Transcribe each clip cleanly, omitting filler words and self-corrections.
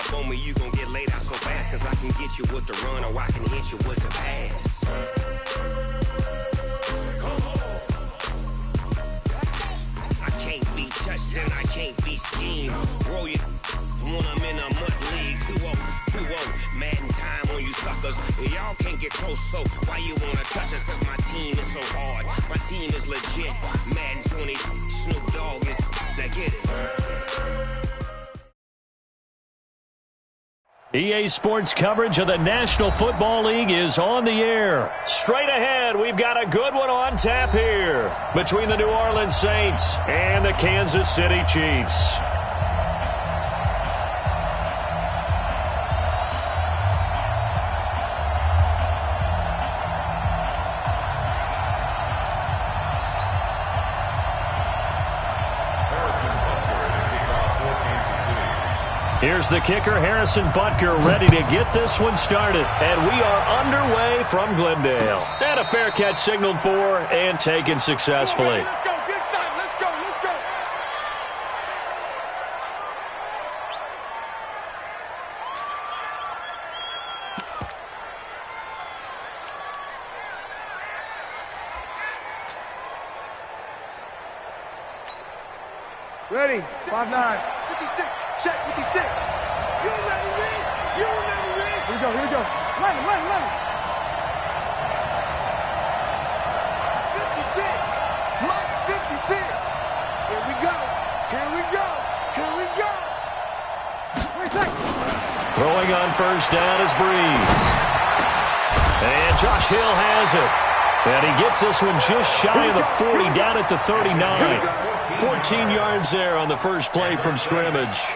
up on me, you gon' get laid out so fast. Cause I can get you with the run or I can hit you with the pass. I can't be touched and I can't be schemed. Roll you when I'm in a mud league. 2-0, Madden time on you suckers. Y'all can't get close, so why you wanna touch us? Cause my team is so hard. My team is legit. Madden 20, Snoop Dogg is. Now get it. EA Sports coverage of the National Football League is on the air. Straight ahead, we've got a good one on tap here between the New Orleans Saints and the Kansas City Chiefs. Here's the kicker, Harrison Butker, ready to get this one started. And we are underway from Glendale. And a fair catch signaled for and taken successfully. Let's go, get started, let's go, let's go. Ready, 5-9. 56. Check 56. You ready, Rick? You ready, Rick? Here we go, here we go. Let him. 56. Mike's 56. Here we go. Throwing on first down is Breeze. And Josh Hill has it. And he gets this one just shy of the 40, down at the 39. 14 yards there on the first play from scrimmage.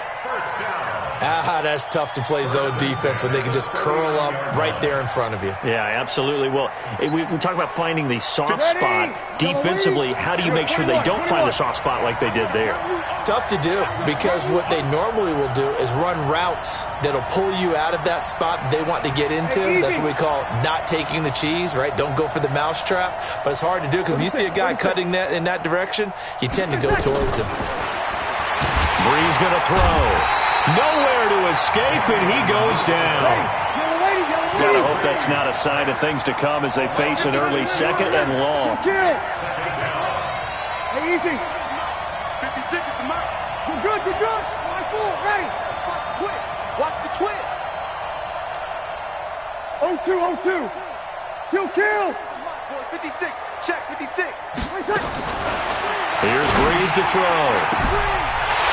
That's tough to play zone defense when they can just curl up right there in front of you. Yeah, absolutely. Well, we talk about finding the soft spot. Defensively, how do you make sure they don't find the soft spot like they did there? Tough to do, because what they normally will do is run routes that'll pull you out of that spot that they want to get into. That's what we call not taking the cheese, right? Don't go for the mousetrap. But it's hard to do because when you see a guy cutting that in that direction, you tend to go towards him. Breeze going to throw. Nowhere to escape, and he goes down. Gotta hope that's not a sign of things to come as they face an early second and long. Hey, easy. 56 is the mark. Good. Line forward, ready. Watch the twist. 0-2. Kill. 56. Check 56. Here's Breeze to throw.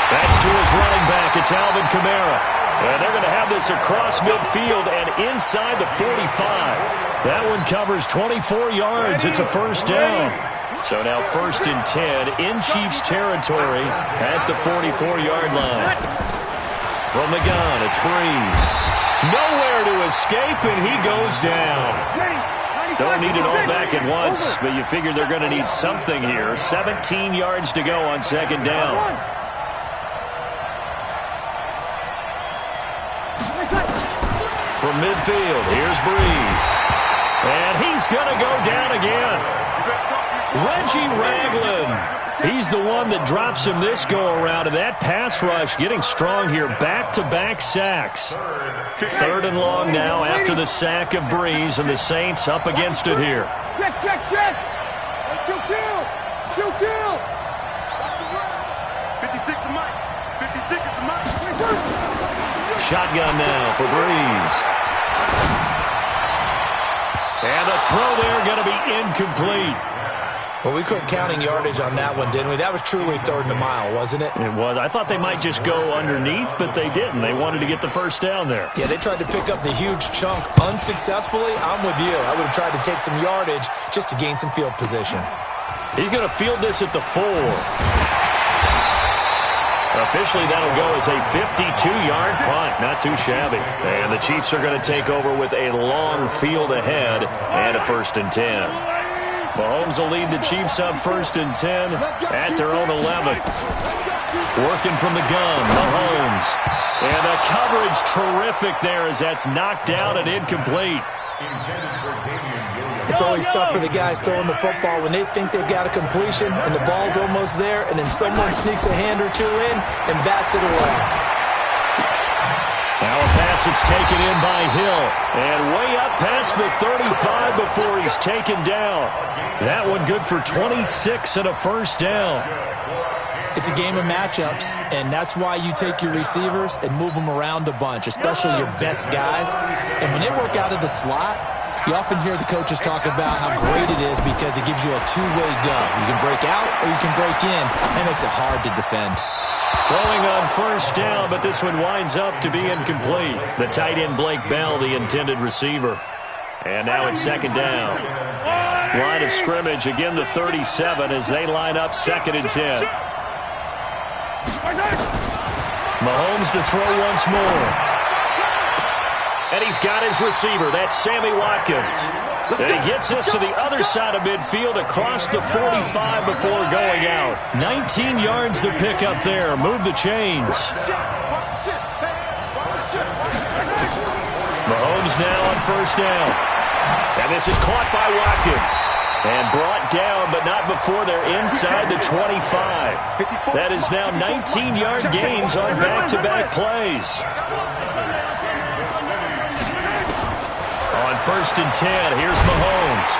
That's to his running back. It's Alvin Kamara. And they're going to have this across midfield and inside the 45. That one covers 24 yards. It's a first down. So now 1st and 10 in Chiefs territory at the 44-yard line. From the gun, it's Breeze. Nowhere to escape, and he goes down. Don't need it all back at once, but you figure they're going to need something here. 17 yards to go on second down. From midfield, here's Breeze. And he's going to go down again. Reggie Ragland. He's the one that drops him this go-around, and that pass rush getting strong here. Back-to-back sacks. 3rd and long now after the sack of Breeze, and the Saints up against it here. Check. Kill. 56 to Mike. 56 is the Mike. Shotgun now for Breeze. And the throw there going to be incomplete. Well, we quit counting yardage on that one, didn't we? That was truly 3rd and a mile, wasn't it? It was. I thought they might just go underneath, but they didn't. They wanted to get the first down there. Yeah, they tried to pick up the huge chunk unsuccessfully. I'm with you. I would have tried to take some yardage just to gain some field position. He's going to field this at the 4. Officially, that'll go as a 52-yard punt. Not too shabby. And the Chiefs are going to take over with a long field ahead and a 1st and 10. Mahomes will lead the Chiefs up 1st and 10 at their own 11. Working from the gun, Mahomes. And the coverage terrific there as that's knocked down and incomplete. It's always tough for the guys throwing the football when they think they've got a completion and the ball's almost there, and then someone sneaks a hand or two in and bats it away. Now a pass that's taken in by Hill. And way up past the 35 before he's taken down. That one good for 26 and a first down. It's a game of matchups, and that's why you take your receivers and move them around a bunch, especially your best guys. And when they work out of the slot, you often hear the coaches talk about how great it is because it gives you a two-way go. You can break out or you can break in. That makes it hard to defend. Throwing on first down, but this one winds up to be incomplete. The tight end, Blake Bell, the intended receiver. And now it's second down. Line of scrimmage, again the 37 as they line up 2nd and 10. Mahomes to throw once more. And he's got his receiver. That's Sammy Watkins. And he gets this to the other side of midfield across the 45 before going out. 19 yards to pick up there. Move the chains. Mahomes now on first down. And this is caught by Watkins. And brought down, but not before they're inside the 25. That is now 19-yard gains on back-to-back plays. On 1st and 10, here's Mahomes.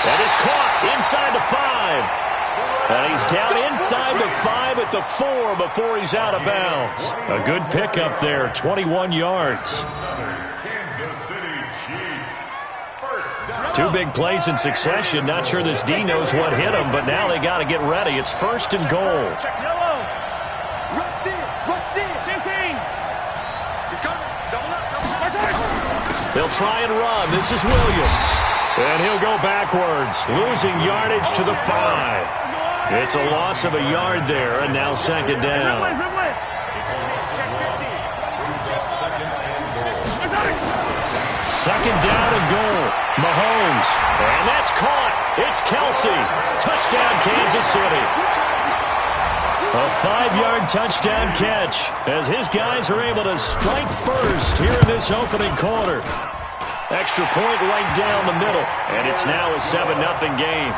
That is caught inside the 5. And he's down inside the 5 at the 4 before he's out of bounds. A good pickup there, 21 yards. Two big plays in succession. Not sure this D knows what hit him, but now they got to get ready. It's 1st and goal. They'll try and run. This is Williams. And he'll go backwards, losing yardage to the 5. It's a loss of a yard there, and now 2nd down. 2nd down and goal. Mahomes. And that's caught. It's Kelsey. Touchdown, Kansas City. A 5-yard touchdown catch as his guys are able to strike first here in this opening quarter. Extra point right down the middle. And it's now a 7-0 game.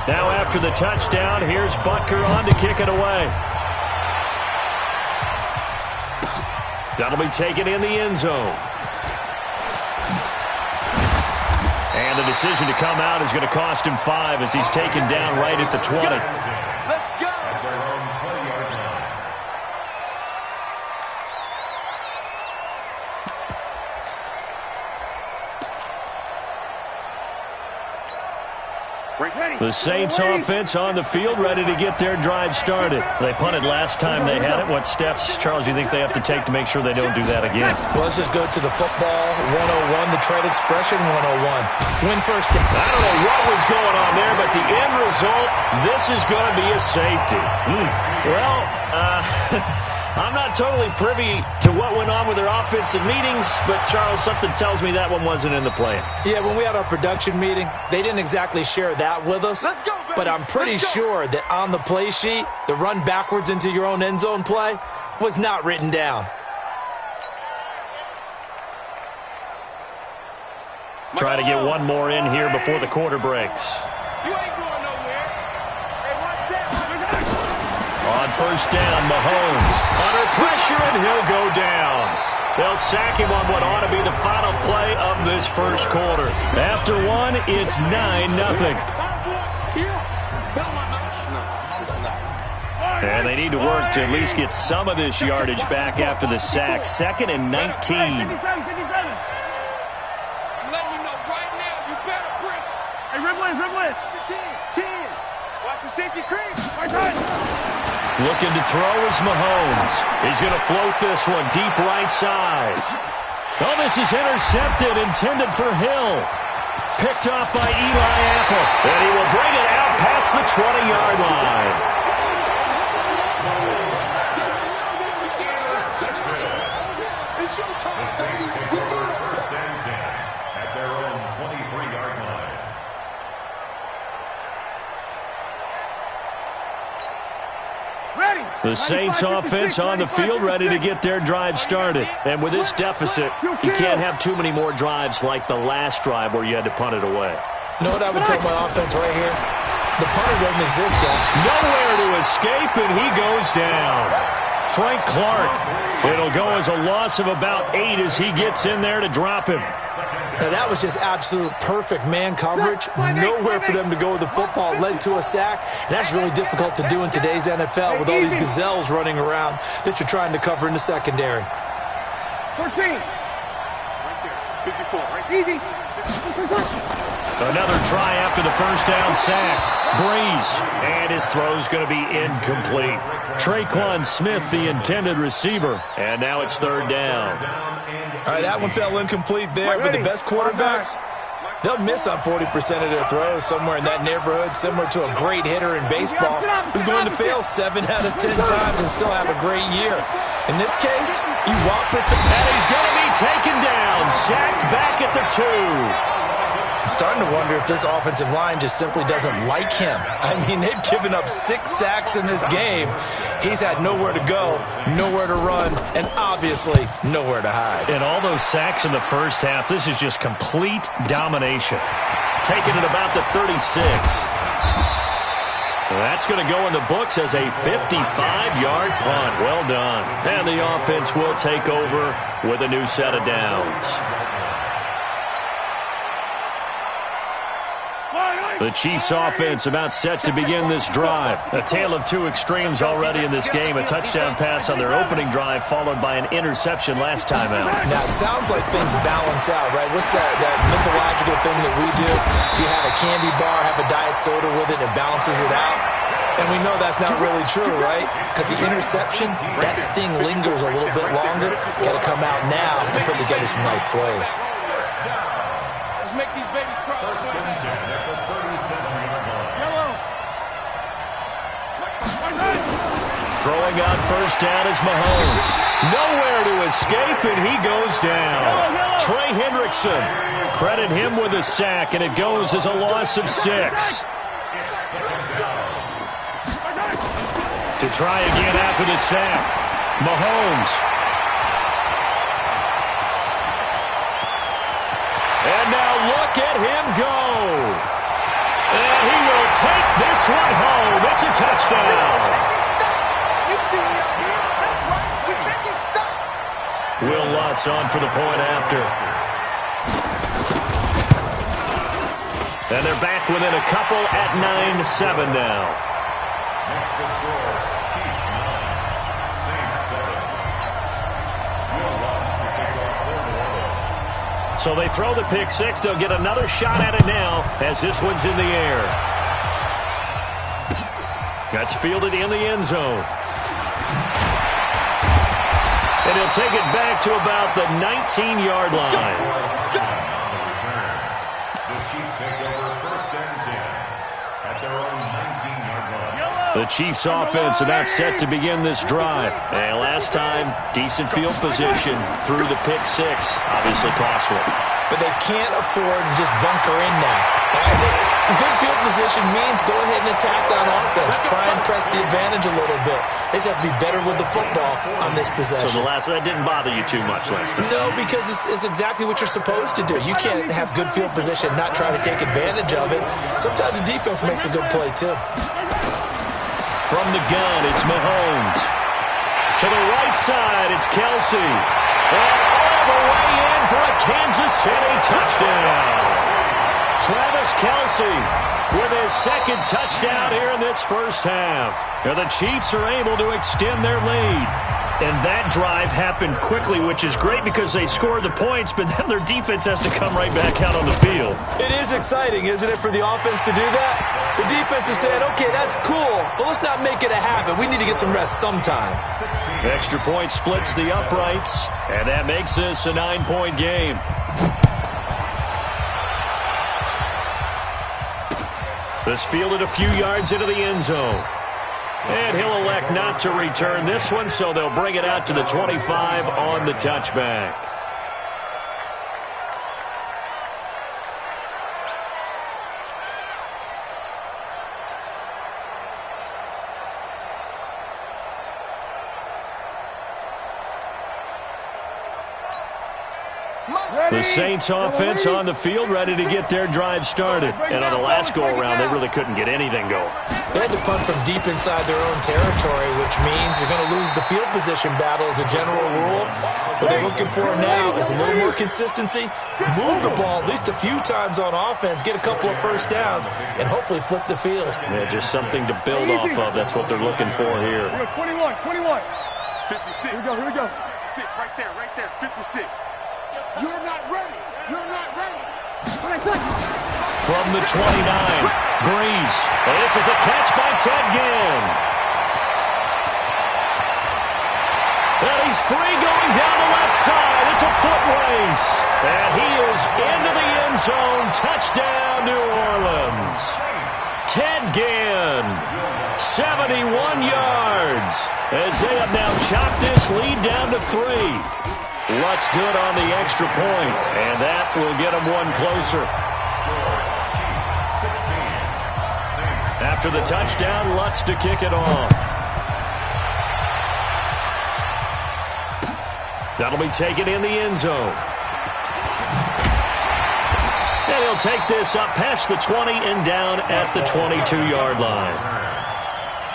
Now after the touchdown, here's Butker on to kick it away. That'll be taken in the end zone. And the decision to come out is going to cost him 5 as he's taken down right at the 20. Let's go. The Saints offense on the field, ready to get their drive started. They punted last time they had it. What steps, Charles, do you think they have to take to make sure they don't do that again? Well, let's just go to the football 101, the trade expression 101. Win first down. I don't know what was going on there, but the end result, this is going to be a safety. Well, I'm not totally privy to what went on with their offensive meetings, but, Charles, something tells me that one wasn't in the plan. Yeah, when we had our production meeting, they didn't exactly share that with us. Let's go, baby. But I'm pretty sure that on the play sheet, the run backwards into your own end zone play was not written down. Try to get one more in here before the quarter breaks. You ain't going nowhere. Hey, what's that? On first down, Mahomes under pressure, and he'll go down. They'll sack him on what ought to be the final play of this first quarter. After one, it's 9-0. And they need to work to at least get some of this yardage back after the sack. 2nd and 19. Let me know right now. You better break. Hey, Rimley. 10. Watch the safety creep. Looking to throw is Mahomes. He's going to float this one deep right side. Oh, this is intercepted, intended for Hill. Picked off by Eli Apple. And he will bring it out past the 20-yard line. The Saints offense on the field ready to get their drive started. And with this deficit, you can't have too many more drives like the last drive where you had to punt it away. You know what I would tell my offense right here? The punter doesn't exist, guy. Nowhere to escape, and he goes down. Frank Clark. It'll go as a loss of about 8 as he gets in there to drop him. Now, that was just absolute perfect man coverage. Nowhere for them to go with the football. Led to a sack. And that's really difficult to do in today's NFL with all these gazelles running around that you're trying to cover in the secondary. 14. Right there. 54. Right. Easy. Another try after the first down sack. Breeze. And his throw's going to be incomplete. Traquan Smith, the intended receiver. And now it's third down. All right, that one fell incomplete there, but the best quarterbacks, they'll miss on 40% of their throws, somewhere in that neighborhood, similar to a great hitter in baseball who's going to fail 7 out of 10 times and still have a great year. In this case, you want perfect. And he's going to be taken down, sacked back at the 2. I'm starting to wonder if this offensive line just simply doesn't like him. I mean, they've given up 6 sacks in this game. He's had nowhere to go, nowhere to run, and obviously nowhere to hide. And all those sacks in the first half, this is just complete domination. Taking it about the 36. That's going to go in the books as a 55-yard punt. Well done. And the offense will take over with a new set of downs. The Chiefs offense about set to begin this drive. A tale of 2 extremes already in this game. A touchdown pass on their opening drive followed by an interception last time out. Now, it sounds like things balance out, right? What's that mythological thing that we do? If you have a candy bar, have a diet soda with it, it balances it out. And we know that's not really true, right? Because the interception, that sting lingers a little bit longer. Got to come out now and put together some nice plays. Let's make these babies cry. Throwing on first down is Mahomes. Nowhere to escape, and he goes down. Trey Hendrickson. Credit him with a sack, and it goes as a loss of 6. To try again after the sack. Mahomes. And now look at him go. And he will take this one home. It's a touchdown. Will Lutz on for the point after. And they're back within a couple at 9-7 now. Next to score, Chiefs 9, Saints 7. Will Lutz to take off 4-0. So they throw the pick 6. They'll get another shot at it now as this one's in the air. That's fielded in the end zone. And he'll take it back to about the 19-yard line. The Chiefs take over first and 10 at their own 19-yard line. The Chiefs offense about set to begin this drive. And last time, decent field position through the pick 6. Obviously costly. But they can't afford to just bunker in now. Good field position means go ahead and attack on offense. Try and press the advantage a little bit. They just have to be better with the football on this possession. So that didn't bother you too much last time? No, because it's exactly what you're supposed to do. You can't have good field position and not try to take advantage of it. Sometimes the defense makes a good play, too. From the gun, it's Mahomes. To the right side, it's Kelsey. And all the way in for a Kansas City touchdown. Travis Kelsey with his second touchdown here in this first half. Now the Chiefs are able to extend their lead. And that drive happened quickly, which is great because they scored the points, but then their defense has to come right back out on the field. It is exciting, isn't it, for the offense to do that? The defense is saying, okay, that's cool, but let's not make it a habit. We need to get some rest sometime. Extra point splits the uprights, and that makes this a 9-point game. This fielded a few yards into the end zone. And he'll elect not to return this one, so they'll bring it out to the 25 on the touchback. The Saints offense on the field, ready to get their drive started. And on the last go-around, they really couldn't get anything going. They had to punt from deep inside their own territory, which means you're going to lose the field position battle as a general rule. What they're looking for now is a little more consistency, move the ball at least a few times on offense, get a couple of first downs, and hopefully flip the field. Yeah, just something to build off of. That's what they're looking for here. 21. 56. Here we go. 56, right there. 56. You're not ready. From the 29, Breeze. This is a catch by Ted Ginn. And he's free going down the left side. It's a foot race. And he is into the end zone. Touchdown, New Orleans. Ted Ginn, 71 yards. As they have now chopped this lead down to 3. Lutz good on the extra point, and that will get them one closer. After the touchdown, Lutz to kick it off. That'll be taken in the end zone. And he'll take this up past the 20 and down at the 22-yard line.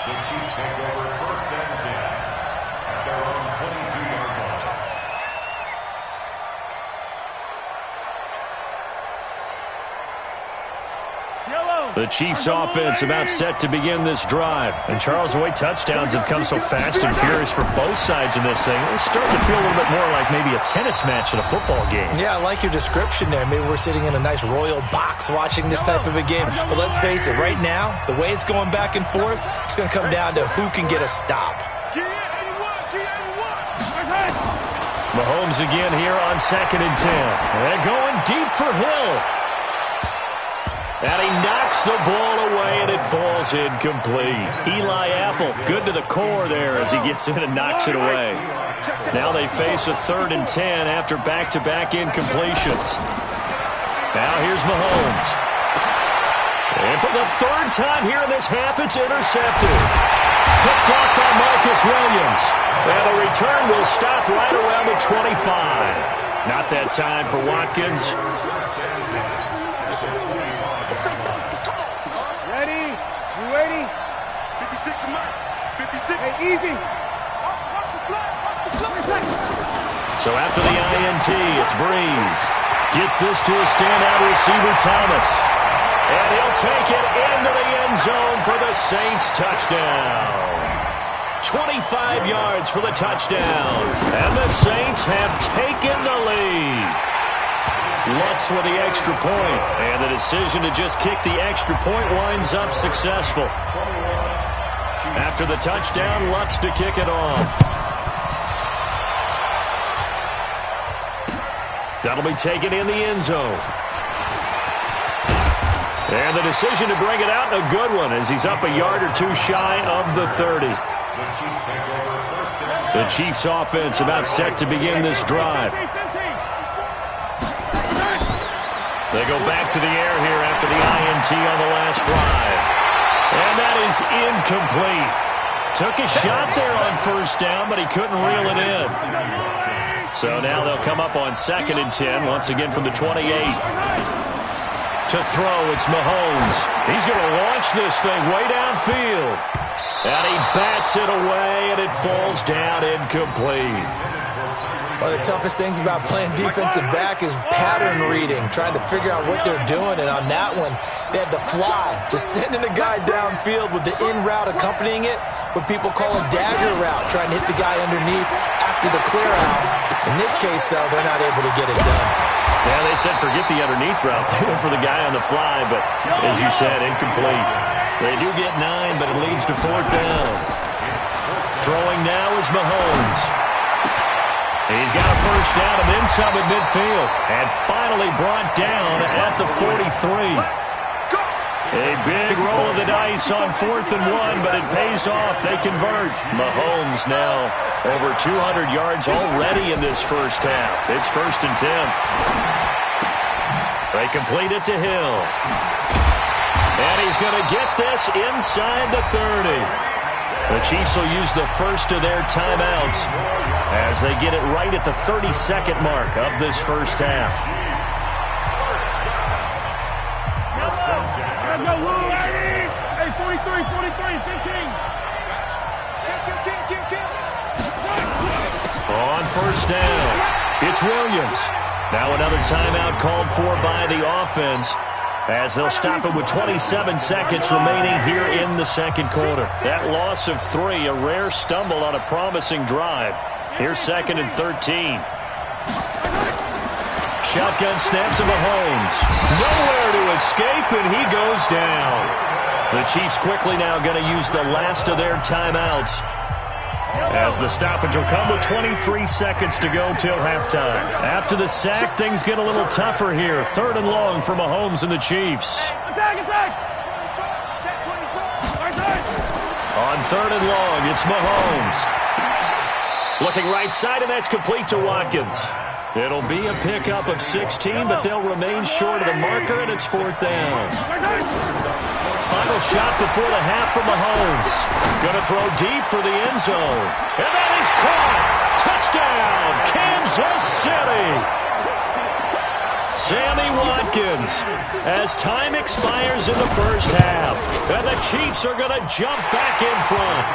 The Chiefs take over first and 10 at their own 22-yard line. The Chiefs offense about set to begin this drive. And Charles, the way touchdowns have come so fast and furious for both sides in this thing, it's starting to feel a little bit more like maybe a tennis match in a football game. Yeah, I like your description there. Maybe we're sitting in a nice royal box watching this type of a game. But let's face it, right now, the way it's going back and forth, it's going to come down to who can get a stop. Mahomes again here on 2nd and 10. And going deep for Hill. And he knocks the ball away, and it falls incomplete. Eli Apple, good to the core there as he gets in and knocks it away. Now they face a 3rd and 10 after back-to-back incompletions. Now here's Mahomes. And for the 3rd time here in this half, it's intercepted. Picked off by Marcus Williams. And the return will stop right around the 25. Not that time for Watkins. You ready? 56 to Mike. 56. Hey, easy. So after the INT, it's Breeze. Gets this to a standout receiver, Thomas. And he'll take it into the end zone for the Saints touchdown. 25 yards for the touchdown. And the Saints have taken the lead. Lutz with the extra point, and the decision to just kick the extra point winds up successful. After the touchdown, Lutz to kick it off. That'll be taken in the end zone. And the decision to bring it out, a good one, as he's up a yard or two shy of the 30. The Chiefs offense about set to begin this drive. They go back to the air here after the INT on the last drive. And that is incomplete. Took a shot there on 1st down, but he couldn't reel it in. So now they'll come up on 2nd and 10, once again from the 28. To throw, it's Mahomes. He's going to launch this thing way downfield. And he bats it away, and it falls down incomplete. One of the toughest things about playing defensive back is pattern reading, trying to figure out what they're doing. And on that one, they had the fly, just sending a guy downfield with the in route accompanying it, what people call a dagger route, trying to hit the guy underneath after the clear out. In this case, though, they're not able to get it done. Yeah, they said forget the underneath route. They went for the guy on the fly, but as you said, incomplete. They do get 9, but it leads to 4th down. Throwing now is Mahomes. He's got a 1st down and then some at midfield. And finally brought down at the 43. A big roll of the dice on 4th and 1, but it pays off. They convert. Mahomes now over 200 yards already in this first half. It's 1st and 10. They complete it to Hill. And he's going to get this inside the 30. The Chiefs will use the first of their timeouts as they get it right at the 30-second mark of this first half. Hey, 43, 15. On first down, it's Williams. Now another timeout called for by the offense as they'll stop it with 27 seconds remaining here in the second quarter. That loss of 3, a rare stumble on a promising drive. Here's 2nd and 13. Shotgun snap to Mahomes. Nowhere to escape, and he goes down. The Chiefs quickly now going to use the last of their timeouts as the stoppage will come with 23 seconds to go till halftime. After the sack, things get a little tougher here. 3rd and long for Mahomes and the Chiefs. On 3rd and long, it's Mahomes. Looking right side, and that's complete to Watkins. It'll be a pickup of 16, but they'll remain short of the marker, and it's 4th down. Final shot before the half for Mahomes. Going to throw deep for the end zone. And that is caught. Touchdown, Kansas City. Sammy Watkins as time expires in the first half. And the Chiefs are going to jump back in front.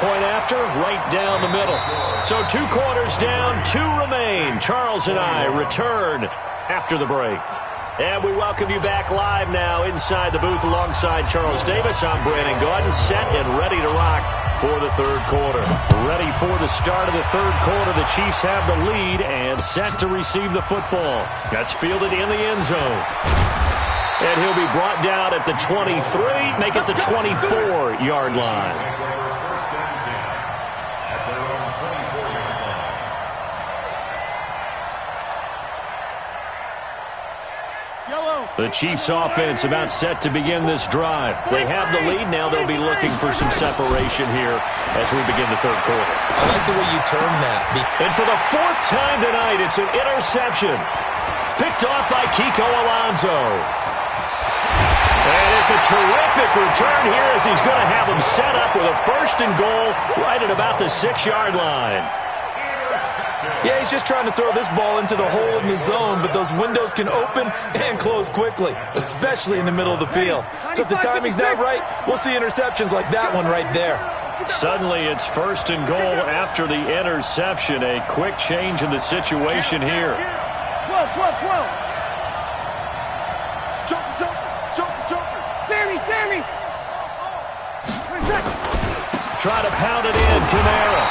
Point after, right down the middle. So 2 quarters down, 2 remain. Charles and I return after the break. And we welcome you back live now inside the booth alongside Charles Davis. I'm Brandon Gaudin, set and ready to rock for the 3rd quarter. Ready for the start of the 3rd quarter. The Chiefs have the lead and set to receive the football. That's fielded in the end zone. And he'll be brought down at the 23, make it the 24-yard line. The Chiefs offense about set to begin this drive. They have the lead. Now they'll be looking for some separation here as we begin the 3rd quarter. I like the way you term that. And for the 4th time tonight, it's an interception. Picked off by Kiko Alonso. And it's a terrific return here as he's going to have them set up with a 1st and goal right at about the 6-yard line. Yeah, he's just trying to throw this ball into the hole in the zone, but those windows can open and close quickly, especially in the middle of the field. So if the timing's not right, we'll see interceptions like that one right there. Suddenly it's 1st and goal after the interception. A quick change in the situation here. 12. Jump. Sammy. Try to pound it in, Kamara.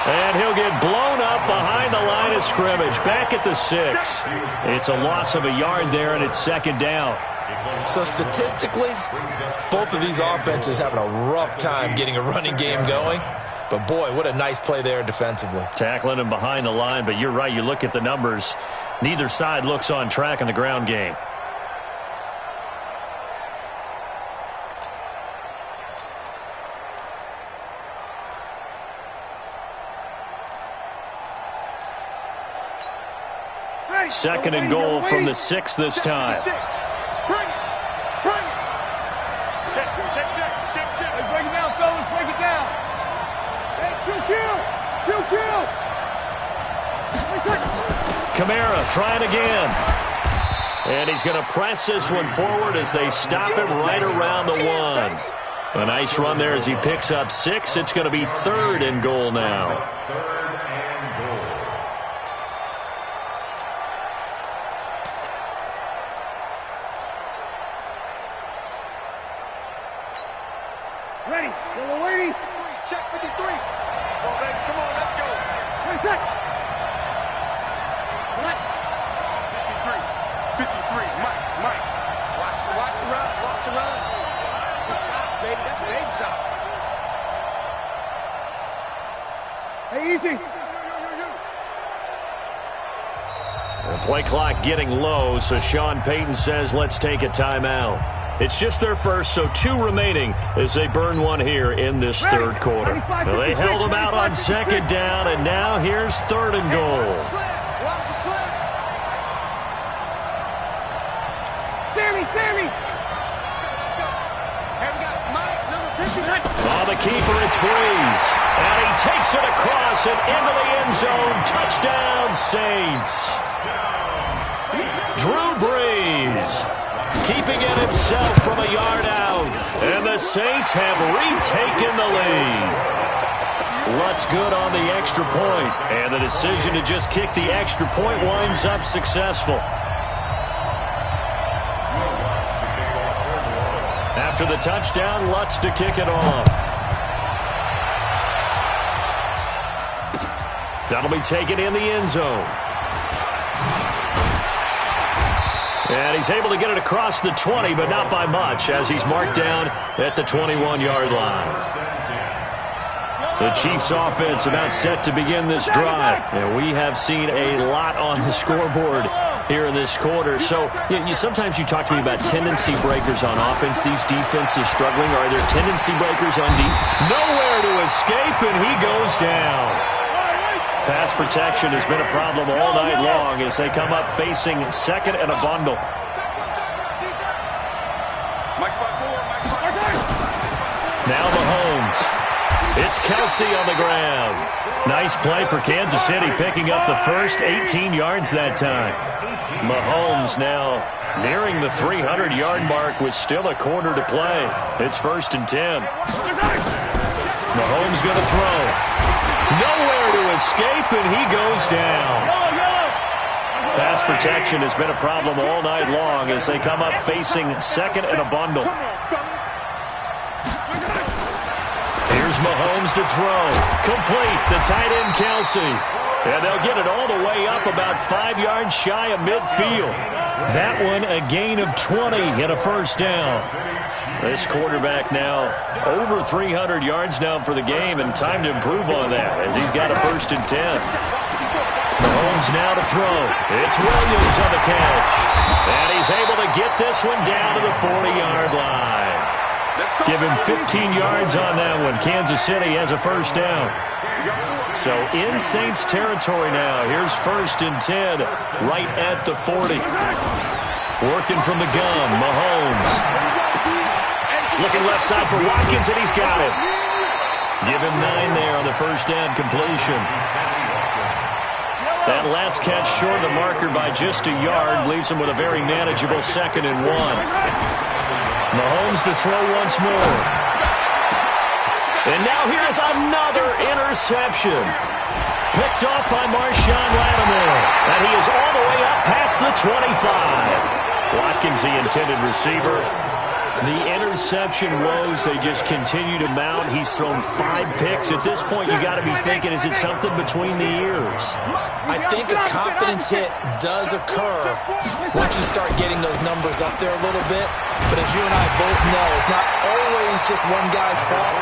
And he'll get blown up behind the line of scrimmage. Back at the 6. It's a loss of a yard there, and it's 2nd down. So statistically, both of these offenses having a rough time getting a running game going. But, boy, what a nice play there defensively. Tackling him behind the line, but you're right. You look at the numbers. Neither side looks on track in the ground game. Second and goal from the 6 this time. Bring it. Check. Break it down, fellas. Break it down. Kill. Kamara trying again. And he's going to press this one forward as they stop him right around the 1. A nice run there as he picks up 6. It's going to be 3rd and goal now. Ready. Yellow lady. Check 53. Oh, baby, come on, let's go. Wait, back. What? 53. Mike. Watch the run. Good shot, baby. That's a baby shot. Hey, easy. The play clock getting low, so Sean Payton says let's take a timeout. It's just their first, so 2 remaining as they burn one here in this 3rd quarter. Well, they held them out on 2nd down, and now here's 3rd and goal. Watch the slip. Sammy. Let's go. Hey, we got Mike, number 50. On the keeper, it's Breeze. And he takes it across and into the end zone. Touchdown, Saints. Drew Brees keeping it himself from a yard out. And the Saints have retaken the lead. Lutz good on the extra point. And the decision to just kick the extra point winds up successful. After the touchdown, Lutz to kick it off. That'll be taken in the end zone. And he's able to get it across the 20, but not by much, as he's marked down at the 21-yard line. The Chiefs' offense about set to begin this drive. And we have seen a lot on the scoreboard here in this quarter. So sometimes you talk to me about tendency breakers on offense. These defenses struggling. Are there tendency breakers on defense? Nowhere to escape, and he goes down. Pass protection has been a problem all night long as they come up facing second and a bundle. Now Mahomes. It's Kelsey on the ground. Nice play for Kansas City, picking up the first 18 yards that time. Mahomes now nearing the 300-yard mark with still a quarter to play. It's 1st and 10. Mahomes going to throw. Nowhere to escape, and he goes down. Pass protection has been a problem all night long as they come up facing second and a bundle. Here's Mahomes to throw. Complete. The tight end, Kelsey. And they'll get it all the way up about 5 yards shy of midfield. That one a gain of 20 and a first down. This quarterback now over 300 yards now for the game, and time to improve on that as he's got a 1st and 10. Mahomes now to throw. It's Williams on the catch. And he's able to get this one down to the 40-yard line. Give him 15 yards on that one. Kansas City has a first down. So in Saints territory now. Here's 1st and 10 right at the 40. Working from the gun, Mahomes. Looking left side for Watkins, and he's got it. Give him 9 there on the first down completion. That last catch short of the marker by just a yard leaves him with a very manageable 2nd and 1. Mahomes to throw once more. And now here's another interception. Picked off by Marshawn Lattimore. And he is all the way up past the 25. Watkins, the intended receiver. The interception woes, they just continue to mount. He's thrown 5 picks. At this point, you got to be thinking, is it something between the ears? I think a confidence hit does occur once you start getting those numbers up there a little bit. But as you and I both know, it's not always just one guy's fault.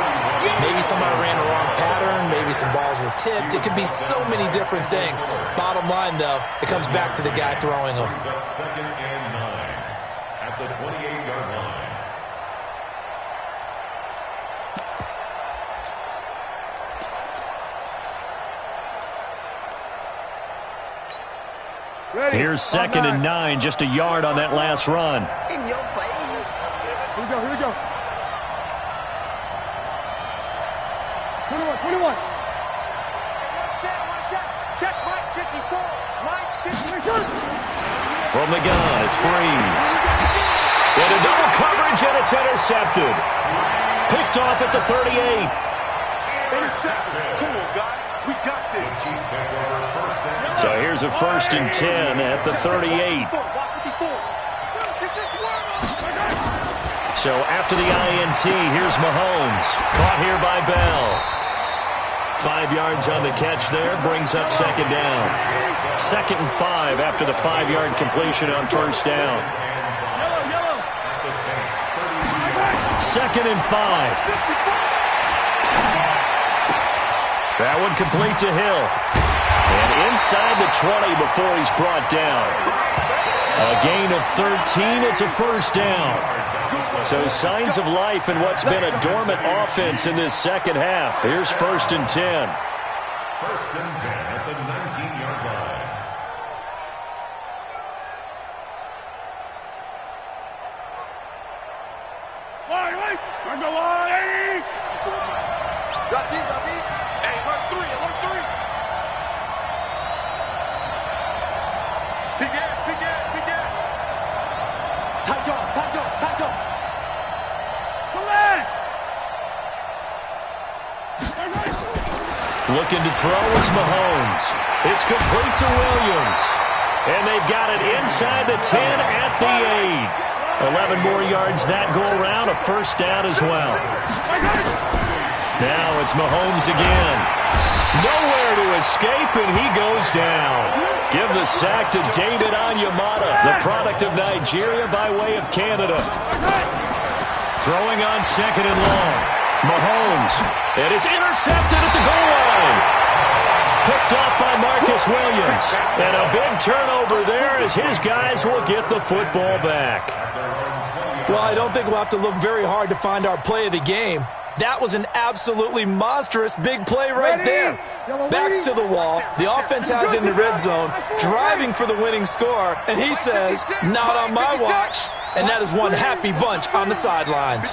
Maybe somebody ran the wrong pattern. Maybe some balls were tipped. It could be so many different things. Bottom line, though, it comes back to the guy throwing them. 2nd and 9 at the 28-yard line. Ready. Here's 2nd and 9, just a yard on that last run. In your face. Here we go, here we go. 21. Check, Mike 54. Mike 54. From the gun, it's Breeze. Into double coverage, and it's intercepted. Picked off at the 38. Intercepted. Come on, guys. We got this. So here's a 1st and 10 at the 38. So after the INT, here's Mahomes. Caught here by Bell. 5 yards on the catch there, brings up 2nd down. 2nd and 5 after the 5-yard completion on 1st down. 2nd and 5. That one complete to Hill. And inside the 20 before he's brought down. A gain of 13, it's a first down. So signs of life in what's been a dormant offense in this second half. Here's 1st and 10. 1st and 10 at the 19-yard line. Wait, I go on, 80. Looking to throw is Mahomes. It's complete to Williams. And they've got it inside the 10 at the 8. 11 more yards that go around, a first down as well. Now it's Mahomes again. Nowhere to escape, and he goes down. Give the sack to David Onyemata, the product of Nigeria by way of Canada. Throwing on second and long. Mahomes. And it's intercepted at the goal line. Picked off by Marcus Williams. And a big turnover there as his guys will get the football back. Well, I don't think we'll have to look very hard to find our play of the game. That was an absolutely monstrous big play right there. Backs to the wall. The offense has it in the red zone, driving for the winning score. And he says, not on my watch. And that is one happy bunch on the sidelines.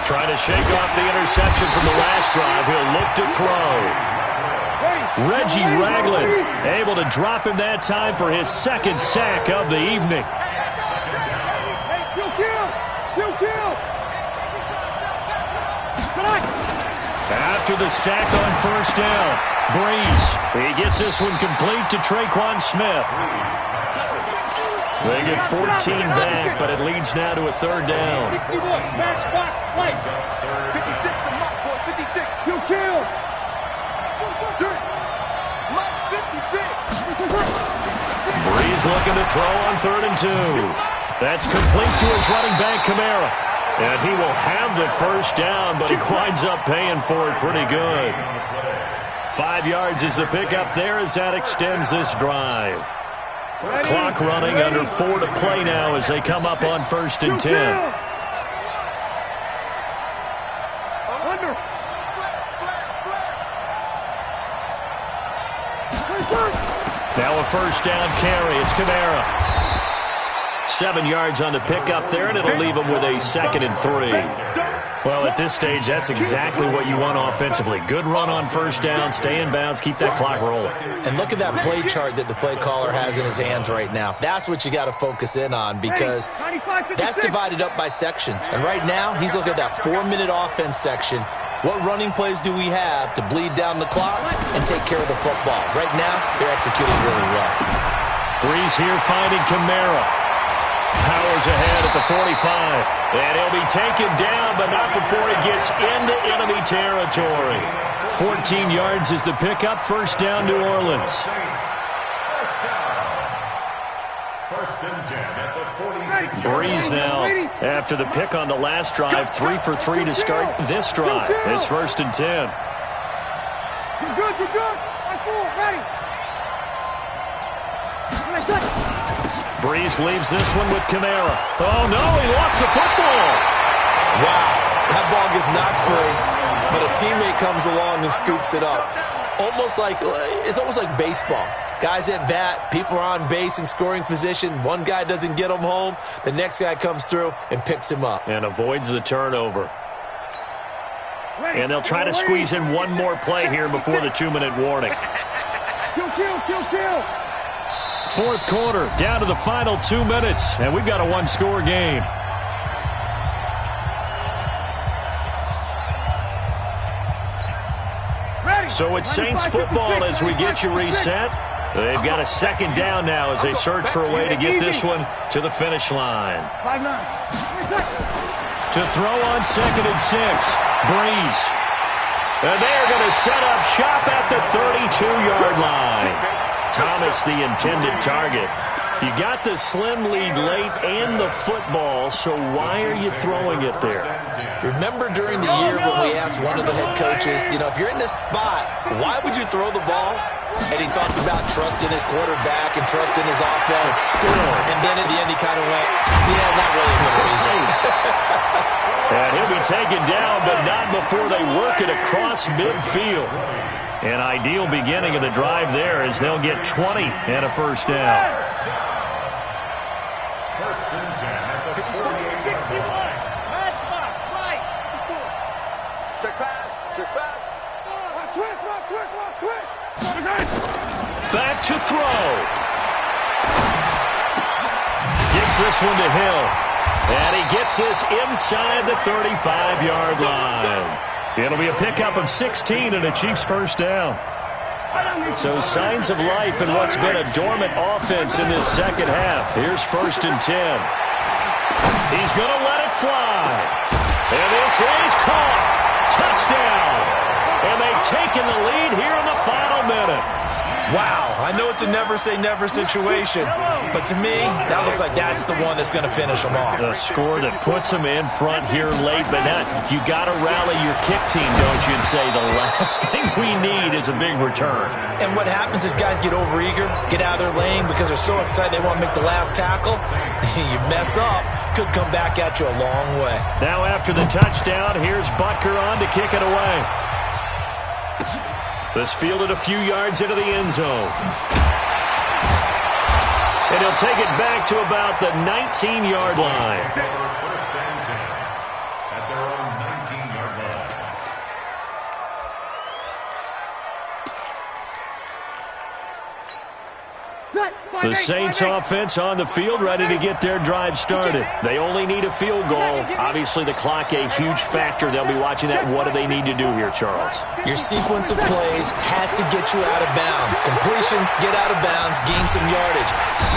Trying to shake off the interception from the last drive. He'll look to throw. Reggie Ragland able to drop him that time for his second sack of the evening. After the sack on first down, Breeze. He gets this one complete to Traquan Smith. They get 14 back, but it leads now to a third down. 61, match box, play. 56 to Mike, boy, 56, kill. Mike, 56. Breeze looking to throw on 3rd and 2. That's complete to his running back, Kamara. And he will have the first down, but he winds up paying for it pretty good. 5 yards is the pickup there as that extends this drive. Clock running, under 4 to play now as they come up on 1st and 10. Now a first down carry. It's Kamara. 7 yards on the pickup there, and it'll leave him with a 2nd and 3. Well, at this stage, that's exactly what you want offensively. Good run on first down, stay in bounds, keep that clock rolling. And look at that play chart that the play caller has in his hands right now. That's what you got to focus in on because that's divided up by sections. And right now, he's looking at that 4-minute offense section. What running plays do we have to bleed down the clock and take care of the football? Right now, they're executing really well. Breeze here finding Kamara. Powers ahead at the 45. And he'll be taken down, but not before he gets into enemy territory. 14 yards is the pickup. First down, New Orleans. First and 10 at the 46. Breeze now, after the pick on the last drive, 3 for 3 to start this drive. It's 1st and 10. You're good, you're good. I'm forward, ready. Breeze leaves this one with Kamara. Oh, no, he lost the football. Wow, that ball gets knocked free, but a teammate comes along and scoops it up. It's almost like baseball. Guys at bat, people are on base in scoring position. One guy doesn't get him home. The next guy comes through and picks him up. And avoids the turnover. And they'll try to squeeze in one more play here before the 2-minute warning. Kill. 4th quarter, down to the final 2 minutes, and we've got a 1-score game. So it's Saints football as we get you reset. They've got a 2nd down now as they search for a way to get this one to the finish line. To throw on 2nd and 6, Breeze. And they're going to set up shop at the 32-yard line. Thomas, the intended target. You got the slim lead late and the football, so why are you throwing it there? Remember during the year when we asked one of the head coaches, if you're in this spot, why would you throw the ball? And he talked about trust in his quarterback and trust in his offense. And then at the end he kind of went, not really a good reason. And he'll be taken down, but not before they work it across midfield. An ideal beginning of the drive there as they'll get 20 and a first down. First and 10 at the 48. 61. Matchbox, right. Check pass. Switch. Back to throw. Gives this one to Hill. And he gets this inside the 35-yard line. It'll be a pickup of 16 and a Chiefs first down. So signs of life in what's been a dormant offense in this second half. Here's 1st and 10. He's going to let it fly. And this is caught. Touchdown. And they've taken the lead here in the final minute. Wow, I know it's a never-say-never situation, but to me, that looks like that's the one that's going to finish them off. The score that puts them in front here late, but now you got to rally your kick team, don't you, and say the last thing we need is a big return. And what happens is guys get overeager, get out of their lane because they're so excited they want to make the last tackle. You mess up, could come back at you a long way. Now after the touchdown, here's Butker on to kick it away. This fielded a few yards into the end zone. And he'll take it back to about the 19-yard line. First and 10 at their own 19-yard line. The Saints offense on the field, ready to get their drive started. They only need a field goal. Obviously, the clock a huge factor. They'll be watching that. What do they need to do here, Charles? Your sequence of plays has to get you out of bounds. Completions, get out of bounds, gain some yardage.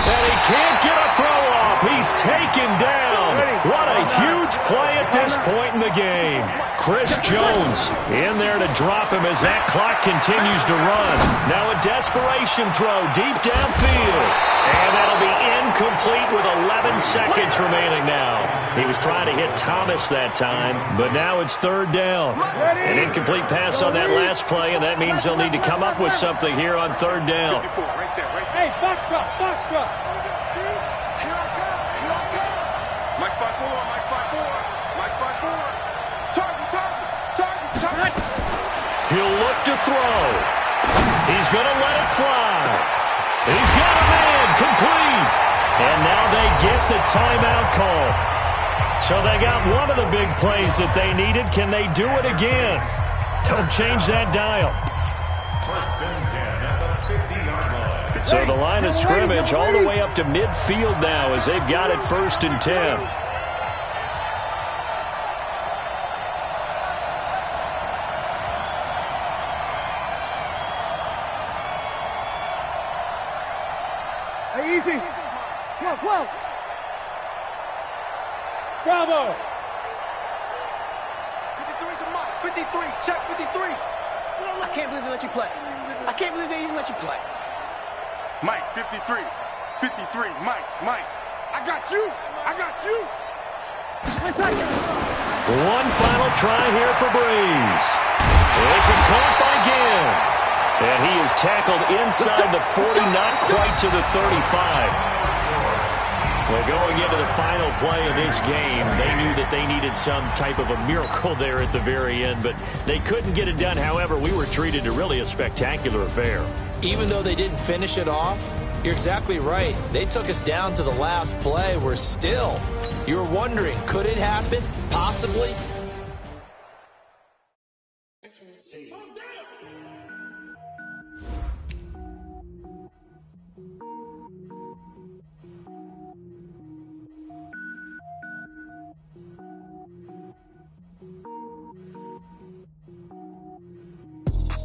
And he can't get a throw off. He's taken down. What a huge play at this point in the game. Chris Jones in there to drop him as that clock continues to run. Now a desperation throw deep downfield. And that'll be incomplete with 11 seconds remaining now. He was trying to hit Thomas that time, but now it's 3rd down. An incomplete pass on that last play, and that means they'll need to come up with something here on 3rd down. Hey, box drop, box drop. Mike 5-4, Mike 5-4, Mike 5-4. Target. He'll look to throw. He's going to let it fly. He's got a man complete. And now they get the timeout call. So they got one of the big plays that they needed. Can they do it again? Don't change that dial. First and 10 at the 50-yard line. So the line of scrimmage all the way up to midfield now as they've got it 1st and 10. Easy. Come on. Bravo. 53 to Mike. 53. Check 53. I can't believe they let you play. I can't believe they even let you play. Mike, 53. 53. Mike. I got you. One final try here for Breeze. This is caught by Ginn. And he is tackled inside the 40, not quite to the 35. Well, going into the final play of this game, they knew that they needed some type of a miracle there at the very end, but they couldn't get it done. However, we were treated to really a spectacular affair. Even though they didn't finish it off, you're exactly right. They took us down to the last play. We're still, you're wondering, could it happen? Possibly.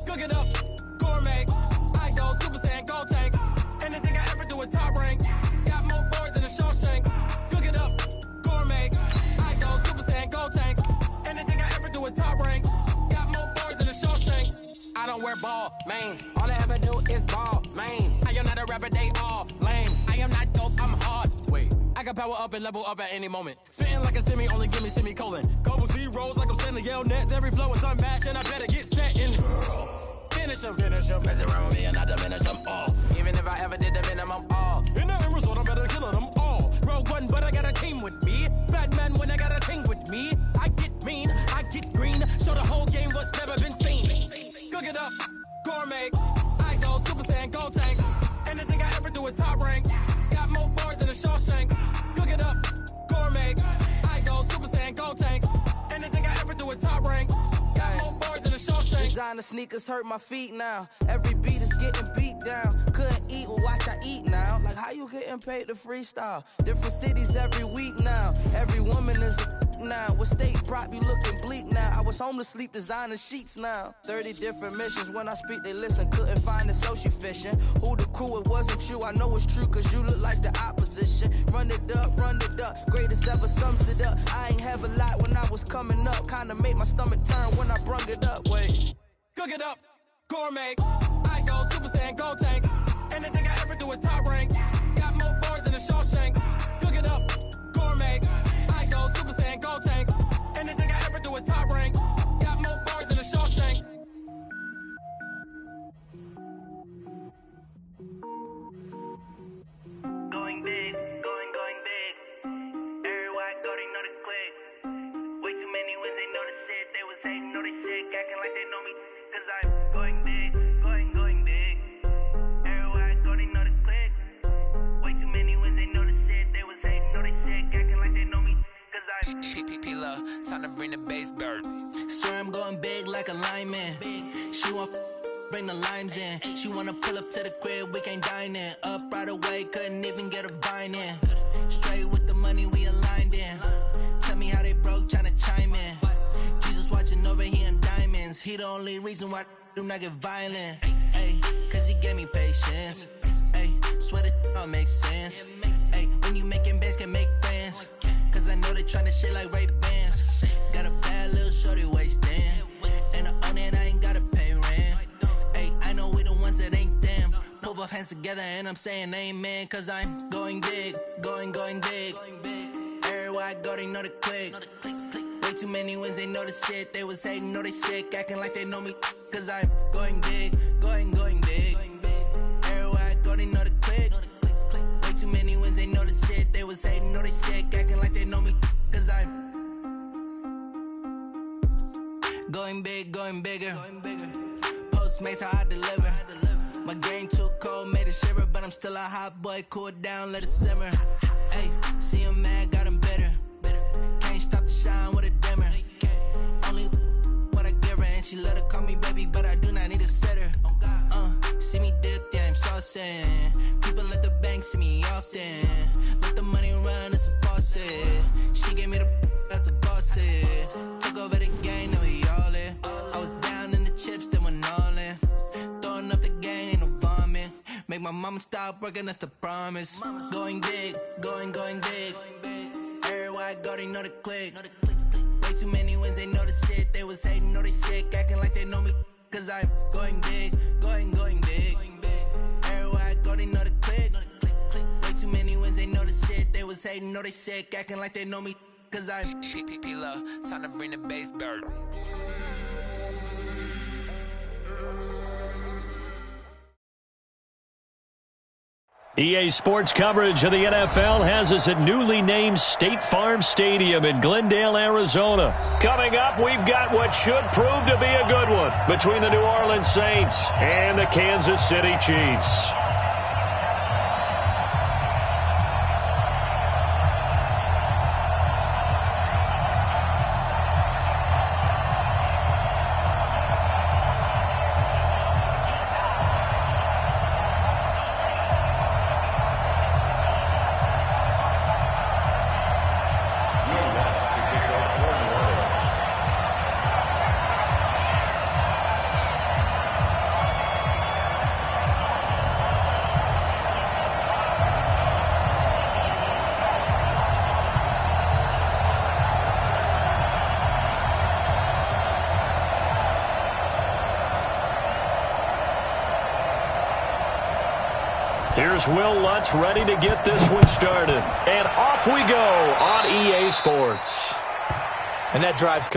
Cook it up, gourmet. I go Super Saiyan, gold tank. Anything I ever do is top rank. Got more boards than a Shawshank. Cook it up, gourmet. I go Super Saiyan, gold tank. Anything I ever do is top rank. Got more boards than a Shawshank. I don't wear ball, man. All I ever do is ball, man. I am not a rapper, they all lame. I am not dope, I'm hard. Wait, I can power up and level up at any moment. Spitting like a semi, only give me semicolon. Couple zeros like I'm sending yell nets. Every flow is unmatched and I better get set in. Finish them. Mess around with me and I diminish them all. Even if I ever did the minimum all. In the end result, I better kill them all. Rogue One, but I got a team with me. Batman when I got a team with me. I get mean, I get green. Show the whole game what's never been seen. Cook it up, gourmet. I go Super Saiyan, gold tank. Anything I ever do is top rank. Got more bars than a Shawshank. Cook it up, gourmet. I go Super Saiyan, gold tank. Anything I ever do is top rank. Designer sneakers hurt my feet now. Every beat is getting beat down. Couldn't eat eat, well watch I eat now. Like how you getting paid to freestyle? Different cities every week now. Every woman is a now. What state prop you looking bleak now? I was home to sleep designer sheets now. 30 different missions. When I speak they listen. Couldn't find it so she fishing. Who the crew? It wasn't you. I know it's true cause you look like the opposition. Run it up, greatest ever sums it up. I ain't have a lot when I was coming up. Kinda made my stomach turn when I brung it up. Wait. Cook it up, gourmet. I go Super Saiyan, go tank. Anything I ever do is top rank. Got more bars than a Shawshank. Cook it up, gourmet. I go Super Saiyan, go tank. Anything I ever do is top rank. Got more bars than a Shawshank. Going big, going big. Everywhere I go, they know the click. Way too many wins, they know the shit. They was hating, know they sick, acting like they know me. Cause I'm going big, going big. Everywhere I go, they know the click. Way too many wins, they know the shit. They was hating, know they sick, acting like they know me. Cause I'm P-P-P-Love, time to bring the bass bird. Swear I'm going big like a lineman. She want bring the limes in. She wanna pull up to the crib, we can't dine in. Up right away, couldn't even get a vine in. Straight with the money we aligned in. Tell me how they broke, tryna chime in. Jesus watching over here in diamonds. He the only reason why do not get violent. Ay, cause he gave me patience. Ay, swear that all makes sense. Ay, when you making bands can make friends. Cause I know they tryna shit like Ray Bans. Got a bad little shorty wasting. And I own it, I ain't gotta pay rent. Ay, I know we the ones that ain't them. Put both hands together and I'm saying amen. Cause I'm going big, going big. Everywhere I go, they know the click. Way too many wins, they know the shit. They was hating, know they sick, acting like they know me. Cause I'm going big, going big. Everywhere I go, they know the click. Way too many wins, they know the shit. They was hating, know they sick, acting like they know me. Cause I'm going big, going bigger. Postmates how I deliver. My game too cold, made it shiver. But I'm still a hot boy, cool it down, let it simmer. Hey, see him mad, got him bitter. Can't stop the shine with a dimmer. Only what I give her, and she let her call me baby, but I do not need a sitter. See me dip, yeah, I'm saucing. People at the bank see me often. Let the money run, it's a faucet. She gave me the that's a boss it. Took over the game, now we all in. I was down in the chips, then went all in. Throwing up the gang, ain't no vomit. Make my mama stop working, that's the promise. Going big, going big. Everywhere I go, they know the click. Way too many wins, they know the shit. They was hating, know they sick, acting like they know me. Cause I'm going big, going big. Everywhere I go, they know the click. Way too many wins, they know the shit. They was hating, know they sick, acting like they know me. Cause I'm P-P-P-Love, time to bring the bass bird. EA Sports coverage of the NFL has us at newly named State Farm Stadium in Glendale, Arizona. Coming up, we've got what should prove to be a good one between the New Orleans Saints and the Kansas City Chiefs. Here's Will Lutz ready to get this one started. And off we go on EA Sports. And that drives...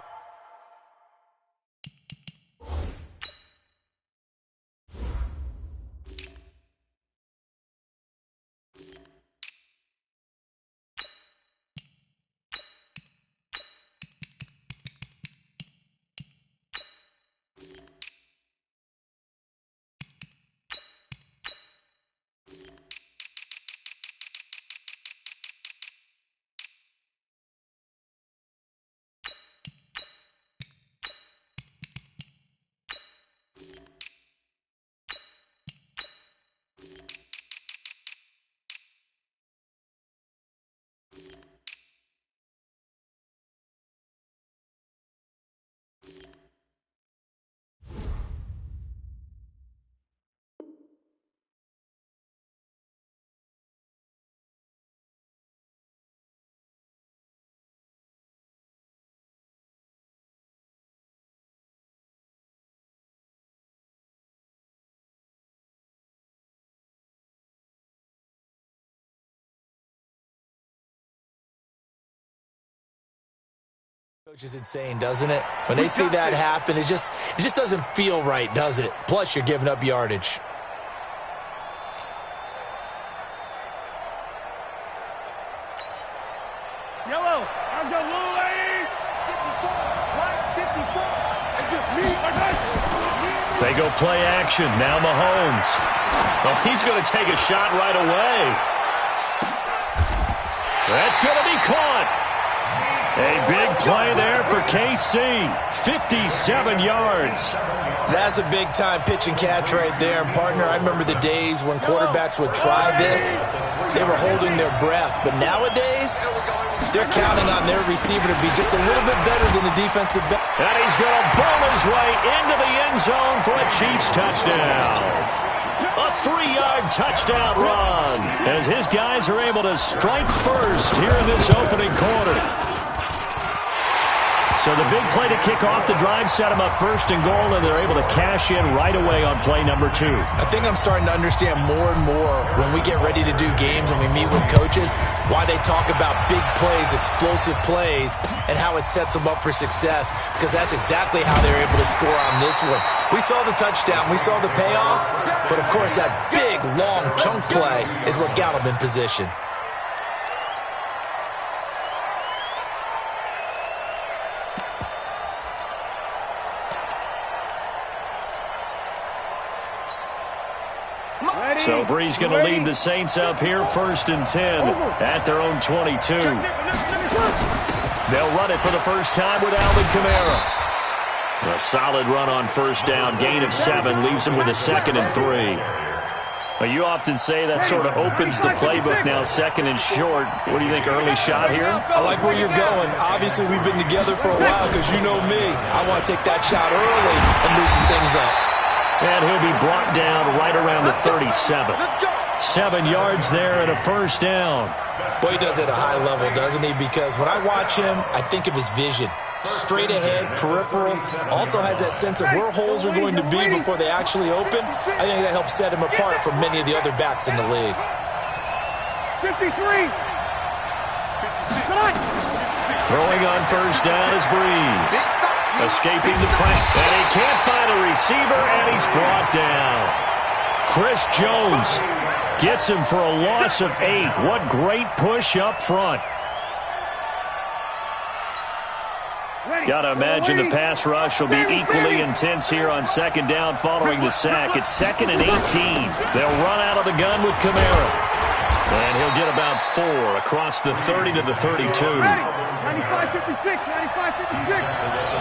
Which is insane, doesn't it? When they see that happen, it just doesn't feel right, does it? Plus, you're giving up yardage. Yellow, I'm the little lady. 54, right? 54. It's just me. They go play action. Now Mahomes. Oh, he's going to take a shot right away. That's going to be caught. A big play there for KC. 57 yards. That's a big-time pitch and catch right there. And, partner, I remember the days when quarterbacks would try this. They were holding their breath. But nowadays, they're counting on their receiver to be just a little bit better than the defensive back. And he's going to bowl his way into the end zone for a Chiefs touchdown. A 3-yard touchdown run as his guys are able to strike first here in this opening quarter. So the big play to kick off the drive set them up first and goal, and they're able to cash in right away on play number 2. I think I'm starting to understand more and more when we get ready to do games and we meet with coaches why they talk about big plays, explosive plays, and how it sets them up for success, because that's exactly how they're able to score on this one. We saw the touchdown. We saw the payoff. But, of course, that big, long chunk play is what got them in position. So Bree's going to lead the Saints up here, 1st and 10 at their own 22. They'll run it for the first time with Alvin Kamara. A solid run on first down, gain of 7, leaves him with a 2nd and 3. Well, you often say that sort of opens the playbook now, 2nd and short. What do you think, early shot here? I like where you're going. Obviously, we've been together for a while because you know me. I want to take that shot early and loosen things up. And he'll be brought down right around the 37. 7 yards there and a first down. Boy, he does it at a high level, doesn't he? Because when I watch him, I think of his vision. Straight ahead, peripheral. Also has that sense of where holes are going to be before they actually open. I think that helps set him apart from many of the other backs in the league. 53. Throwing on first down is Breeze. Escaping the pressure, and he can't find a receiver, and he's brought down. Chris Jones gets him for a loss of 8. What great push up front. Got to imagine the pass rush will be equally intense here on 2nd down following the sack. It's 2nd and 18. They'll run out of the gun with Kamara. And he'll get about 4 across the 30 to the 32. 95-56, 95-56.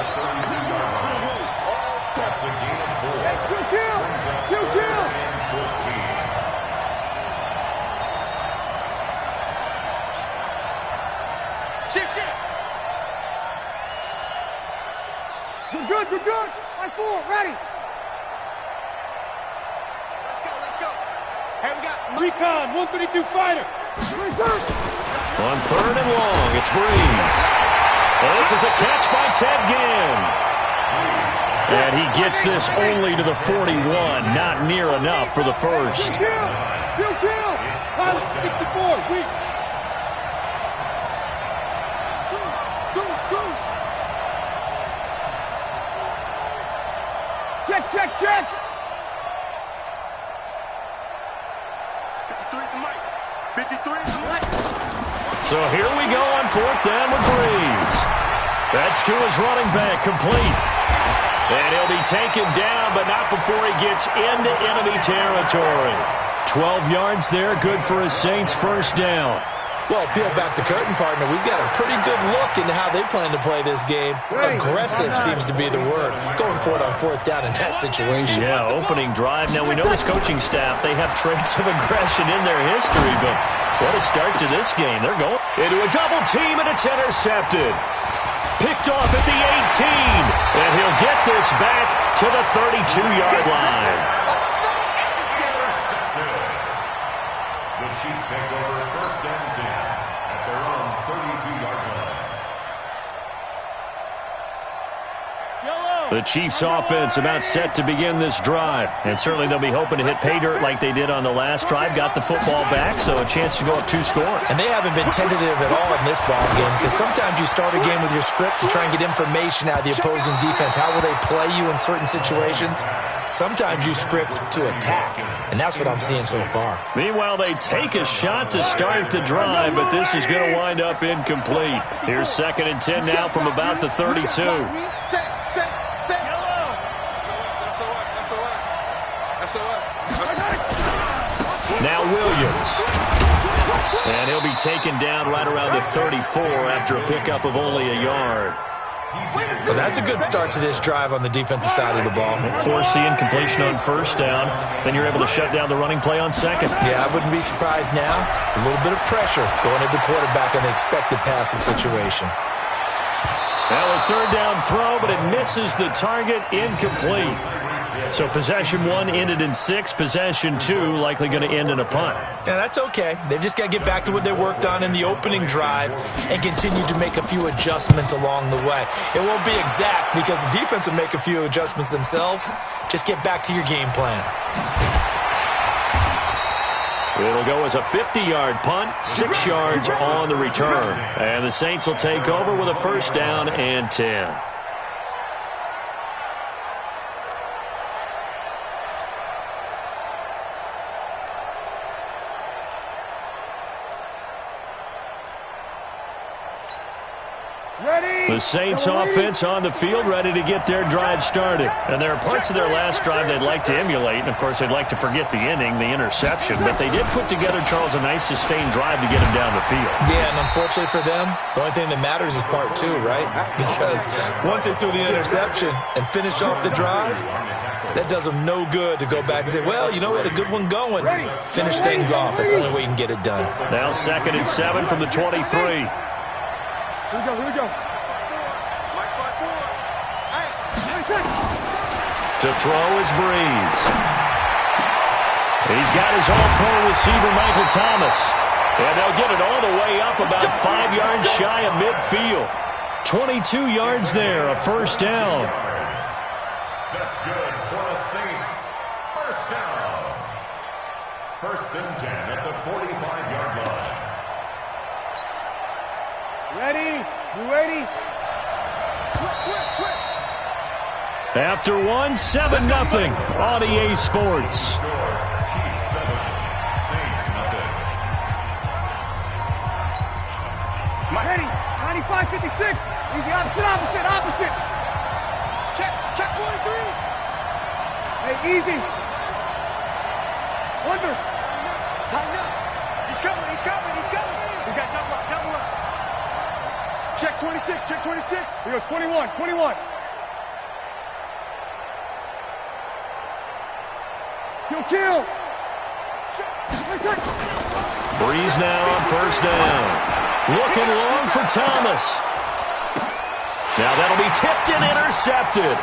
That's a gain of 4. You kill. Shift. We're good. Line 4, ready. Let's go. Hey, we got Recon, 132 fighter. On 3rd and long, it's Breeze. And this is a catch by Ted Ginn. And he gets this only to the 41. Not near enough for the first. Kill. Pilot 64, weak. Check. 53 is the mic. So here we go on 4th down with Breeze. That's to his running back, complete. And he'll be taken down, but not before he gets into enemy territory. 12 yards there, good for his Saints' first down. Well, peel back the curtain, partner. We've got a pretty good look into how they plan to play this game. Aggressive seems to be the word. Going for it on 4th down in that situation. Yeah, opening drive. Now, we know this coaching staff, they have traits of aggression in their history, but what a start to this game. They're going into a double team, and it's intercepted. Picked off at the 18, and he'll get this back to the 32-yard line. The Chiefs take over 1st and 10 at their own 32-yard line. Yellow. The Chiefs offense about set to begin this drive. And certainly they'll be hoping to hit pay dirt like they did on the last drive. Got the football back, so a chance to go up 2 scores. And they haven't been tentative at all in this ball game, because sometimes you start a game with your script to try and get information out of the opposing defense. How will they play you in certain situations? Sometimes you script to attack, and that's what I'm seeing so far. Meanwhile, they take a shot to start the drive, but this is going to wind up incomplete. Here's 2nd and 10 now from about the 32. Now Williams. And he'll be taken down right around the 34 after a pickup of only a yard. Well, that's a good start to this drive on the defensive side of the ball. Forcing completion on 1st down. Then you're able to shut down the running play on 2nd. Yeah, I wouldn't be surprised now. A little bit of pressure going at the quarterback in the expected passing situation. Now a 3rd down throw, but it misses the target, incomplete. So possession 1 ended in 6. Possession 2 likely going to end in a punt. Yeah, that's okay. They've just got to get back to what they worked on in the opening drive and continue to make a few adjustments along the way. It won't be exact because the defense will make a few adjustments themselves. Just get back to your game plan. It'll go as a 50-yard punt, 6 yards on the return. And the Saints will take over with a 1st down and 10. The Saints offense on the field, ready to get their drive started. And there are parts of their last drive they'd like to emulate. And, of course, they'd like to forget the inning, the interception. But they did put together, Charles, a nice sustained drive to get him down the field. Yeah, and unfortunately for them, the only thing that matters is part 2, right? Because once they threw the interception and finished off the drive, that does them no good to go back and say, well, you know, we had a good one going. Finish things off. That's the only way you can get it done. Now 2nd and 7 from the 23. Here we go. To throw is Breeze. He's got his all-pro receiver, Michael Thomas. And they'll get it all the way up about 5 yards shy of midfield. 22 yards there, a 1st down. That's good for the Saints. 1st down. 1st and 10 at the 45-yard line. Ready? You ready? Switch. After 1, 7-0 on EA Sports. Chiefs 7, Saints nothing. Ready? 95-56. Easy, opposite. Check 43. Hey, easy. Wonder. Tighten up. He's coming. We got double up. Check 26. We go 21. Kill. Breeze now on 1st down. Looking long for Thomas. Now that'll be tipped and intercepted.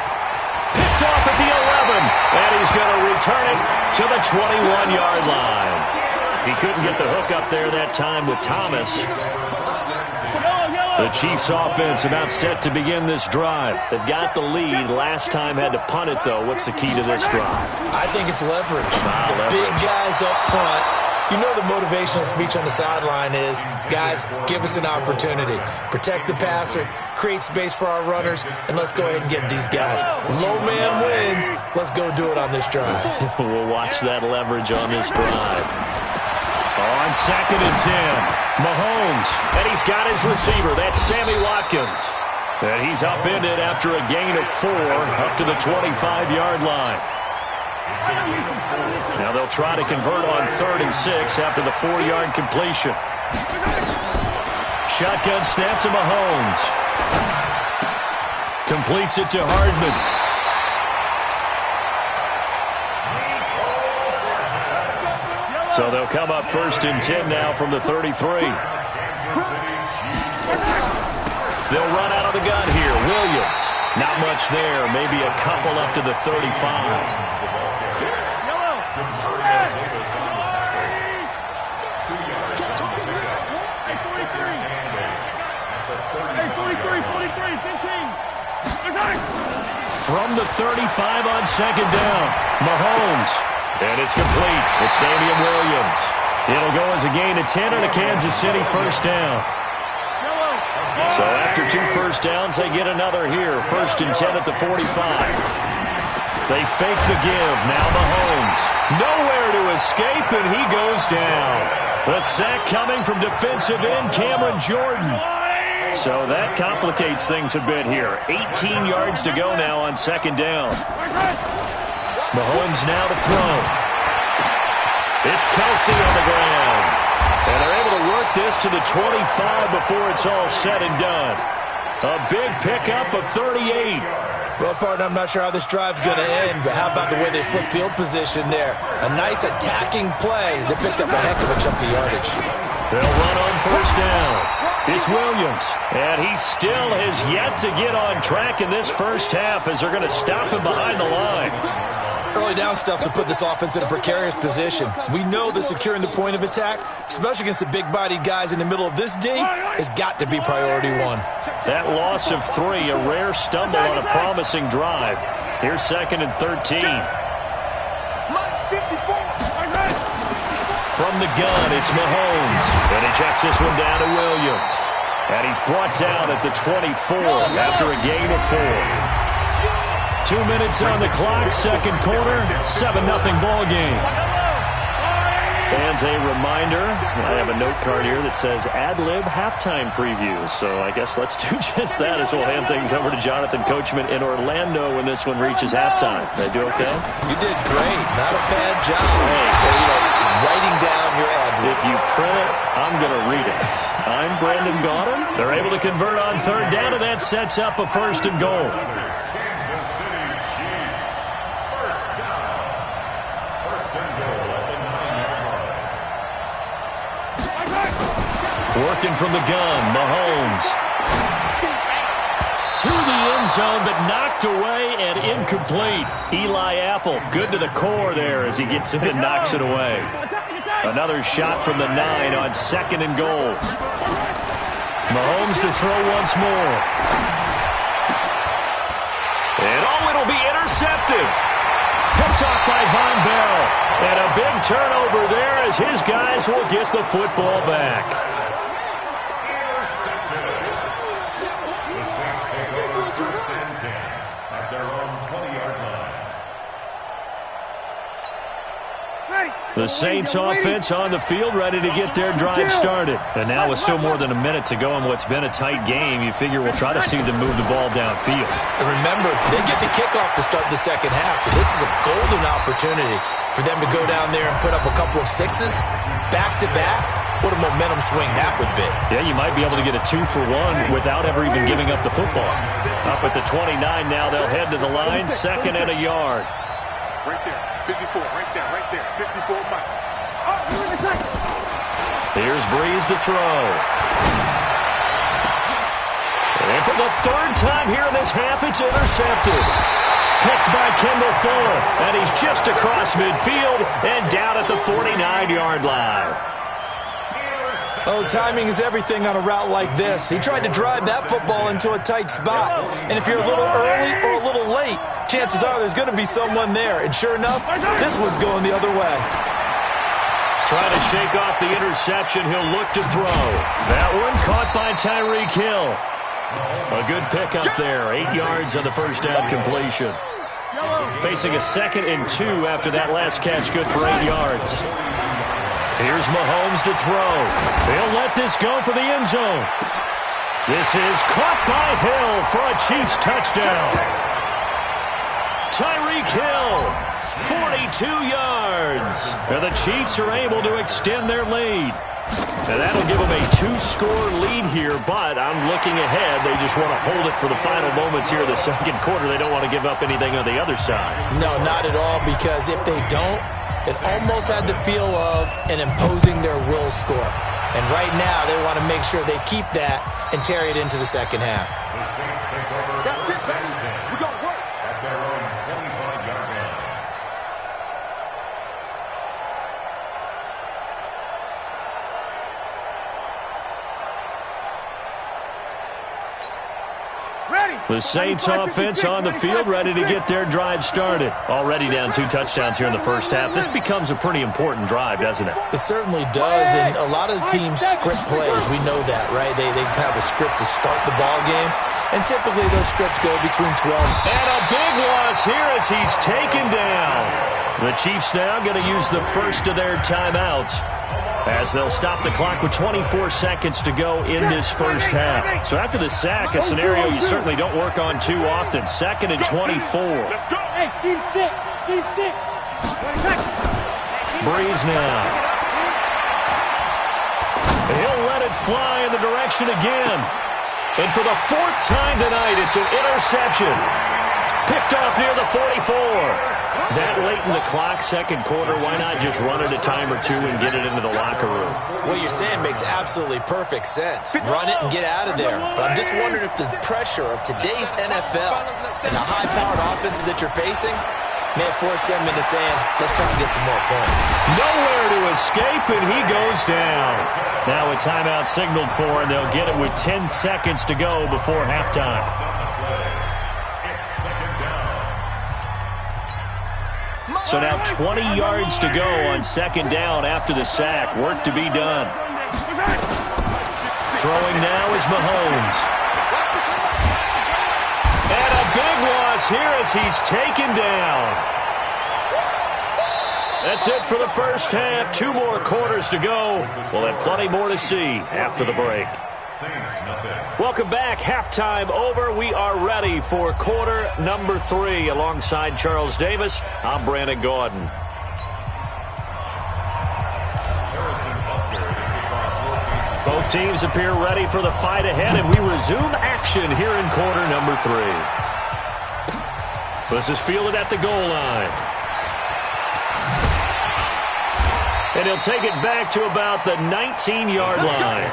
Picked off at the 11. And he's going to return it to the 21-yard line. He couldn't get the hook up there that time with Thomas. The Chiefs offense about set to begin this drive. They've got the lead. Last time had to punt it, though. What's the key to this drive? I think it's leverage. The big guys up front. You know the motivational speech on the sideline is, guys, give us an opportunity. Protect the passer, create space for our runners, and let's go ahead and get these guys. Low man wins. Let's go do it on this drive. We'll watch that leverage on this drive. On 2nd and 10. Mahomes, and he's got his receiver. That's Sammy Watkins. And he's upended after a gain of 4 up to the 25-yard line. Now they'll try to convert on 3rd and 6 after the 4-yard completion. Shotgun snap to Mahomes. Completes it to Hardman. So they'll come up 1st and 10 now from the 33. They'll run out of the gun here. Williams. Not much there. Maybe a couple up to the 35. from the 35 on second down. Mahomes. And it's complete. It's Damian Williams. It'll go as a gain of 10 and a Kansas City first down. So after 2 first downs, they get another here. 1st and 10 at the 45. They fake the give. Now Mahomes. Nowhere to escape, and he goes down. The sack coming from defensive end Cameron Jordan. So that complicates things a bit here. 18 yards to go now on second down. Mahomes now to throw. It's Kelsey on the ground. And they're able to work this to the 25 before it's all said and done. A big pickup of 38. Well, partner, I'm not sure how this drive's going to end, but how about the way they flip field position there? A nice attacking play that picked up a heck of a chunk of yardage. They'll run on first down. It's Williams, and he still has yet to get on track in this first half as they're going to stop him behind the line. Early down stuff to put this offense in a precarious position. We know that securing the point of attack, especially against the big-bodied guys in the middle of this D, has got to be priority one. That loss of 3, a rare stumble on a promising drive. Here's 2nd and 13. From the gun, it's Mahomes. And he checks this one down to Williams. And he's brought down at the 24 after a gain of 4. 2 minutes on the clock, second quarter, 7-0 ball game. Fans, a reminder, I have a note card here that says ad-lib halftime preview. So I guess let's do just that as we'll hand things over to Jonathan Coachman in Orlando when this one reaches halftime. Did I do okay? You did great. Not a bad job. Hey, writing down your ad-libs. If you print it, I'm going to read it. I'm Brandon Gaudin. They're able to convert on third down, and that sets up a 1st and goal. Working from the gun, Mahomes. To the end zone, but knocked away and incomplete. Eli Apple, good to the core there as he gets in and knocks it away. Another shot from the 9 on 2nd and goal. Mahomes to throw once more. And it'll be intercepted. Picked off by Von Bell. And a big turnover there as his guys will get the football back. The Saints offense on the field ready to get their drive started. And now with still more than a minute to go in what's been a tight game, you figure we'll try to see them move the ball downfield. And remember, they get the kickoff to start the second half, so this is a golden opportunity for them to go down there and put up a couple of 6s back-to-back. What a momentum swing that would be. Yeah, you might be able to get a 2-for-1 without ever even giving up the football. Up at the 29 now, they'll head to the line, 2nd and a yard. Right there, 54, right there, 54, Mike. Oh, here's Breeze to throw. And for the 3rd time here in this half, it's intercepted. Picked by Kendall Fuller, and he's just across midfield and down at the 49-yard line. Oh, timing is everything on a route like this. He tried to drive that football into a tight spot. And if you're a little early or a little late, chances are there's going to be someone there. And sure enough, this one's going the other way. Trying to shake off the interception, he'll look to throw. That one caught by Tyreek Hill. A good pickup there, 8 yards on the first down completion. Facing a 2nd and 2 after that last catch, good for 8 yards. Here's Mahomes to throw. They'll let this go for the end zone. This is caught by Hill for a Chiefs touchdown. Tyreek Hill, 42 yards. And the Chiefs are able to extend their lead. And that'll give them a 2-score lead here, but I'm looking ahead. They just want to hold it for the final moments here of the second quarter. They don't want to give up anything on the other side. No, not at all, because if they don't, it almost had the feel of an imposing their will score. And right now, they want to make sure they keep that and carry it into the second half. The Saints take over first and 10. We're going to work at their own 25-yard line. Ready. The Saints offense on the field, ready to get their drive started. Already down 2 touchdowns here in the first half. This becomes a pretty important drive, doesn't it? It certainly does, and a lot of teams script plays. We know that, right? They have a script to start the ball game, and typically those scripts go between 12. And a big loss here as he's taken down. The Chiefs now going to use the first of their timeouts, as they'll stop the clock with 24 seconds to go in this first half. So after the sack, a scenario you certainly don't work on too often. 2nd and 24. Hey, team 6. Team 6. Breeze now. He'll let it fly in the direction again. And for the 4th time tonight, it's an interception. Picked off near the 44. That late in the clock, second quarter, why not just run it a time or two and get it into the locker room? What you're saying makes absolutely perfect sense. Run it and get out of there. But I'm just wondering if the pressure of today's NFL and the high-powered offenses that you're facing may have forced them into saying, let's try and get some more points. Nowhere to escape, and he goes down. Now a timeout signaled for, and they'll get it with 10 seconds to go before halftime. So now 20 yards to go on 2nd down after the sack. Work to be done. Throwing now is Mahomes. And a big loss here as he's taken down. That's it for the first half. 2 more quarters to go. We'll have plenty more to see after the break. Welcome back. Halftime over. We are ready for quarter number 3. Alongside Charles Davis, I'm Brandon Gordon. Both teams appear ready for the fight ahead, and we resume action here in quarter number 3. This is fielded at the goal line. And he'll take it back to about the 19-yard line.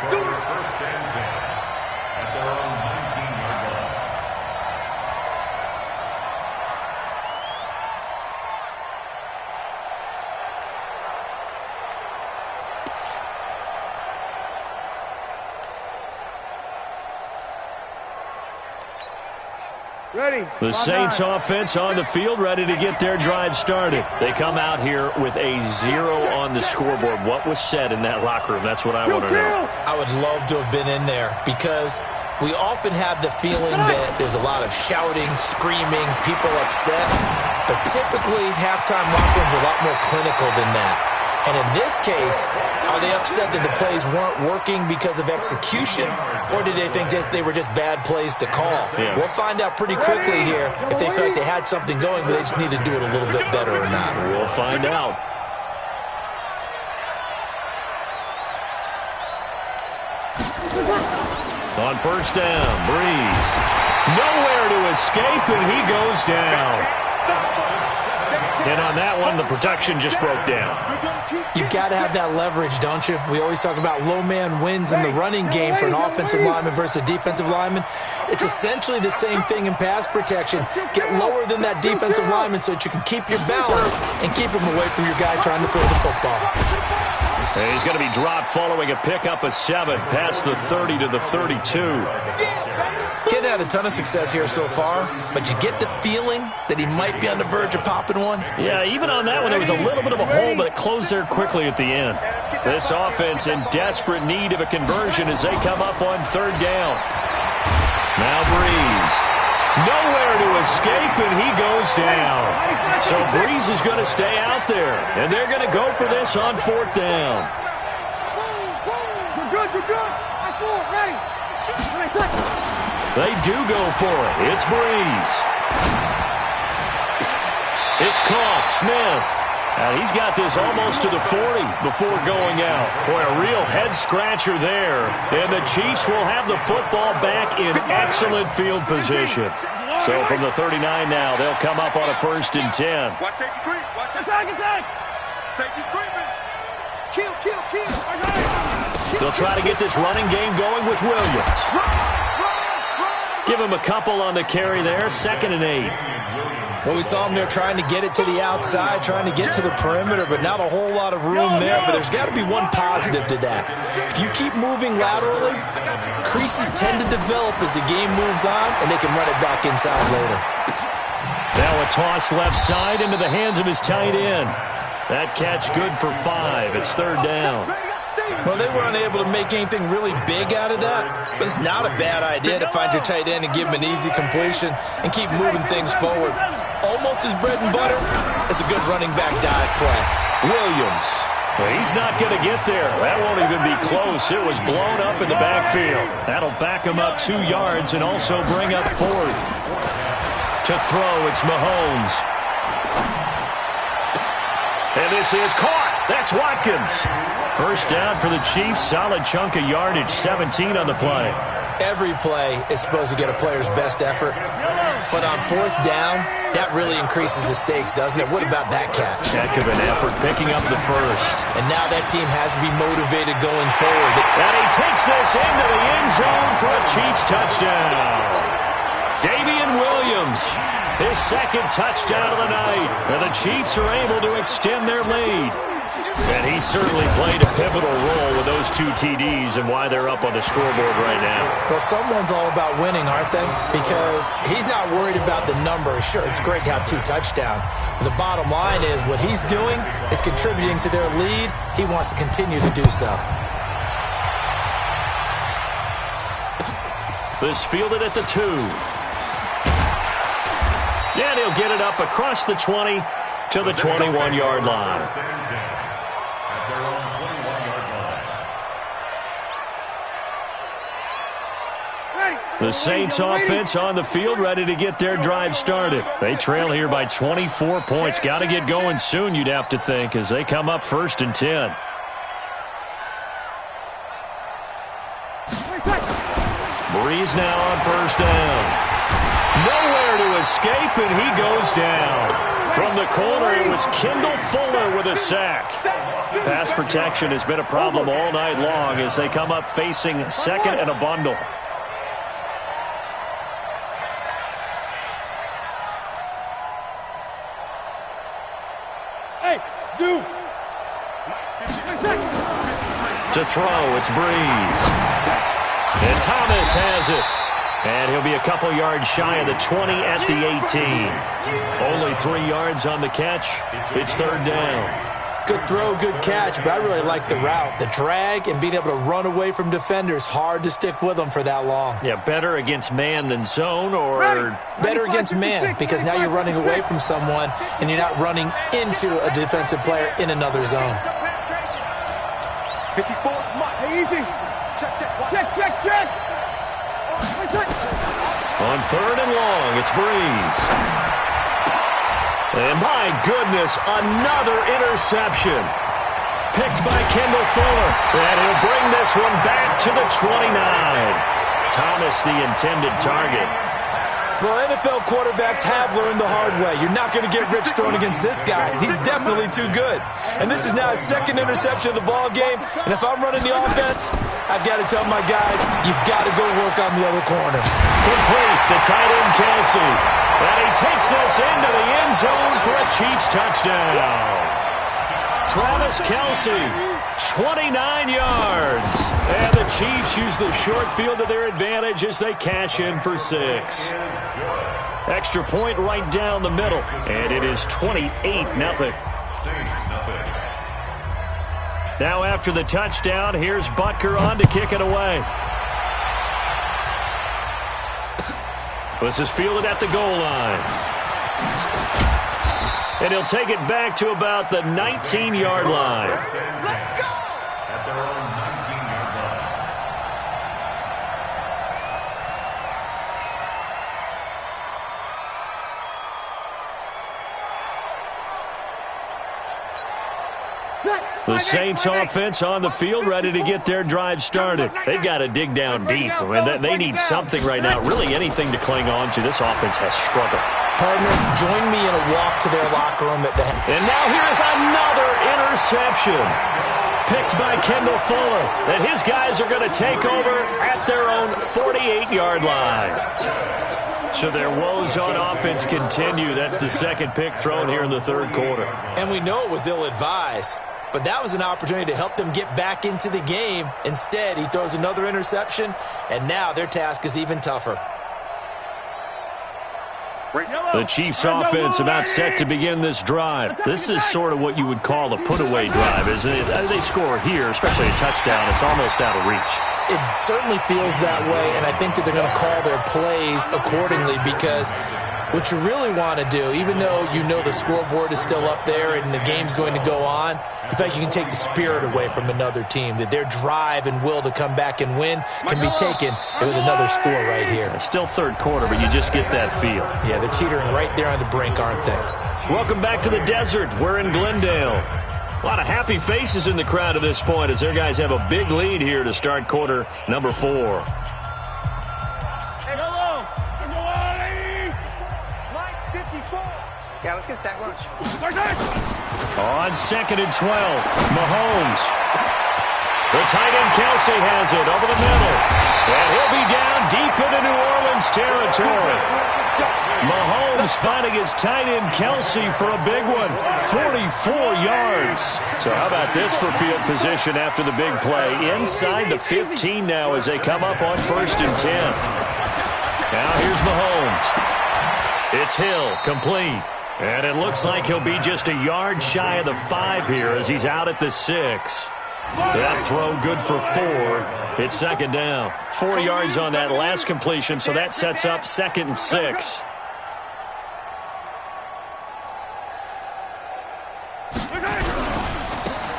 Ready. The Saints offense on the field, ready to get their drive started. They come out here with a 0 on the scoreboard. What was said in that locker room? That's what I want to know. I would love to have been in there because we often have the feeling that there's a lot of shouting, screaming, people upset. But typically, halftime locker rooms are a lot more clinical than that. And in this case, are they upset that the plays weren't working because of execution, or did they think they were just bad plays to call? Yeah. We'll find out pretty quickly here if they feel like they had something going, but they just need to do it a little bit better or not. We'll find out. On 1st down, Breeze. Nowhere to escape, and he goes down. And on that one, the protection just broke down. You've got to have that leverage, don't you? We always talk about low man wins in the running game for an offensive lineman versus a defensive lineman. It's essentially the same thing in pass protection. Get lower than that defensive lineman so that you can keep your balance and keep him away from your guy trying to throw the football. And he's going to be dropped following a pickup of 7 past the 30 to the 32. Getting had a ton of success here so far, but you get the feeling that he might be on the verge of popping one. Yeah, even on that one, there was a little bit of a hole, but it closed there quickly at the end. This offense in desperate need of a conversion as they come up on 3rd down. Now Breeze. Nowhere to escape, and he goes down. So Breeze is going to stay out there, and they're going to go for this on 4th down. You're good. I fool, ready. They do go for it. It's Breeze. It's caught. Smith. And he's got this almost to the 40 before going out. Boy, a real head-scratcher there. And the Chiefs will have the football back in excellent field position. So from the 39 now, they'll come up on a 1st and 10. Watch safety creep. Watch attack. Safety's creeping. Kill. They'll try to get this running game going with Williams. Give him a couple on the carry there. 2nd and 8. Well, we saw him there trying to get it to the outside, trying to get to the perimeter, but not a whole lot of room there. But there's got to be one positive to that. If you keep moving laterally, creases tend to develop as the game moves on, and they can run it back inside later. Now a toss left side into the hands of his tight end. That catch good for 5. It's third down. Well, they were unable to make anything really big out of that, but it's not a bad idea to find your tight end and give him an easy completion and keep moving things forward. Almost his bread and butter. It's a good running back dive play. Williams. Well, he's not going to get there. That won't even be close. It was blown up in the backfield. That'll back him up 2 yards and also bring up 4th. To throw, it's Mahomes. And this is caught. That's Watkins. First down for the Chiefs. Solid chunk of yardage. 17 on the play. Every play is supposed to get a player's best effort. But on 4th down, that really increases the stakes, doesn't it? What about that catch? Heck of an effort picking up the first. And now that team has to be motivated going forward. And he takes this into the end zone for a Chiefs touchdown. Damian Williams, his second touchdown of the night. And the Chiefs are able to extend their lead. And he certainly played a pivotal role with those 2 TDs and why they're up on the scoreboard right now. Well, someone's all about winning, aren't they? Because he's not worried about the number. Sure, it's great to have 2 touchdowns. But the bottom line is what he's doing is contributing to their lead. He wants to continue to do so. This fielded at the 2. And he'll get it up across the 20 to the 21-yard line. The Saints offense on the field, ready to get their drive started. They trail here by 24 points. Got to get going soon, you'd have to think, as they come up 1st and 10. Breeze now on 1st down. Nowhere to escape, and he goes down. From the corner, it was Kendall Fuller with a sack. Pass protection has been a problem all night long as they come up facing 2nd and a bundle. To throw, it's Breeze. And Thomas has it. And he'll be a couple yards shy of the 20 at the 18. Only 3 yards on the catch. It's 3rd down. Good throw, good catch, but I really like the route. The drag and being able to run away from defenders, hard to stick with them for that long. Yeah, better against man than zone, or better against man, because now you're running away from someone and you're not running into a defensive player in another zone. 54, come on, hey, easy. Check. On 3rd and long, it's Breeze. And my goodness, another interception. Picked by Kendall Fuller. And he'll bring this one back to the 29. Thomas, the intended target. Well, NFL quarterbacks have learned the hard way. You're not going to get rich throwing against this guy. He's definitely too good. And this is now his 2nd interception of the ball game. And if I'm running the offense, I've got to tell my guys, you've got to go work on the other corner. Complete, the tight end Kelsey. And he takes this into the end zone for a Chiefs touchdown. Travis Kelsey, 29 yards. And the Chiefs use the short field to their advantage as they cash in for 6. Extra point right down the middle. And it is 28-0. Now after the touchdown, here's Butker on to kick it away. This is fielded at the goal line. And he'll take it back to about the 19-yard line. Let's go! At their own 19-yard line. The Saints offense on the field, ready to get their drive started. They've got to dig down deep. I mean, they need something right now, really anything to cling on to. This offense has struggled. Partner, join me in a walk to their locker room at the head. And now here's another interception. Picked by Kendall Fuller. And his guys are going to take over at their own 48-yard line. So their woes on offense continue. That's the second pick thrown here in the third quarter. And we know it was ill-advised, but that was an opportunity to help them get back into the game. Instead, he throws another interception, and now their task is even tougher. The Chiefs' offense about set to begin this drive. This is sort of what you would call a put-away drive, isn't it? They score here, especially a touchdown. It's almost out of reach. It certainly feels that way, and I think that they're going to call their plays accordingly because what you really want to do, even though you know the scoreboard is still up there and the game's going to go on, in fact, you can take the spirit away from another team, that their drive and will to come back and win can be taken with another score right here. It's still third quarter, but you just get that feel. Yeah, they're teetering right there on the brink, aren't they? Welcome back to the desert. We're in Glendale. A lot of happy faces in the crowd at this point as their guys have a big lead here to start quarter number 4. Yeah, let's get a sack lunch. On 2nd and 12, Mahomes. The tight end Kelsey has it over the middle. And he'll be down deep into New Orleans territory. Mahomes finding his tight end Kelsey for a big one. 44 yards. So how about this for field position after the big play? Inside the 15 now as they come up on 1st and 10. Now here's Mahomes. It's Hill, complete. And it looks like he'll be just a yard shy of the 5 here as he's out at the 6. That throw good for 4. It's 2nd down. 4 yards on that last completion, so that sets up 2nd and 6.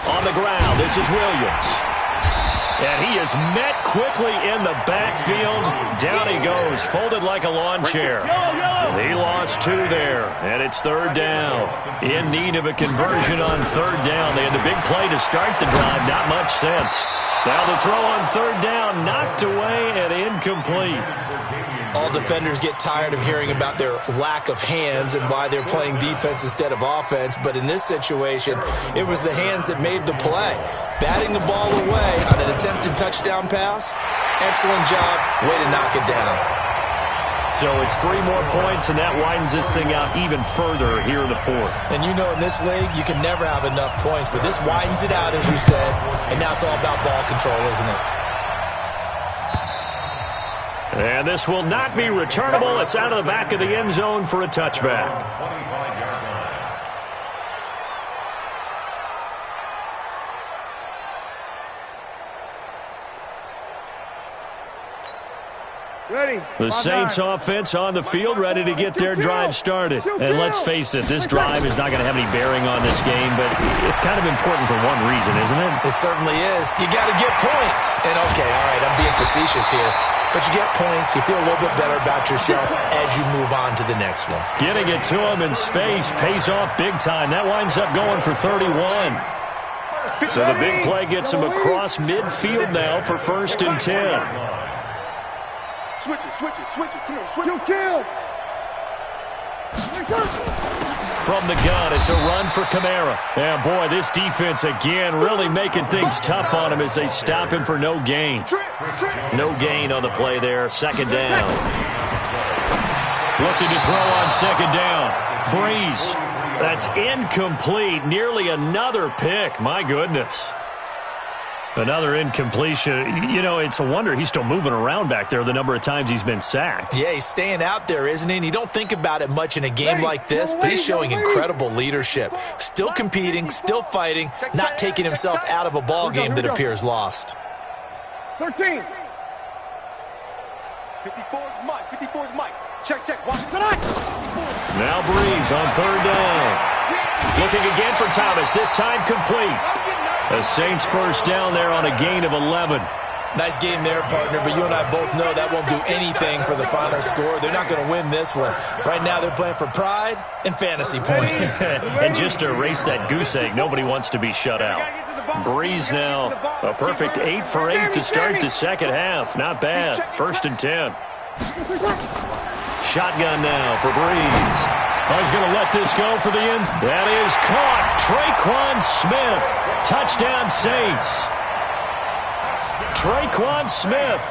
On the ground, this is Williams. And he is met quickly in the backfield. Down he goes, folded like a lawn chair. He lost 2 there, and it's 3rd down. In need of a conversion on 3rd down. They had the big play to start the drive, not much sense. Now the throw on 3rd down, knocked away and incomplete. All defenders get tired of hearing about their lack of hands and why they're playing defense instead of offense. But in this situation, it was the hands that made the play. Batting the ball away on an attempted touchdown pass. Excellent job. Way to knock it down. So it's 3 more points, and that widens this thing out even further here in the 4th. And you know in this league, you can never have enough points. But this widens it out, as you said. And now it's all about ball control, isn't it? And this will not be returnable. It's out of the back of the end zone for a touchback. Ready. The Saints offense on the field, ready to get their drive started. And let's face it, this drive is not going to have any bearing on this game, but it's kind of important for one reason, isn't it? It certainly is. You got to get points. And okay, all right, I'm being facetious here. But you get points, you feel a little bit better about yourself as you move on to the next one. Getting it to him in space pays off big time. That winds up going for 31. So the big play gets him across midfield now for 1st and 10. Switch it. Come on, switch it. Kill. From the gun, it's a run for Kamara. And boy, this defense again really making things tough on him as they stop him for no gain. No gain on the play there. 2nd down. Looking to throw on 2nd down. Breeze. That's incomplete. Nearly another pick. My goodness. Another incompletion. You know, it's a wonder he's still moving around back there the number of times he's been sacked. Yeah, he's staying out there, isn't he? And you don't think about it much in a game like this, but he's showing incredible leadership. Still competing, still fighting, not taking himself out of a ball game that appears lost. 13. 54's Mike. 54's Mike. Check. Watch tonight. Now Breeze on 3rd down. Looking again for Thomas. This time complete. The Saints 1st down there on a gain of 11. Nice game there, partner, but you and I both know that won't do anything for the final score. They're not going to win this one. Right now they're playing for pride and fantasy points. And just to erase that goose egg, nobody wants to be shut out. Breeze now, a perfect 8 for 8 to start the second half. Not bad. 1st and 10. Shotgun now for Breeze. He's going to let this go for the end. That is caught. Traquan Smith. Touchdown Saints. Traquan Smith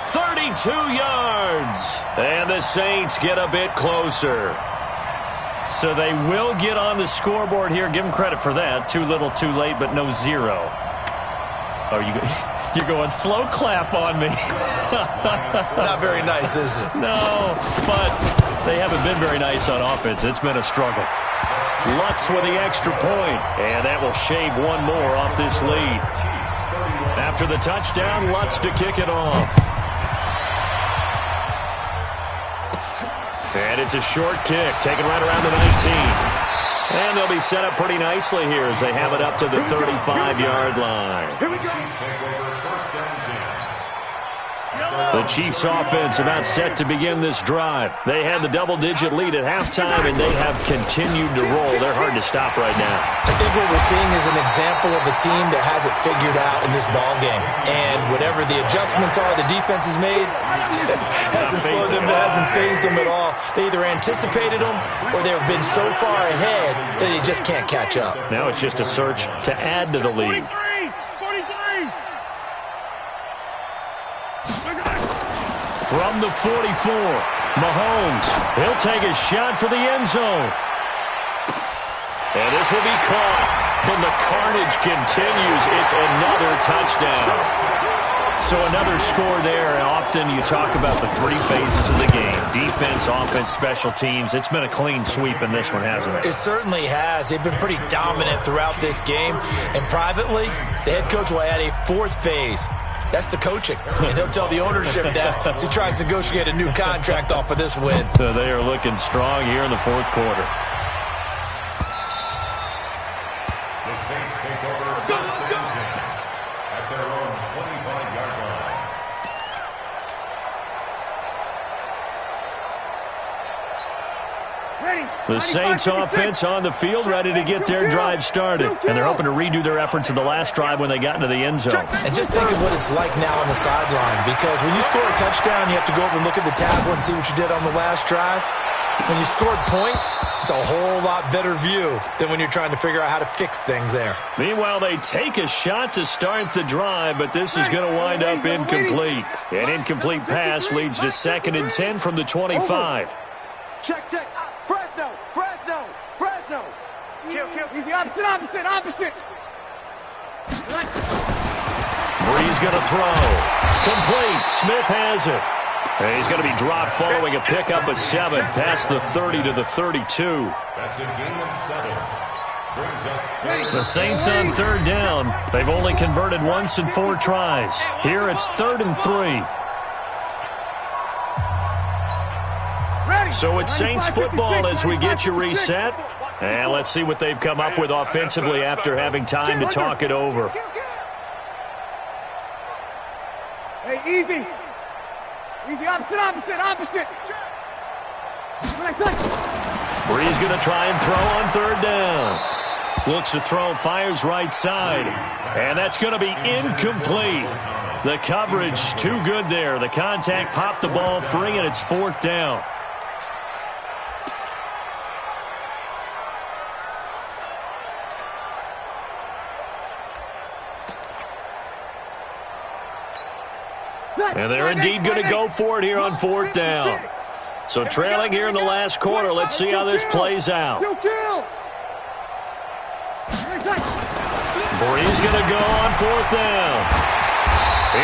32 yards. And the Saints get a bit closer. So they will get on the scoreboard here. Give them credit for that. Too little, too late, but no zero. Oh, you're going slow clap on me. Not very nice, is it? No, but they haven't been very nice on offense. It's been a struggle. Lutz with the extra point, and that will shave one more off this lead. After the touchdown, Lutz to kick it off. And it's a short kick, taken right around the 19. And they'll be set up pretty nicely here as they have it up to the 35-yard line. Here we go. The Chiefs offense about set to begin this drive. They had the double-digit lead at halftime, and they have continued to roll. They're hard to stop right now. I think what we're seeing is an example of a team that has it figured out in this ballgame. And whatever the adjustments are the defense has made, hasn't slowed them, hasn't phased them at all. They either anticipated them or they've been so far ahead that they just can't catch up. Now it's just a search to add to the lead. 43. From the 44, Mahomes. He'll take a shot for the end zone. And this will be caught. And the carnage continues. It's another touchdown. So another score there. And often you talk about the three phases of the game. Defense, offense, special teams. It's been a clean sweep in this one, hasn't it? It certainly has. They've been pretty dominant throughout this game. And privately, the head coach will add a fourth phase. That's the coaching. And he'll tell the ownership that as he tries to negotiate a new contract off of this win. So they are looking strong here in the fourth quarter. The Saints take over first and 10 at their own 25-yard line. The Saints offense on the field, ready to get their drive started. And they're hoping to redo their efforts in the last drive when they got into the end zone. And just think of what it's like now on the sideline. Because when you score a touchdown, you have to go over and look at the tablet and see what you did on the last drive. When you scored points, it's a whole lot better view than when you're trying to figure out how to fix things there. Meanwhile, they take a shot to start the drive, but this is going to wind up incomplete. An incomplete pass leads to 2nd and 10 from the 25. Check. Fresno. Kill. He's the opposite. Bree's going to throw. Complete. Smith has it. And he's going to be dropped following a pickup of 7 past the 30 to the 32. That's a gain of 7. The Saints on 3rd down. They've only converted once in 4 tries. Here it's 3rd and 3. So it's Saints football as we get you reset. And let's see what they've come up with offensively after having time to talk it over. Hey, easy. Opposite. Bree's going to try and throw on 3rd down. Looks to throw, fires right side. And that's going to be incomplete. The coverage too good there. The contact popped the ball free, and it's 4th down. And they're indeed going to go for it here on 4th down. So trailing here in the last quarter. Let's see how this plays out. Bree's going to go on 4th down.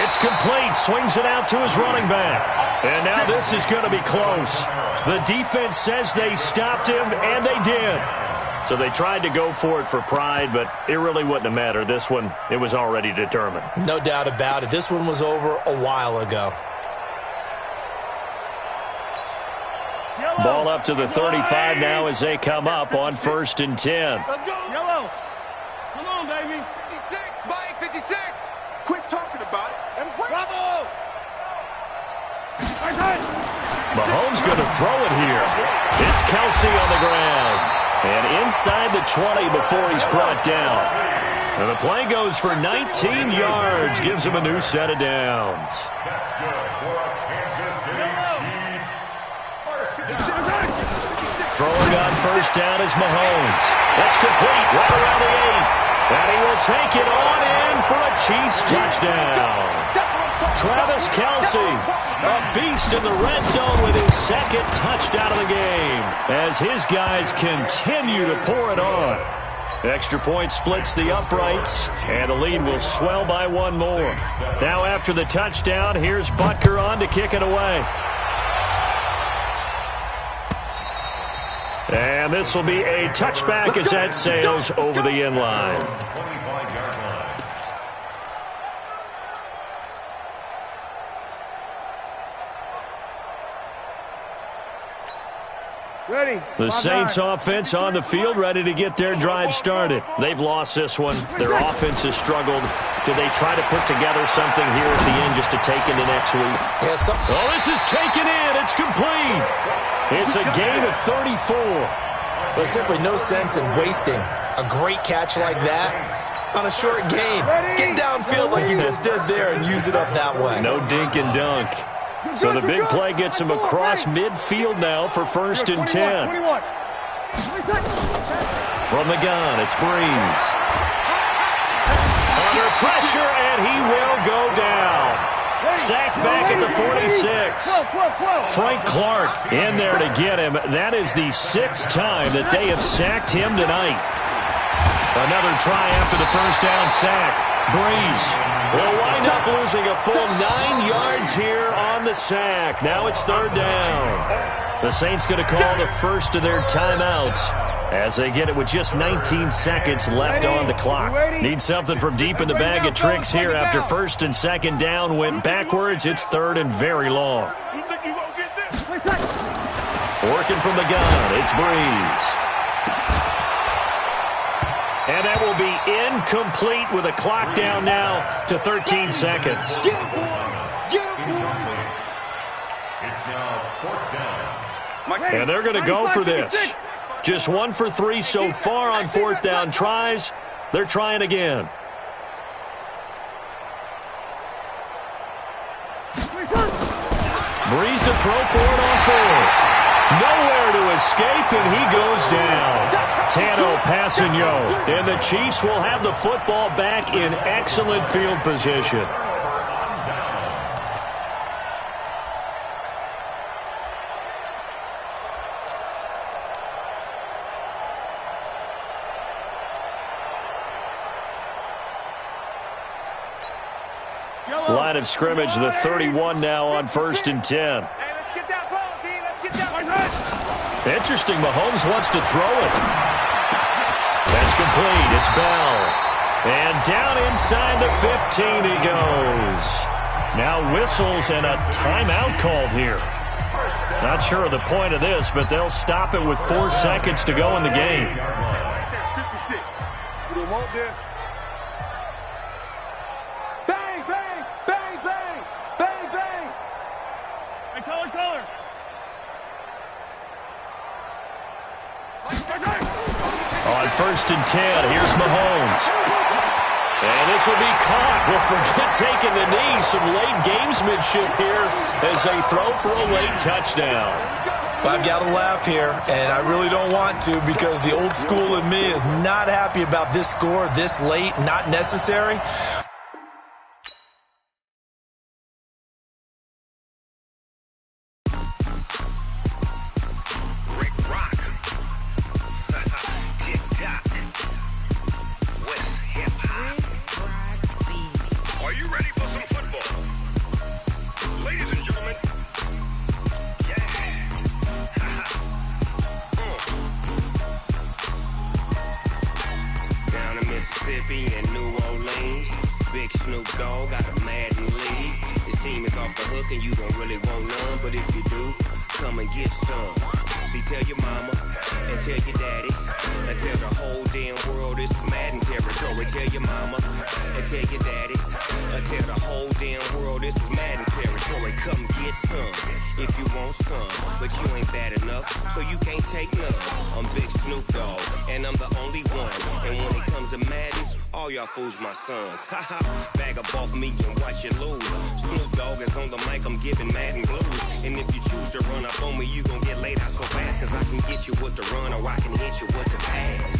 It's complete. Swings it out to his running back. And now this is going to be close. The defense says they stopped him, and they did. So they tried to go for it for pride, but it really wouldn't have mattered. This one, it was already determined. No doubt about it. This one was over a while ago. Ball up to the 35 now as they come up on 1st and 10. Let's go. Yellow. Come on, baby. 56, Mike, 56. Quit talking about it. Bravo. Mahomes going to throw it here. It's Kelsey on the ground. And inside the 20 before he's brought down. And the play goes for 19 yards. Gives him a new set of downs. That's good for a Kansas City Chiefs. First down. Throwing on 1st down is Mahomes. That's complete right around the 8. And he will take it on in for a Chiefs touchdown. Travis Kelce, a beast in the red zone with his second touchdown of the game as his guys continue to pour it on. Extra point splits the uprights, and the lead will swell by one more. Now after the touchdown, here's Butker on to kick it away. And this will be a touchback as that sails over the end line. 25-yard line. Ready. The Saints offense on the field, ready to get their drive started. They've lost this one. Their offense has struggled. Do they try to put together something here at the end just to take into next week? Oh, this is taken in. It's complete. It's a gain of 34. There's simply no sense in wasting a great catch like that on a short gain. Get downfield like you just did there and use it up that way. No dink and dunk. So the big play gets him across midfield now for 1st and 10. From the gun, it's Breeze. Under pressure, and he will go down. Sacked back at the 46. Frank Clark in there to get him. That is the 6th time that they have sacked him tonight. Another try after the first down sack. Breeze will wind up losing a full 9 yards here on the sack. Now it's 3rd down. The Saints going to call the first of their timeouts as they get it with just 19 seconds left on the clock. Need something from deep in the bag of tricks here after 1st and 2nd down went backwards. It's 3rd and very long. Working from the gun, it's Breeze. And that will be incomplete with a clock down now to 13 seconds. It's now 4th down. And they're going to go for this. Just 1 for 3 so far on 4th down tries. They're trying again. Breeze to throw for it on 4th. Nowhere to escape, and he goes down. Tano Passanio, and the Chiefs will have the football back in excellent field position. Line of scrimmage, the 31 now on 1st and 10. Interesting, Mahomes wants to throw it. That's complete. It's Bell. And down inside the 15 he goes. Now whistles and a timeout called here. Not sure of the point of this, but they'll stop it with 4 seconds to go in the game. 56. You don't want this. Bang, bang, bang, bang, bang, bang. Hey, color. On 1st and 10, here's Mahomes. And this will be caught. Well, forget taking the knee. Some late gamesmanship here as they throw for a late touchdown. I've got to laugh here, and I really don't want to because the old school in me is not happy about this score this late, not necessary. Fools my sons. Bag up off me and watch you lose. Snoop Dogg is on the mic, I'm giving Madden blues. And if you choose to run up on me, you gon' get laid out so fast. Cause I can get you with the run or I can hit you with the pass.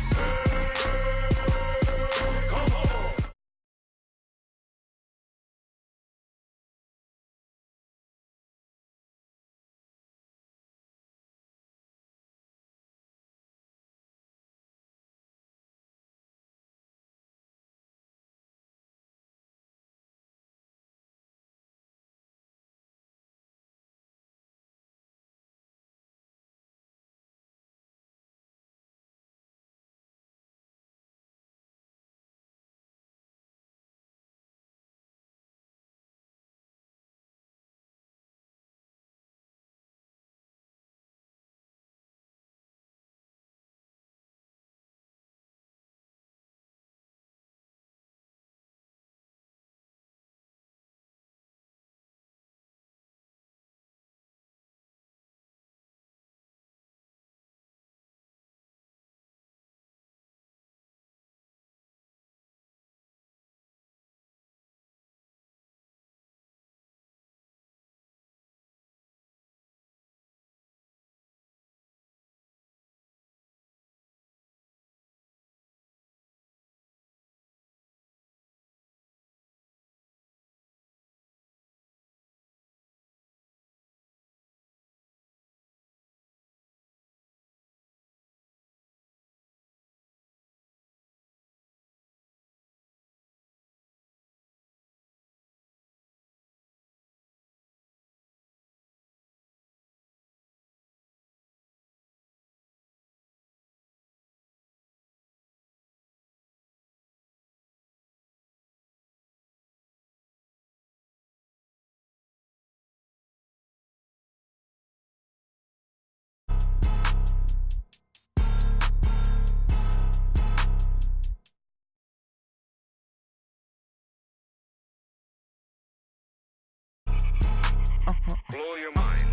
blow your mind.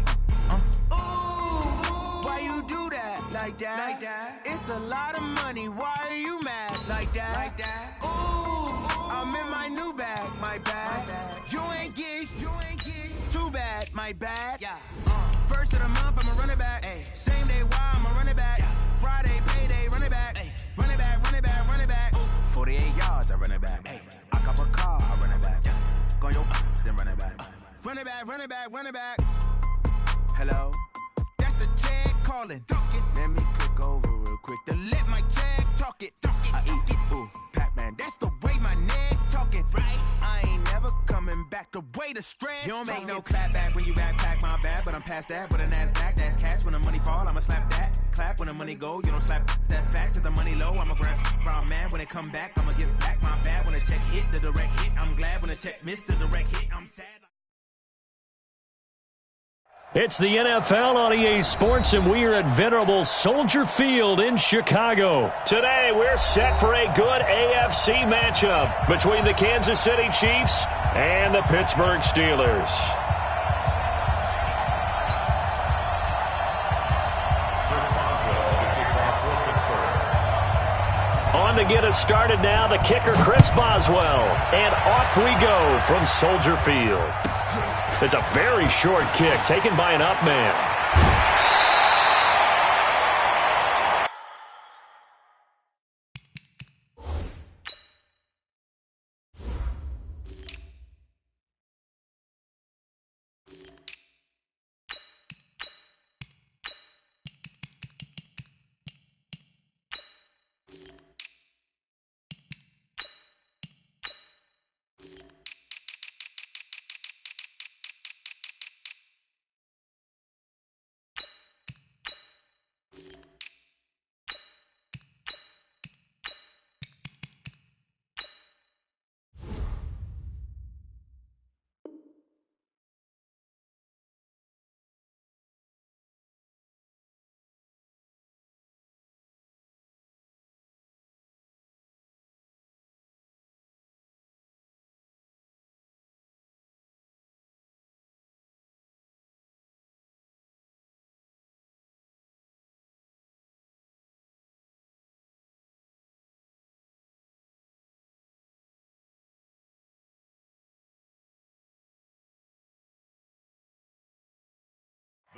Ooh, why you do that like that? It's a lot of money. Why are you mad like that? Ooh, I'm in my new bag, my bad. You ain't get too bad, my bad. Yeah. First of the month, I'ma run it back. Ay. Same day, why I'ma run it back. Friday, payday, run it back. Ay. Run it back, run it back, run it back. 48 yards, I run it back. Ay. I cop a car, I run it back. Go your then run it back. Run it back, run it back, run it back. Hello? That's the jag calling. Let me click over real quick to let my jag talk it. I eat it, ooh, Pac-Man. That's the way my neck talking. Right? I ain't never coming back the way the stress. You don't make no clap back when you backpack, my bad. But I'm past that with a NASDAQ. That's cash when the money fall, I'ma slap that. Clap when the money go, you don't slap. That's facts. If the money low, I'ma grab brown man. When it come back, I'ma give back my bad. When the check hit, the direct hit. I'm glad when the check missed the direct hit. I'm sad. It's the NFL on EA Sports, and we are at venerable Soldier Field in Chicago. Today, we're set for a good AFC matchup between the Kansas City Chiefs and the Pittsburgh Steelers. On to get us started now, the kicker, Chris Boswell. And off we go from Soldier Field. It's a very short kick taken by an up man.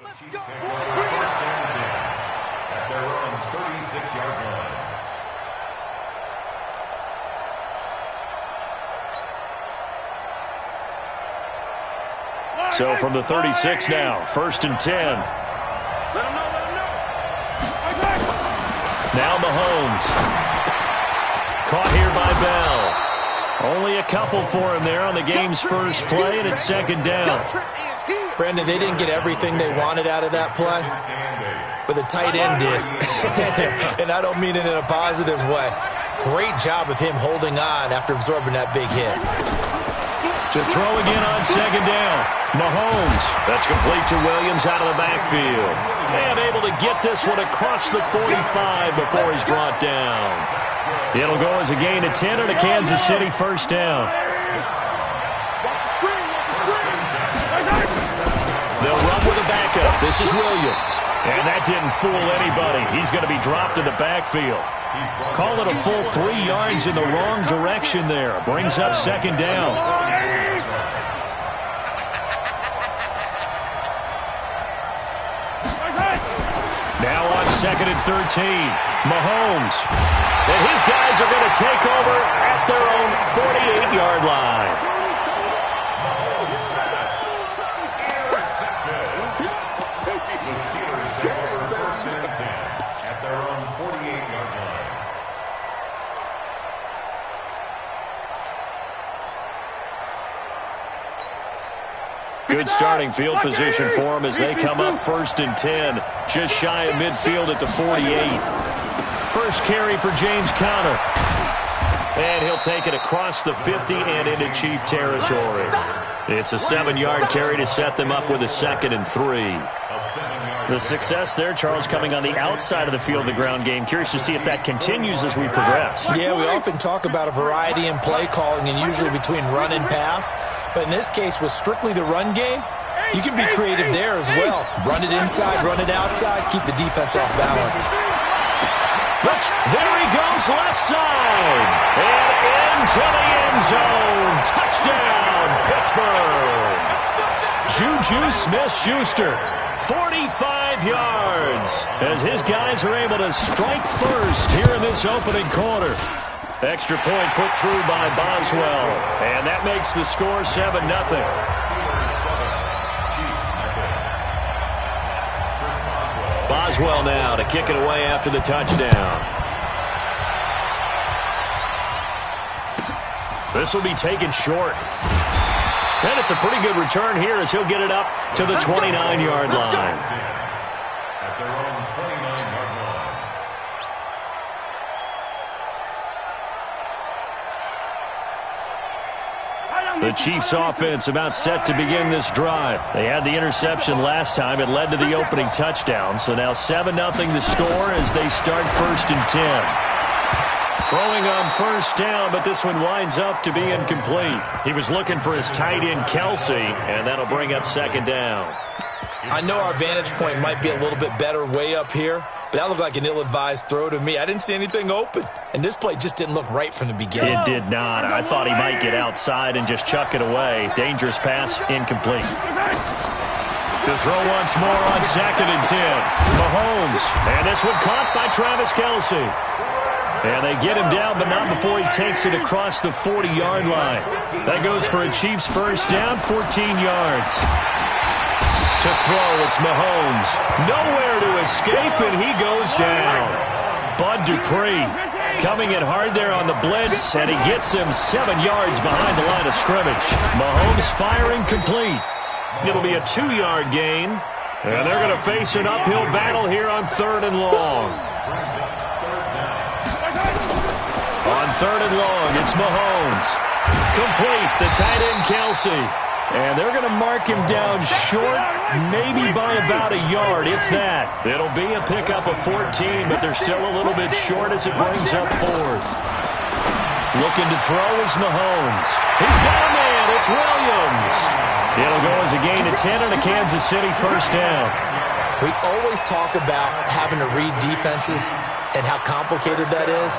The Chiefs pick up first and 10 at their own 36-yard line. So from the 36 now, first and 10. Let him know, let him know. Now Mahomes. Caught here by Bell. Only a couple for him there on the game's first play, and it's second down. Brandon, they didn't get everything they wanted out of that play, but the tight end did. And I don't mean it in a positive way. Great job of him holding on after absorbing that big hit. To throw again on second down. Mahomes. That's complete to Williams out of the backfield. And able to get this one across the 45 before he's brought down. It'll go as a gain of 10 and a Kansas City first down. They'll run with a backup. This is Williams. And that didn't fool anybody. He's going to be dropped in the backfield. Call it a full 3 yards in the wrong direction there. Brings up second down. Now on second and 13. Mahomes. And his guys are going to take over at their own 48-yard line. Good starting field position for him as they come up first and 10. Just shy of midfield at the 48. First carry for James Conner. And he'll take it across the 50 and into Chief territory. It's a 7-yard carry to set them up with a second and 3. The success there, Charles, coming on the outside of the field, the ground game. Curious to see if that continues as we progress. Yeah, we often talk about a variety in play calling and usually between run and pass. But in this case, with strictly the run game, You can be creative there as well. Run it inside, run it outside, keep the defense off balance. There he goes, left side. And into the end zone. Touchdown, Pittsburgh. Juju Smith-Schuster, 45 yards, as his guys are able to strike first here in this opening quarter. Extra point put through by Boswell, and that makes the score 7-0. Boswell now to kick it away after the touchdown. This will be taken short. And it's a pretty good return here as he'll get it up to the 29-yard line. At their own 29-yard line. The Chiefs offense about set to begin this drive. They had the interception last time. It led to the opening touchdown. So now 7-0 the score as they start 1st and 10. Throwing on first down, but this one winds up to be incomplete. He was looking for his tight end, Kelsey, and that'll bring up 2nd down. I know our vantage point might be a little bit better way up here, but that looked like an ill-advised throw to me. I didn't see anything open, and this play just didn't look right from the beginning. It did not. I thought he might get outside and just chuck it away. Dangerous pass, incomplete. To throw once more on 2nd and 10. Mahomes, and this one caught by Travis Kelsey. And they get him down, but not before he takes it across the 40-yard line. That goes for a Chiefs first down, 14 yards. To throw, it's Mahomes. Nowhere to escape, and he goes down. Bud Dupree coming in hard there on the blitz, and he gets him 7 yards behind the line of scrimmage. Mahomes firing complete. It'll be a 2-yard gain, and they're going to face an uphill battle here on 3rd and long. On 3rd and long, it's Mahomes. Complete, the tight end, Kelsey. And they're going to mark him down short, maybe by about a yard, if that. It'll be a pickup of 14, but they're still a little bit short as it brings up 4th. Looking to throw is Mahomes. He's got a man, it's Williams. It'll go as a gain of 10 and a Kansas City first down. We always talk about having to read defenses and how complicated that is.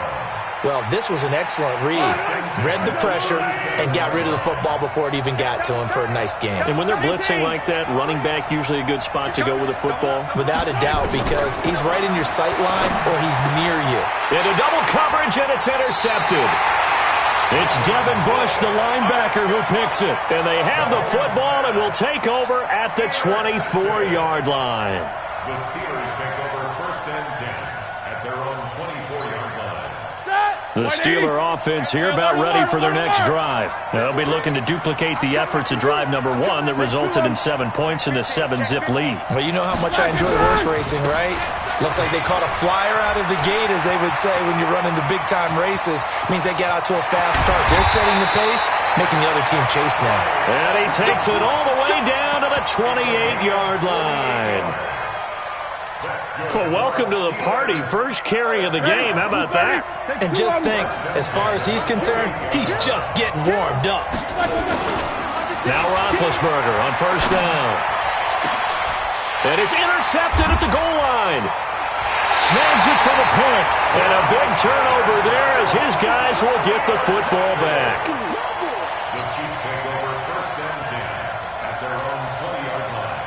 Well, this was an excellent read. Read the pressure and got rid of the football before it even got to him for a nice game. And when they're blitzing like that, running back usually a good spot to go with the football? Without a doubt, because he's right in your sight line or he's near you. Into double coverage, and it's intercepted. It's Devin Bush, the linebacker, who picks it. And they have the football and will take over at the 24-yard line. The Steelers take over 1st and 10 at their own 24-yard line. The Steeler offense here about ready for their next drive. They'll be looking to duplicate the efforts of drive number 1 that resulted in 7 points in the 7-zip lead. Well, you know how much I enjoy horse racing, right? Looks like they caught a flyer out of the gate, as they would say when you're running the big-time races. Means they get out to a fast start. They're setting the pace, making the other team chase now. And he takes it all the way down to the 28-yard line. Well, welcome to the party. First carry of the game. How about that? And just think, as far as he's concerned, he's just getting warmed up. Now Roethlisberger on first down. And it's intercepted at the goal line. Snags it for the pick. And a big turnover there as his guys will get the football back. The Chiefs take over 1st and 10 at their own 20-yard line.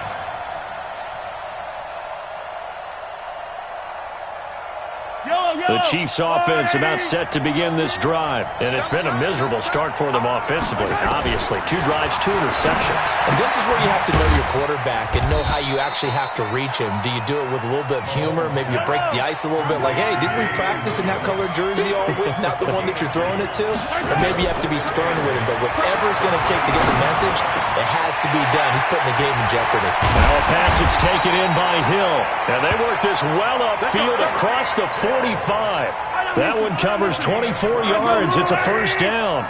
The Chiefs offense about set to begin this drive. And it's been a miserable start for them offensively, obviously. 2 drives, 2 interceptions. And this is where you have to know your quarterback and know how you actually have to reach him. Do you do it with a little bit of humor? Maybe you break the ice a little bit like, hey, didn't we practice in that colored jersey all week? Not the one that you're throwing it to? Or maybe you have to be stern with him. But whatever it's going to take to get the message, it has to be done. He's putting the game in jeopardy. Now a pass that's taken in by Hill. And they work this well upfield across the 45. That one covers 24 yards. It's a first down.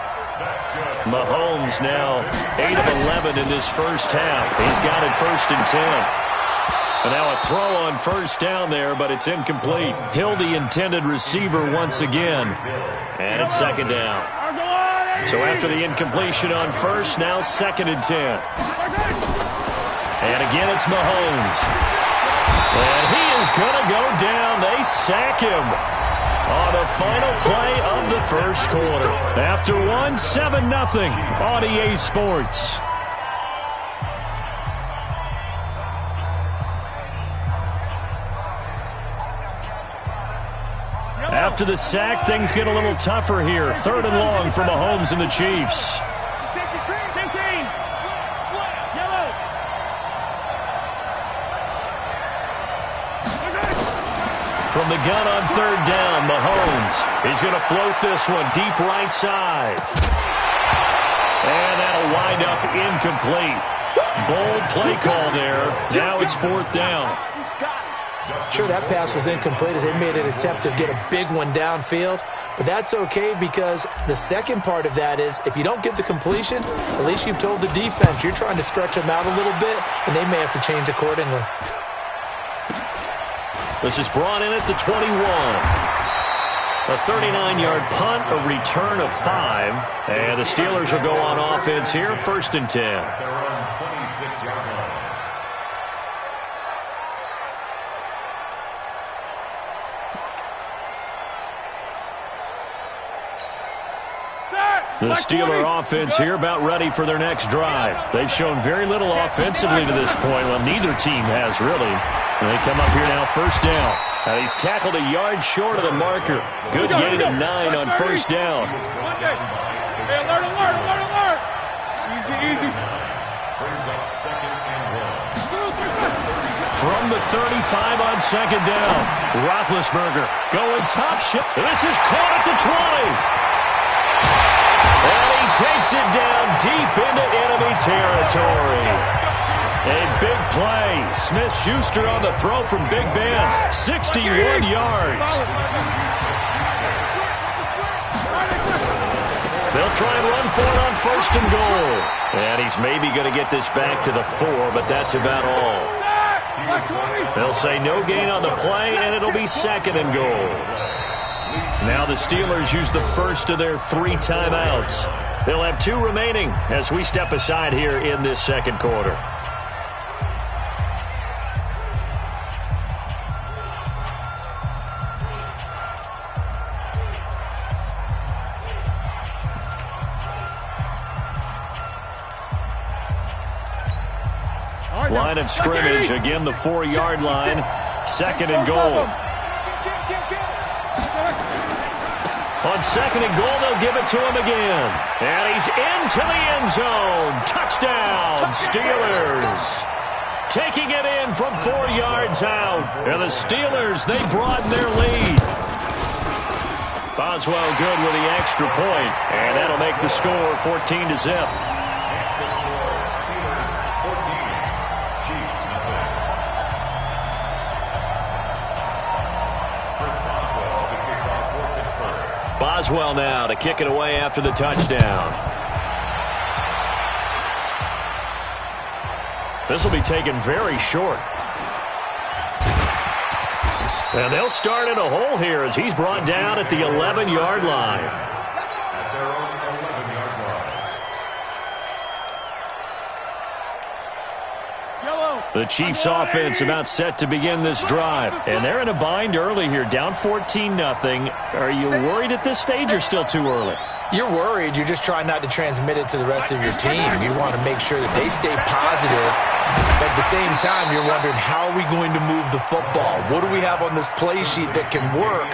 Mahomes now 8 of 11 in this first half. He's got it 1st and 10. And now a throw on first down there, but it's incomplete. Hill, the intended receiver once again. And it's 2nd down. So after the incompletion on first, now 2nd and 10. And again, it's Mahomes. And he is going to go down. They sack him on the final play of the first quarter. After one, 7-0 on EA Sports. After the sack, things get a little tougher here. 3rd and long for Mahomes and the Chiefs. From the gun on 3rd down, Mahomes. He's going to float this one deep right side. And that'll wind up incomplete. Bold play call there. Now it's 4th down. Sure, that pass was incomplete as they made an attempt to get a big one downfield. But that's okay because the second part of that is if you don't get the completion, at least you've told the defense you're trying to stretch them out a little bit, and they may have to change accordingly. This is brought in at the 21. A 39-yard punt, a return of 5. And the Steelers will go on offense here, 1st and 10. Their own 26-yard line. The Steeler offense here about ready for their next drive. They've shown very little offensively to this point. Well, neither team has really. And they come up here now, 1st down. He's tackled a yard short of the marker. Good gain of 9 on 1st down. Hey, alert, alert, alert, alert. Easy, easy. Brings up 2nd and 1. From the 35 on 2nd down, Roethlisberger going top shot. This is caught at the 20. And he takes it down deep into enemy territory. A big play. Smith-Schuster on the throw from Big Ben. 61 yards. They'll try and run for it on 1st and goal. And he's maybe going to get this back to the 4, but that's about all. They'll say no gain on the play, and it'll be 2nd and goal. Now the Steelers use the first of their 3 timeouts. They'll have 2 remaining as we step aside here in this second quarter. Line of scrimmage, again the 4-yard line. 2nd and goal. On 2nd and goal, they'll give it to him again. And he's into the end zone. Touchdown, Steelers. Taking it in from 4 yards out. And the Steelers, they broaden their lead. Boswell good with the extra point. And that'll make the score 14-0. Boswell now to kick it away after the touchdown. This will be taken very short. And they'll start in a hole here as he's brought down at the 11-yard line. At their own 11-yard line. The Chiefs offense about set to begin this drive. And they're in a bind early here, down 14-0. Are you worried at this stage or still too early? You're worried. You're just trying not to transmit it to the rest of your team. You want to make sure that they stay positive. But at the same time, you're wondering, how are we going to move the football? What do we have on this play sheet that can work?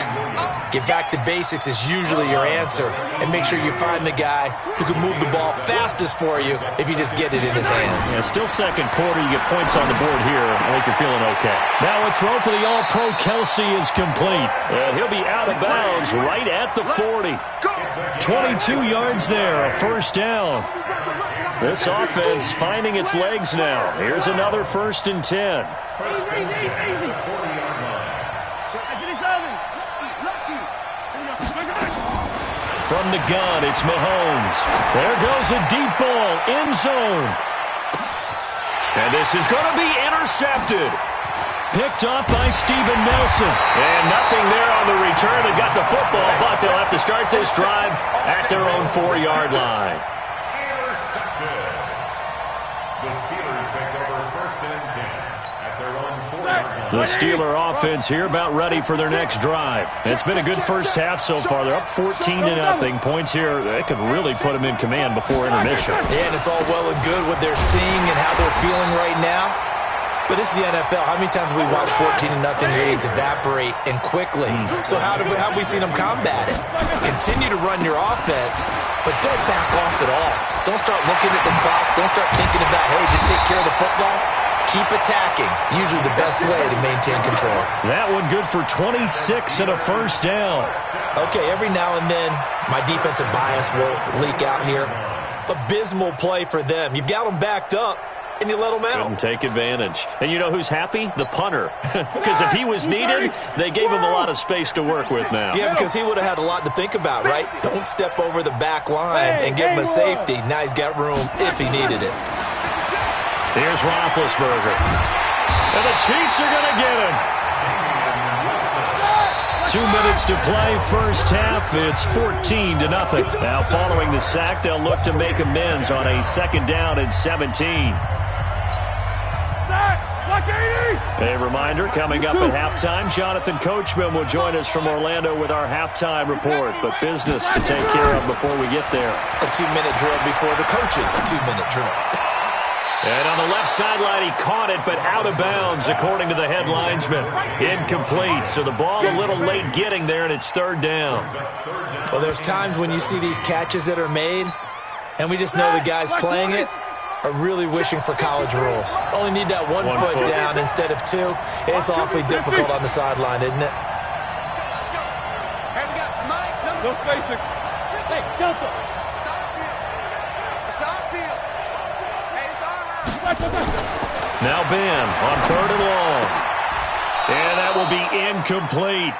Get back to basics is usually your answer. And make sure you find the guy who can move the ball fastest for you if you just get it in his hands. Yeah, still second quarter. You get points on the board here. I think you're feeling okay. Now a throw for the All-Pro Kelsey is complete. He'll be out of bounds right at the 40. 22 yards there, a 1st down. This offense finding its legs now. Here's another 1st and 10. From the gun, it's Mahomes. There goes a deep ball, end zone. And this is going to be intercepted. Picked up by Steven Nelson. And nothing there on the return. They got the football, but they'll have to start this drive at their own 4-yard line. Intercepted. The Steelers take over 1st and The Steeler offense here about ready for their next drive. It's been a good first half so far. They're up 14-0. Points here, they could really put them in command before intermission. Yeah, and it's all well and good what they're seeing and how they're feeling right now. But this is the NFL. How many times have we watched 14-0 leads evaporate and quickly? So how have we seen them combat it? Continue to run your offense, but don't back off at all. Don't start looking at the clock. Don't start thinking about, hey, just take care of the football. Keep attacking. Usually the best way to maintain control. That one good for 26 and a first down. Okay, every now and then my defensive bias will leak out here. Abysmal play for them. You've got them backed up, and you let them out. Couldn't take advantage. And you know who's happy? The punter. Because if he was needed, they gave him a lot of space to work with now. Yeah, because he would have had a lot to think about, right? Don't step over the back line and give him a safety. Now he's got room if he needed it. Here's Roethlisberger. And the Chiefs are going to get him. 2 minutes to play, first half. It's 14-0. Now, following the sack, they'll look to make amends on a second down and 17. A reminder, coming up at halftime, Jonathan Coachman will join us from Orlando with our halftime report. But business to take care of before we get there. A 2-minute drill before the coach's 2-minute drill. And on the left sideline, he caught it, but out of bounds, according to the head linesman. Incomplete, so the ball a little late getting there, and it's third down. Well, there's times when you see these catches that are made, and we just know the guys playing it are really wishing for college rules. Only need that one foot down instead of two. It's awfully difficult on the sideline, isn't it? No spacing. Hey, Delta. Now Ben on third and long. And that will be incomplete.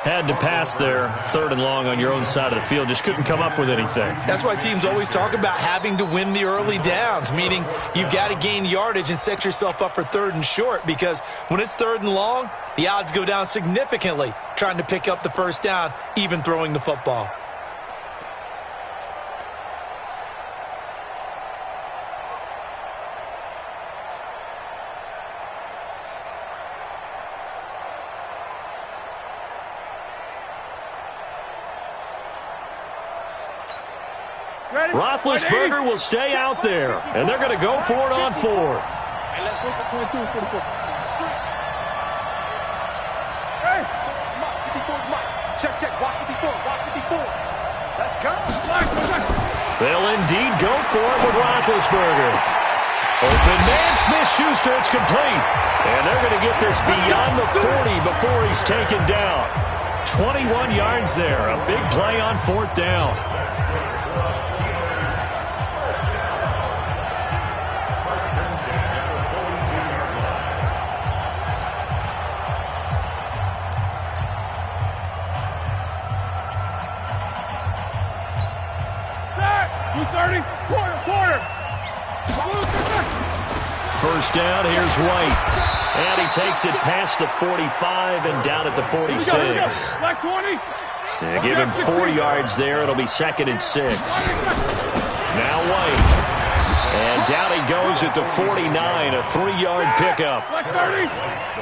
Had to pass there, third and long on your own side of the field. Just couldn't come up with anything. That's why teams always talk about having to win the early downs, meaning you've got to gain yardage and set yourself up for third and short, because when it's third and long, the odds go down significantly trying to pick up the first down, even throwing the football. Roethlisberger will stay out there, and they're going to go for it on fourth. Hey, let's go for 22, 44. Hey, Mike, 54, Mike. Check, watch 54, watch 54. Let's go. They'll indeed go for it with Roethlisberger. Open man, Smith-Schuster, it's complete. And they're going to get this beyond the 40 before he's taken down. 21 yards there, a big play on fourth down. First down, here's White. And he takes it past the 45 and down at the 46. Yeah, give him 4 yards there. It'll be second and 6. Now White. And down he goes at the 49, a 3-yard pickup.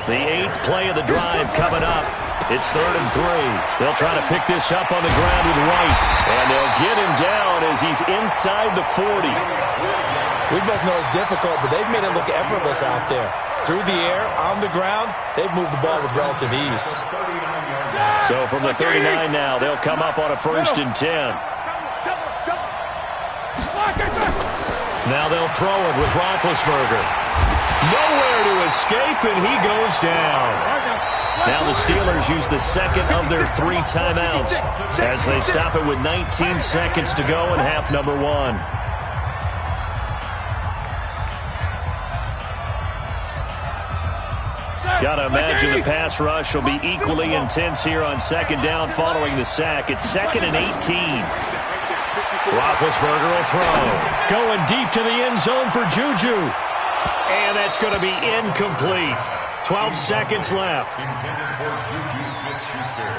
The 8th play of the drive coming up. It's third and 3. They'll try to pick this up on the ground with White. And they'll get him down as he's inside the 40. We both know it's difficult, but they've made it look effortless out there. Through the air, on the ground, they've moved the ball with relative ease. So from the 39 now, they'll come up on a first and 10. Now they'll throw it with Roethlisberger. Nowhere to escape, and he goes down. Now the Steelers use the second of their 3 timeouts as they stop it with 19 seconds to go in half number 1. Got to imagine the pass rush will be equally intense here on second down following the sack. It's second and 18. Roethlisberger will throw. Going deep to the end zone for Juju. And that's going to be incomplete. 12 seconds left. Intended for Juju Smith-Schuster.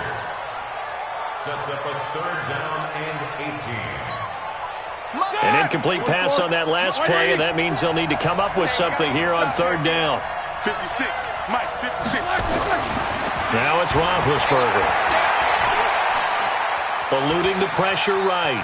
Sets up a third down and 18. An incomplete pass on that last play, and that means they'll need to come up with something here on third down. 56. Mike, 56. Now it's Roethlisberger. Eluding the pressure right.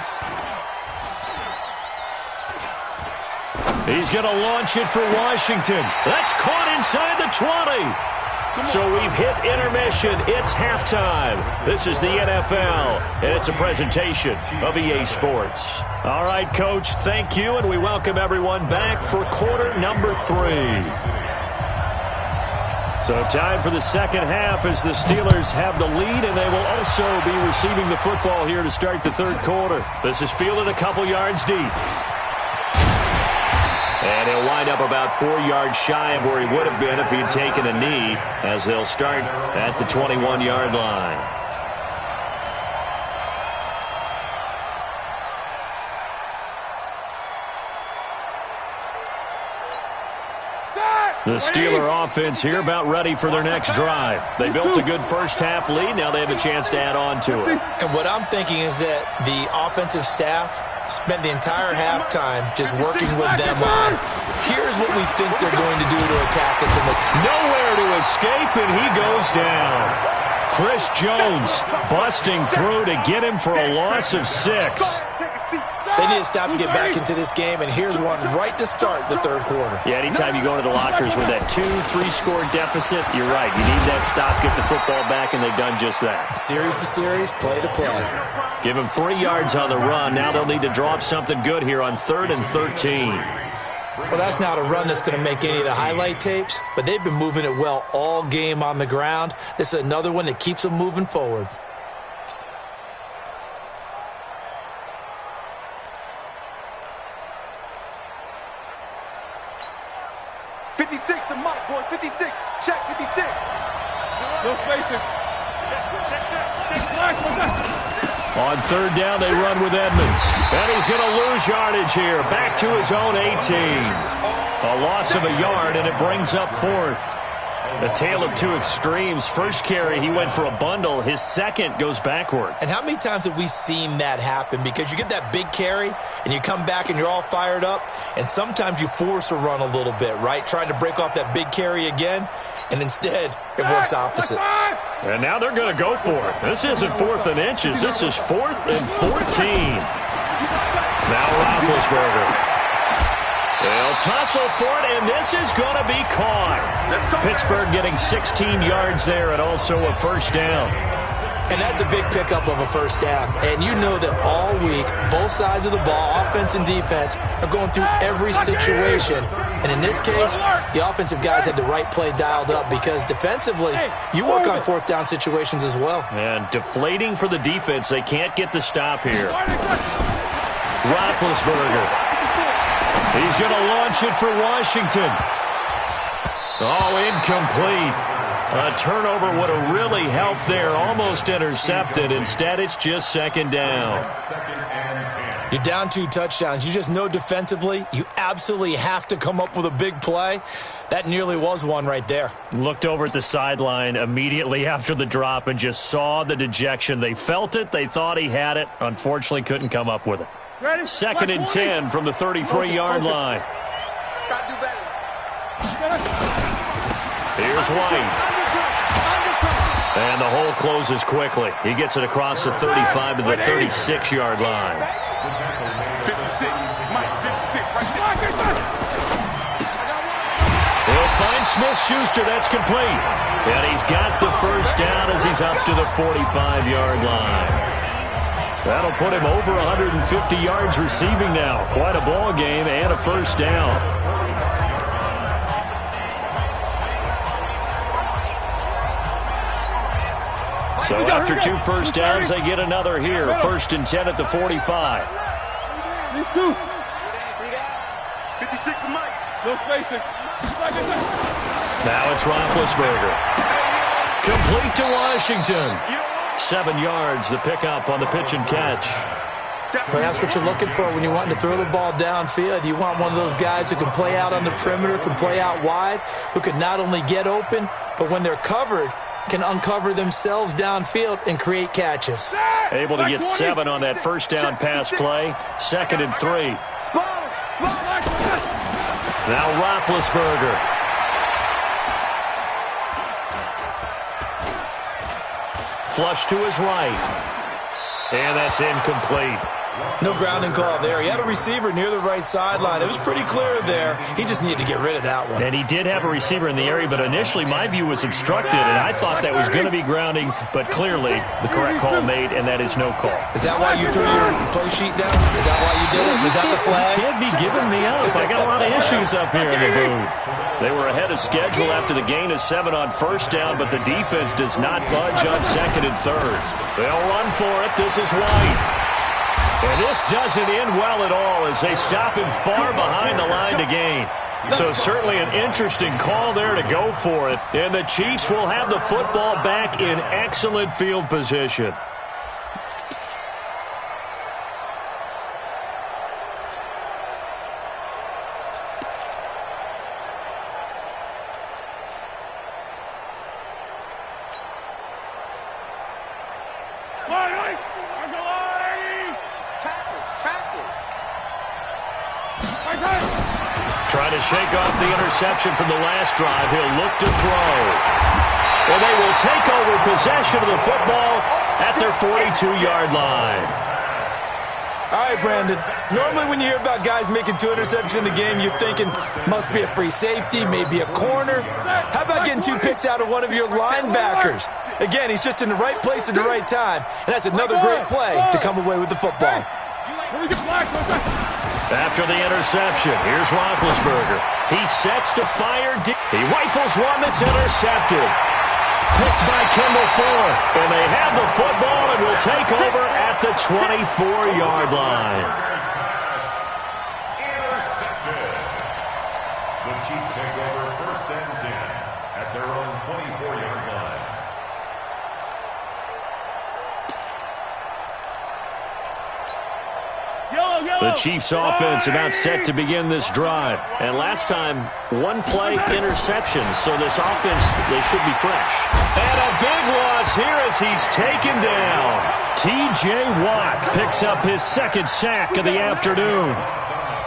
He's going to launch it for Washington. That's caught inside the 20. So we've hit intermission. It's halftime. This is the NFL, and it's a presentation of EA Sports. All right, Coach, thank you, and we welcome everyone back for quarter number 3. So time for the second half as the Steelers have the lead, and they will also be receiving the football here to start the third quarter. This is fielded a couple yards deep. And he'll wind up about 4 yards shy of where he would have been if he'd taken a knee, as they'll start at the 21-yard line. The Steeler offense here about ready for their next drive. They built a good first-half lead. Now they have a chance to add on to it. And what I'm thinking is that the offensive staff spent the entire halftime just working with them on, here's what we think they're going to do to attack us in the... Nowhere to escape, and he goes down. Chris Jones busting through to get him for a loss of 6. They need to stop to get back into this game, and here's one right to start the third quarter. Yeah, anytime you go into the lockers with that 2-3 score deficit, you're right. You need that stop, get the football back, and they've done just that. Series to series, play to play. Give them 3 yards on the run. Now they'll need to draw up something good here on 3rd and 13. Well, that's not a run that's going to make any of the highlight tapes, but they've been moving it well all game on the ground. This is another one that keeps them moving forward. On 3rd down, they run with Edmonds. And he's going to lose yardage here. Back to his own 18. A loss of a yard, and it brings up 4th. A tale of two extremes. First carry, he went for a bundle. His second goes backward. And how many times have we seen that happen? Because you get that big carry, and you come back and you're all fired up, and sometimes you force a run a little bit, right? Trying to break off that big carry again, and instead it works opposite. And now they're going to go for it. This isn't 4th and inches. This is 4th and 14. Now Roethlisberger. They'll tussle for it, and this is going to be caught. Pittsburgh getting 16 yards there and also a first down. And that's a big pickup of a first down. And you know that all week, both sides of the ball, offense and defense, are going through every situation. And in this case, the offensive guys had the right play dialed up because defensively, you work on 4th down situations as well. And deflating for the defense. They can't get the stop here. Roethlisberger. He's going to launch it for Washington. Oh, incomplete. A turnover would have really helped there. Almost intercepted. Instead, it's just 2nd down. You're down 2 touchdowns. You just know defensively you absolutely have to come up with a big play. That nearly was one right there. Looked over at the sideline immediately after the drop and just saw the dejection. They felt it. They thought he had it. Unfortunately, couldn't come up with it. 2nd and 10 from the 33-yard line. Gotta do better. Here's White. And the hole closes quickly. He gets it across the 35 to the 36-yard line. 56. Mike, 56. Right there. He'll find Smith-Schuster. That's complete. And he's got the first down as he's up to the 45-yard line. That'll put him over 150 yards receiving now. Quite a ball game and a first down. So after 2 first downs, they get another here. 1st and 10 at the 45. 56 to Mike. No spacing. Now it's Roethlisberger. Complete to Washington. 7 yards, the pickup on the pitch and catch. But that's what you're looking for when you want to throw the ball downfield. You want one of those guys who can play out on the perimeter, can play out wide, who can not only get open, but when they're covered, can uncover themselves downfield and create catches. Able to get 7 on that first down pass play. 2nd and 3. Now Roethlisberger. flush to his right. And that's incomplete. No grounding call there. He had a receiver near the right sideline. It was pretty clear there. He just needed to get rid of that one. And he did have a receiver in the area, but initially my view was obstructed, and I thought that was going to be grounding, but clearly the correct call made, and that is no call. Is that why you threw your play sheet down? Is that why you did it? Was that the flag? You can't be giving me up. I got a lot of issues up here in the booth. They were ahead of schedule after the gain of 7 on first down, but the defense does not budge on second and third. They'll run for it. This is White. And this doesn't end well at all as they stop him far behind the line to gain. So certainly an interesting call there to go for it. And the Chiefs will have the football back in excellent field position. Trying to shake off the interception from the last drive. He'll look to throw. Well, they will take over possession of the football at their 42-yard line. All right, Brandon. Normally when you hear about guys making 2 interceptions in the game, you're thinking must be a free safety, maybe a corner. How about getting 2 picks out of one of your linebackers? Again, he's just in the right place at the right time, and that's another great play to come away with the football. After the interception, here's Roethlisberger. He sets to fire deep. He rifles one that's intercepted. Picked by Kendall Fuller. And they have the football and will take over at the 24-yard line. Intercepted. The Chiefs take over first and 10 at their own 24-yard line. The Chiefs offense about set to begin this drive. And last time, 1 play interception. So this offense, they should be fresh. And a big loss here as he's taken down. T.J. Watt picks up his 2nd sack of the afternoon.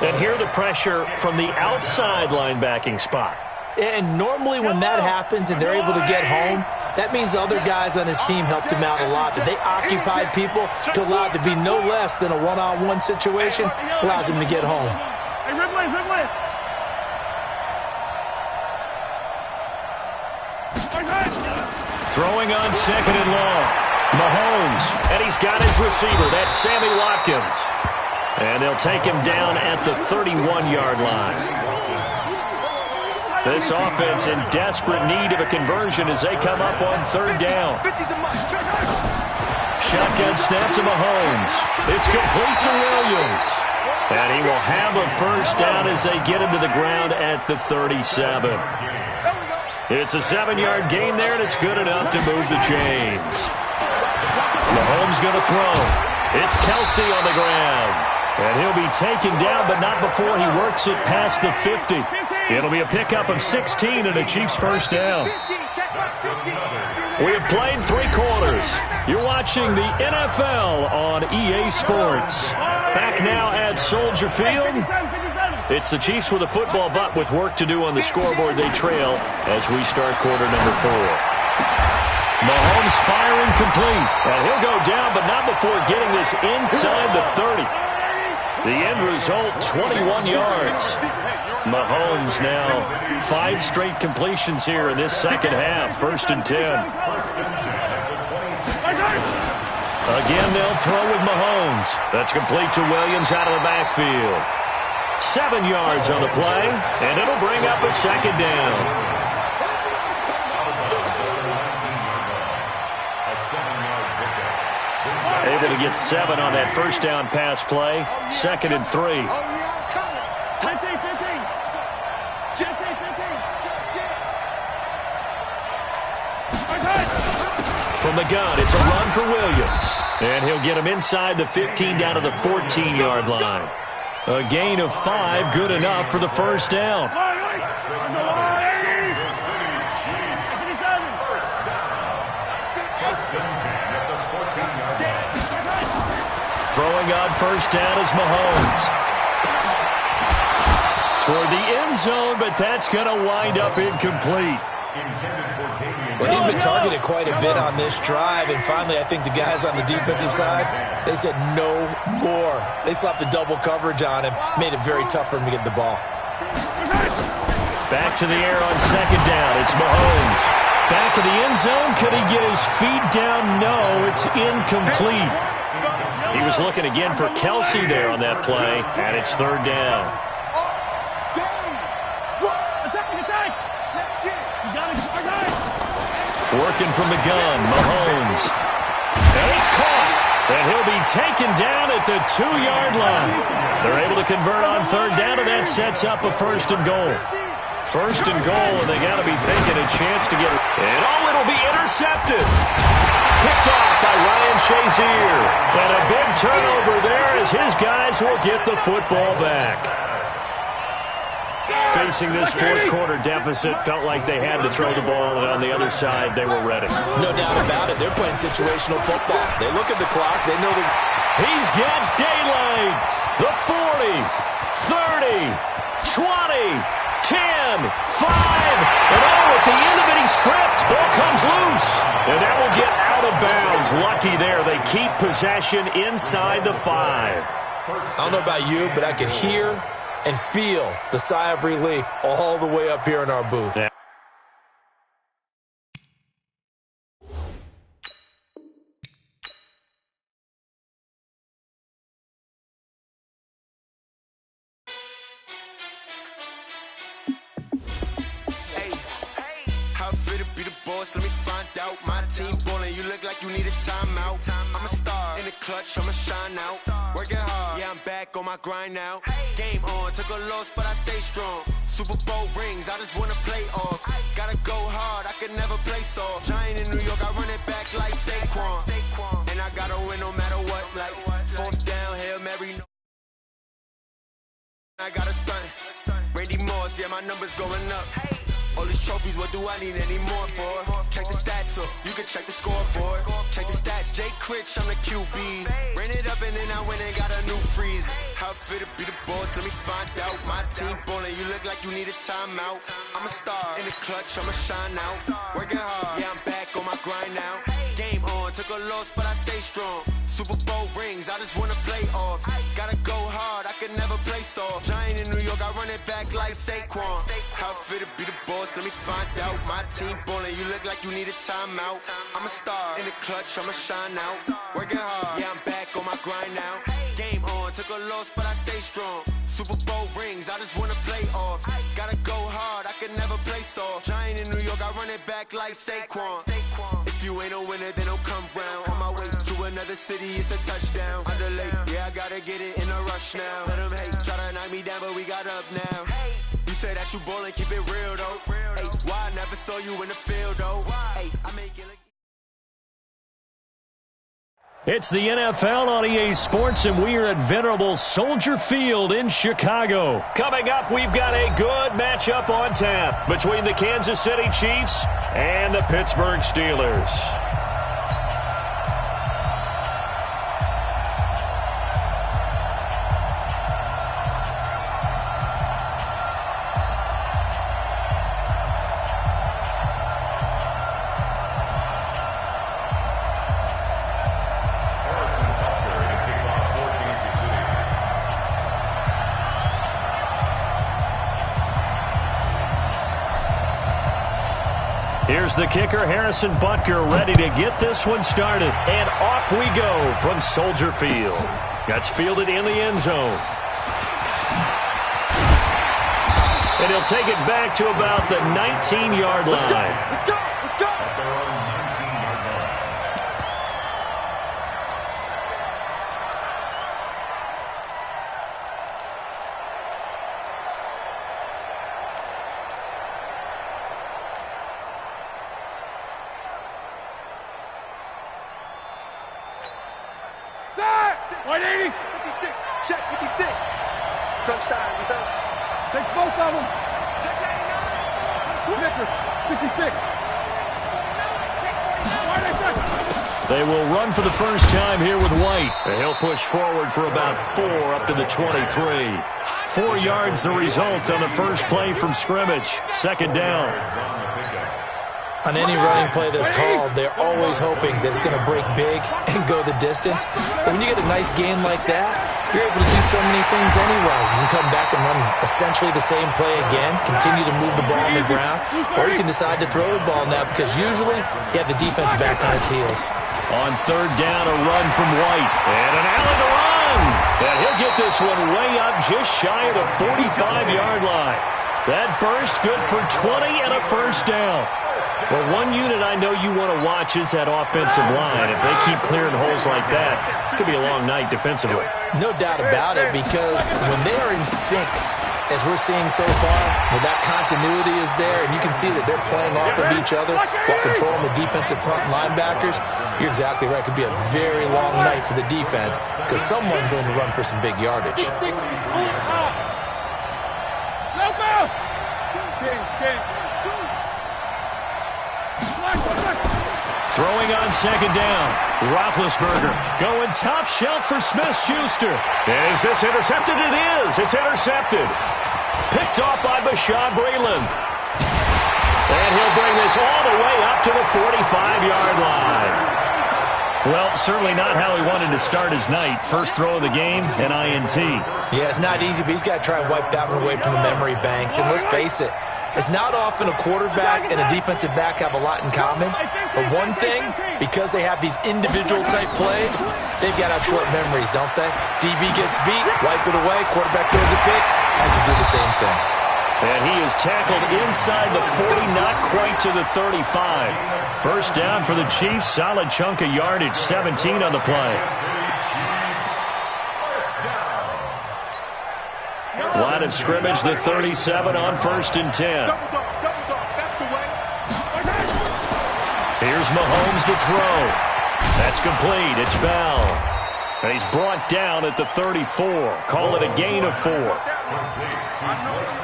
And here the pressure from the outside linebacking spot. And normally when that happens and they're able to get home, that means the other guys on his team helped him out a lot. That they occupied people to allow it to be no less than a one-on-one situation, allows him to get home. Throwing on 2nd and long. Mahomes, and he's got his receiver. That's Sammy Watkins. And they'll take him down at the 31-yard line. This offense in desperate need of a conversion as they come up on 3rd down. Shotgun snap to Mahomes. It's complete to Williams. And he will have a first down as they get him to the ground at the 37. It's a 7-yard gain there, and it's good enough to move the chains. Mahomes going to throw. It's Kelsey on the ground. And he'll be taken down, but not before he works it past the 50. It'll be a pickup of 16 and a Chiefs first down. We have played 3 quarters. You're watching the NFL on EA Sports. Back now at Soldier Field. It's the Chiefs with a football, but with work to do on the scoreboard. They trail as we start quarter number 4. Mahomes firing complete. And he'll go down, but not before getting this inside the 30. The end result, 21 yards. Mahomes now 5 straight completions here in this second half. 1st and 10. Again, they'll throw with Mahomes. That's complete to Williams out of the backfield. 7 yards on the play, and it'll bring up a 2nd down. Able to get 7 on that first down pass play. 2nd and 3. From the gun, it's a run for Williams. And he'll get him inside the 15 down to the 14-yard line. A gain of 5, good enough for the first down. Throwing on first down is Mahomes. Toward the end zone, but that's going to wind up incomplete. Well, he'd been targeted quite a bit on this drive, and finally I think the guys on the defensive side, they said no more. They slapped the double coverage on him, made it very tough for him to get the ball. Back to the air on second down. It's Mahomes. Back in the end zone. Could he get his feet down? No, it's incomplete. He was looking again for Kelsey there on that play, and it's third down. Working from the gun, Mahomes. And it's caught. And he'll be taken down at the 2-yard line. They're able to convert on third down, and that sets up a first and goal. First and goal, and they got to be thinking a chance to get it. And it'll be intercepted. Picked off by Ryan Shazier. And a big turnover there as his guys will get the football back. Facing this fourth quarter deficit, felt like they had to throw the ball, and on the other side, they were ready. No doubt about it. They're playing situational football. They look at the clock. They know that he's got daylight. The 40, 30, 20, 10, 5. And at the end of it, he's stripped. Ball comes loose. And that will get out of bounds. Lucky there. They keep possession inside the 5. I don't know about you, but I could hear and feel the sigh of relief all the way up here in our booth. Yeah. Hey, how fit to be the boss? Let me find out. My team ballin', you look like you need a timeout. I'm a star in the clutch, I'ma shine out. Working hard, yeah, I'm back on my grind now. Game on, took a loss, but I stay strong. Super Bowl rings, I just wanna play off. Gotta go hard, I can never play soft. Giant in New York, I run it back like Saquon. And I gotta win no matter what, like fourth down, Hail Mary. I gotta stunt. Randy Moss, yeah, my numbers going up. All these trophies, what do I need any more for? Check the stats up, you can check the scoreboard. Check the stats, Jay Critch, I'm the QB. Ran it up and then I went and got a new freeze. How fit to be the boss, let me find out. My team ballin', you look like you need a timeout. I'm a star in the clutch, I'ma shine out. Working hard, yeah, I'm back on my grind now. Game on, took a loss, but I stay strong. Super Bowl rings, I just wanna play off. Gotta go hard, I can never play soft. Giant in New York, I run it back like Saquon. How fit to be the boss, let me find out. My team ballin', you look like you need a timeout. I'm a star in the clutch, I'ma shine out. Working hard, yeah, I'm back on my grind now. Game on, took a loss, but I stay strong. Super Bowl rings, I just wanna play off. Gotta go hard, I can never play soft. Giant in New York, I run it back like Saquon. If you ain't a winner, then don't come round. On my way to another city, it's a touchdown. Underlay, yeah, I gotta get it in a rush now. Let them hate, try to knock me down, but we got up now. You say that you ballin', keep it real though. Hey, why I never saw you in the field though? Hey, I make it like it's the NFL on EA Sports, and we are at venerable Soldier Field in Chicago. Coming up, we've got a good matchup on tap between the Kansas City Chiefs and the Pittsburgh Steelers. Here's the kicker, Harrison Butker, ready to get this one started. And off we go from Soldier Field. That's fielded in the end zone. And he'll take it back to about the 19-yard line. Let's go! Let's go! There! 180! 56! Check 56! Crunch time, defense. Take both of them! Check 89! Snicker, 66! They will run for the first time here with White. And he'll push forward for about 4 up to the 23. 4 yards the result on the first play from scrimmage. Second down. On any running play that's called, they're always hoping that it's going to break big and go the distance. But when you get a nice gain like that, you're able to do so many things anyway. You can come back and run essentially the same play again, continue to move the ball on the ground, or you can decide to throw the ball now because usually you have the defense back on its heels. On third down, a run from White. And an Allen to run. And he'll get this one way up just shy of the 45-yard line. That burst good for 20 and a first down. Well, one unit I know you want to watch is that offensive line. If they keep clearing holes like that, it could be a long night defensively. No doubt about it, because when they are in sync, as we're seeing so far, where that continuity is there, and you can see that they're playing off of each other while controlling the defensive front linebackers, you're exactly right. It could be a very long night for the defense because someone's going to run for some big yardage. Throwing on second down. Roethlisberger going top shelf for Smith-Schuster. Is this intercepted? It is. It's intercepted. Picked off by Bashaud Breeland. And he'll bring this all the way up to the 45-yard line. Well, certainly not how he wanted to start his night. First throw of the game, an INT. Yeah, it's not easy, but he's got to try and wipe that one away from the memory banks. And let's face it, it's not often a quarterback and a defensive back have a lot in common. But one thing, because they have these individual type plays, they've got to have short memories, don't they? DB gets beat, wipe it away, quarterback throws a pick, has to do the same thing. And he is tackled inside the 40, not quite to the 35. First down for the Chiefs, solid chunk of yardage, 17 on the play. Line of scrimmage, the 37 on 1st and 10. Here's Mahomes to throw. That's complete. It's Bell. And he's brought down at the 34. Call it a gain of 4.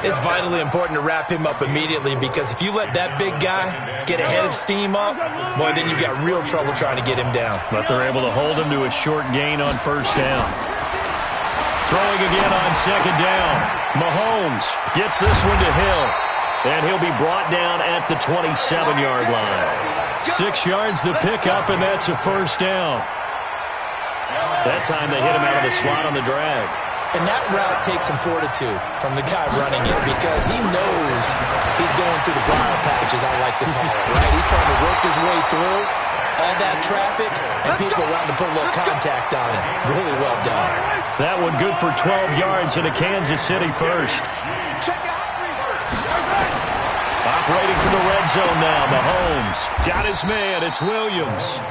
It's vitally important to wrap him up immediately because if you let that big guy get a head of steam up, boy, then you've got real trouble trying to get him down. But they're able to hold him to a short gain on first down. Throwing again on second down. Mahomes gets this one to Hill. And he'll be brought down at the 27-yard line. 6 yards the pickup, and that's a first down. That time they hit him out of the slot on the drag. And that route takes some fortitude from the guy running it because he knows he's going through the briar patch, as I like to call it, right? He's trying to work his way through all that traffic, and people around to put a little contact on it. Really well done. That one good for 12 yards into Kansas City first. Operating from the red zone now, Mahomes. Got his man, it's Williams.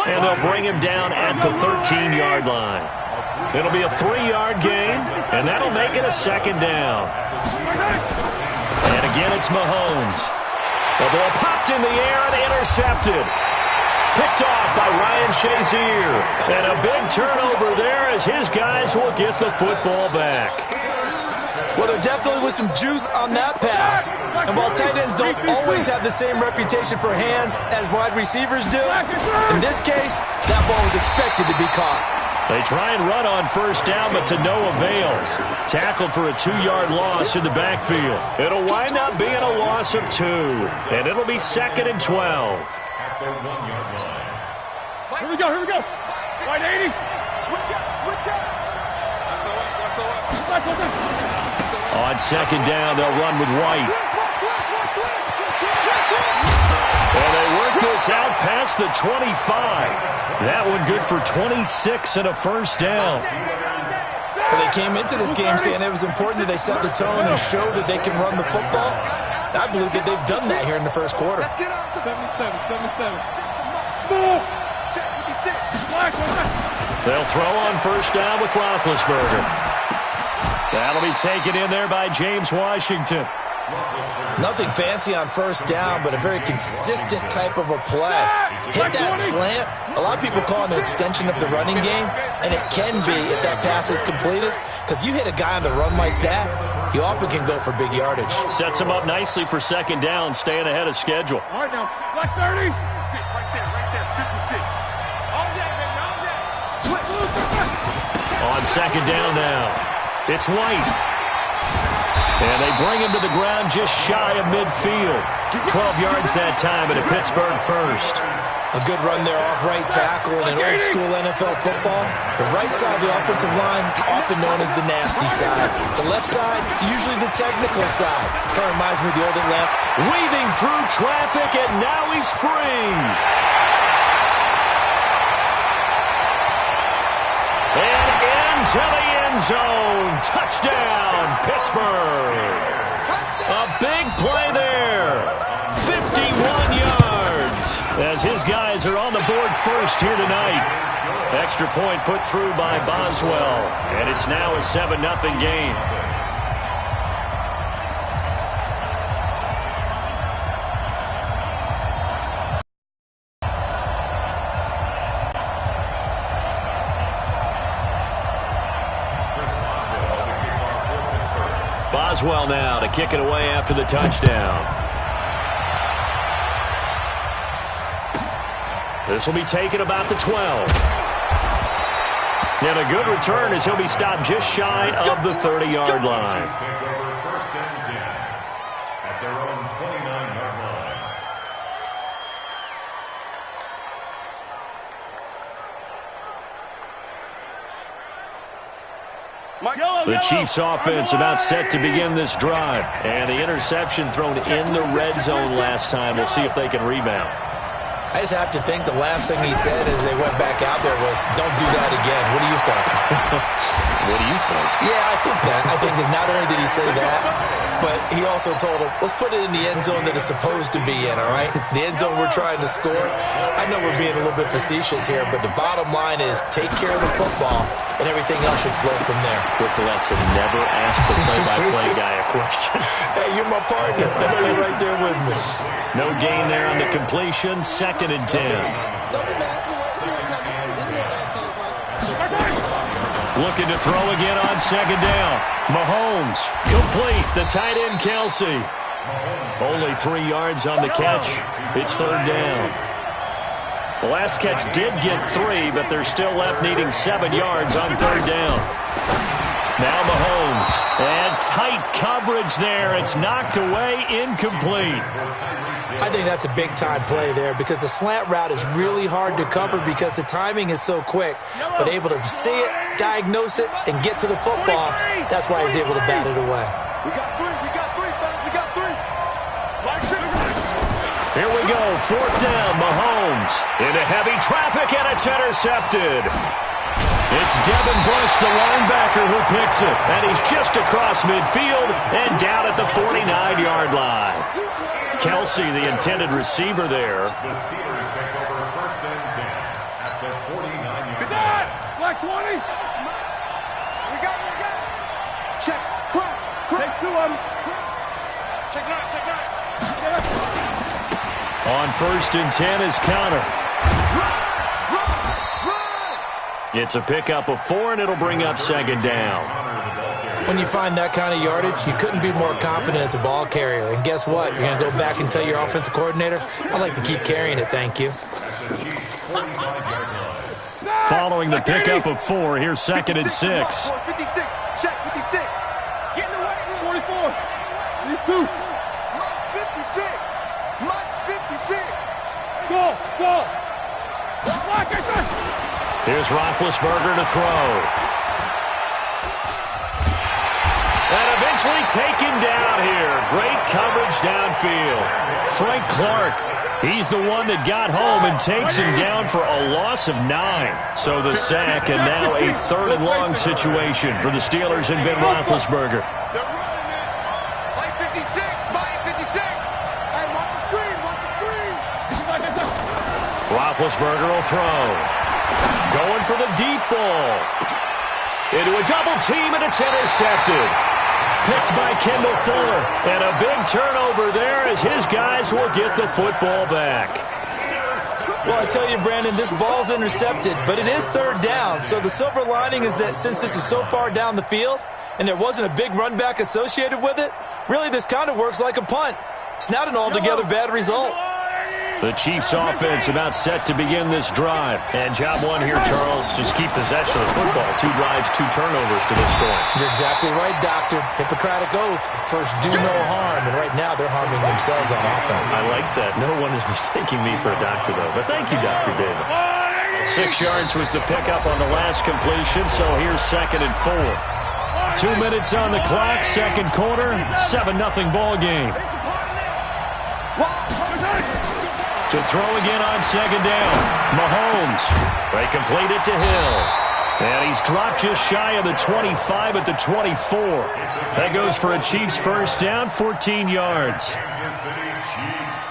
And they'll bring him down at the 13-yard line. It'll be a 3-yard gain, and that'll make it a second down. And again, it's Mahomes. The ball popped in the air and intercepted. Picked off by Ryan Shazier. And a big turnover there as his guys will get the football back. Well, there definitely was some juice on that pass. And while tight ends don't always have the same reputation for hands as wide receivers do, in this case, that ball was expected to be caught. They try and run on first down, but to no avail. Tackled for a 2-yard loss in the backfield. It'll wind up being a loss of 2, and it'll be 2nd and 12. Here we go, here we go. Wide 80. Switch up, switch up. On second down, they'll run with White. And they work this out past the 25. That one good for 26 and a first down. Well, they came into this game saying it was important that they set the tone and show that they can run the football. I believe that they've done that here in the first quarter. 77. Small. They'll throw on first down with Roethlisberger. That'll be taken in there by James Washington. Nothing fancy on first down, but a very consistent type of a play. Hit that slant. A lot of people call it an extension of the running game, and it can be if that pass is completed, because you hit a guy on the run like that, he often can go for big yardage. Sets him up nicely for second down, staying ahead of schedule. All right, now, black 30. Right there, 56. All that, baby, all that. On second down now, it's White. And they bring him to the ground just shy of midfield. 12 yards that time at a Pittsburgh first. A good run there off right tackle in an old-school NFL football. The right side of the offensive line, often known as the nasty side. The left side, usually the technical side. Kind of reminds me of the old Atlanta. Weaving through traffic, and now he's free. And into the end zone. Touchdown, Pittsburgh. A big play there. 51 yards. As his guys are on the board first here tonight. Extra point put through by Boswell. And it's now a 7-0 game. Boswell now to kick it away after the touchdown. This will be taken about the 12. And a good return as he'll be stopped just shy of the 30-yard line. First and 10 at their own 29-yard line. The Chiefs offense about set to begin this drive. And the interception thrown in the red zone last time. We'll see if they can rebound. I just have to think the last thing he said as they went back out there was, don't do that again. What do you think? What do you think? Yeah, I think that. I think that not only did he say that, but he also told him, let's put it in the end zone that it's supposed to be in, all right? The end zone we're trying to score. I know we're being a little bit facetious here, but the bottom line is take care of the football, and everything else should flow from there. Quick lesson, never ask the play-by-play guy a question. Hey, you're my partner. I know you're right there with me. No gain there on the completion. 2nd and 10. Looking to throw again on 2nd down. Mahomes, complete. The tight end, Kelsey. Only 3 yards on the catch. It's 3rd down. The last catch did get 3, but they're still left needing 7 yards on 3rd down. Now Mahomes. And tight coverage there. It's knocked away, incomplete. I think that's a big-time play there because the slant route is really hard to cover because the timing is so quick. But able to see it, diagnose it, and get to the football, that's why he's able to bat it away. We got 3, fellas, we got 3. Here we go, 4th down, Mahomes. Into heavy traffic, and it's intercepted. It's Devin Bush, the linebacker, who picks it. And he's just across midfield and down at the 49-yard line. Kelsey, the intended receiver there. The Steelers take over 1st and 10 at the 49-yard line. Flag 20. We got it. Check, crouch. Take 2 of them. Check right. On 1st and 10 is Connor. It's a pickup of 4, and it'll bring up 2nd down. When you find that kind of yardage, you couldn't be more confident as a ball carrier. And guess what? You're going to go back and tell your offensive coordinator, I'd like to keep carrying it, thank you. Following the pickup of 4, here's 2nd and 6. 56. Check, 56. Get in the way. 44. 32. Mike 56. Mike's 56. Go. Here's Roethlisberger to throw. And eventually taken down here. Great coverage downfield. Frank Clark, he's the one that got home and takes him down for a loss of 9. So the sack, and now a 3rd and long situation for the Steelers and Ben Roethlisberger. They're running it. Mike 56. Mike 56. Hey, watch the screen. Roethlisberger will throw. Going for the deep ball. Into a double team, and it's intercepted. Picked by Kendall Fuller. And a big turnover there as his guys will get the football back. Well, I tell you, Brandon, this ball's intercepted, but it is 3rd down. So the silver lining is that since this is so far down the field and there wasn't a big run back associated with it, really this kind of works like a punt. It's not an altogether bad result. The Chiefs offense about set to begin this drive. And job one here, Charles, just keep possession of the football. 2 drives, 2 turnovers to this point. You're exactly right, Doctor. Hippocratic oath. First, do no harm. And right now, they're harming themselves on offense. I like that. No one is mistaking me for a doctor, though. But thank you, Dr. Davis. 6 yards was the pickup on the last completion, so here's 2nd and 4. 2 minutes on the clock, second quarter, 7-0 ball game. To throw again on 2nd down. Mahomes. They complete it to Hill. And he's dropped just shy of the 25 at the 24. That goes for a Chiefs first down, 14 yards.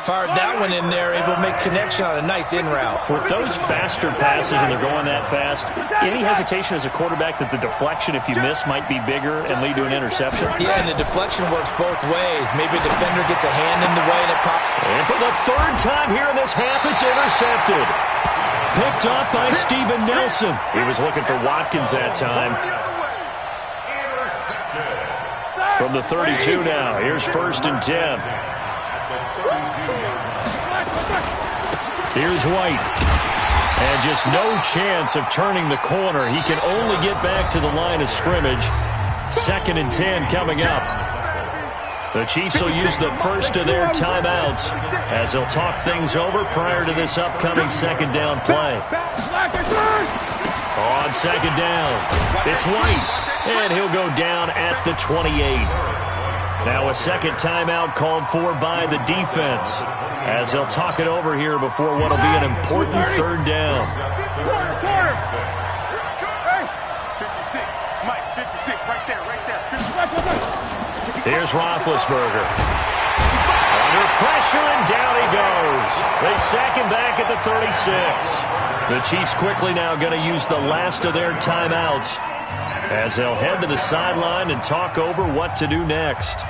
Fired that one in there, able to make connection on a nice in route. With those faster passes and they're going that fast, any hesitation as a quarterback that the deflection, if you miss, might be bigger and lead to an interception? Yeah, and the deflection works both ways. Maybe a defender gets a hand in the way and it pops. And for the 3rd time here in this half, it's intercepted. Picked off by Steven Nelson. He was looking for Watkins that time. From the 32 now, here's 1st and 10. Here's White. And just no chance of turning the corner. He can only get back to the line of scrimmage. 2nd and 10 coming up. The Chiefs will use the first of their timeouts as they'll talk things over prior to this upcoming 2nd down play. On 2nd down, it's White. And he'll go down at the 28. Now a 2nd timeout called for by the defense as they'll talk it over here before what will be an important 3rd down. 56, Mike, 56, right there, 56. Here's Roethlisberger. Under pressure, and down he goes. They sack him back at the 36. The Chiefs quickly now going to use the last of their timeouts as they'll head to the sideline and talk over what to do next.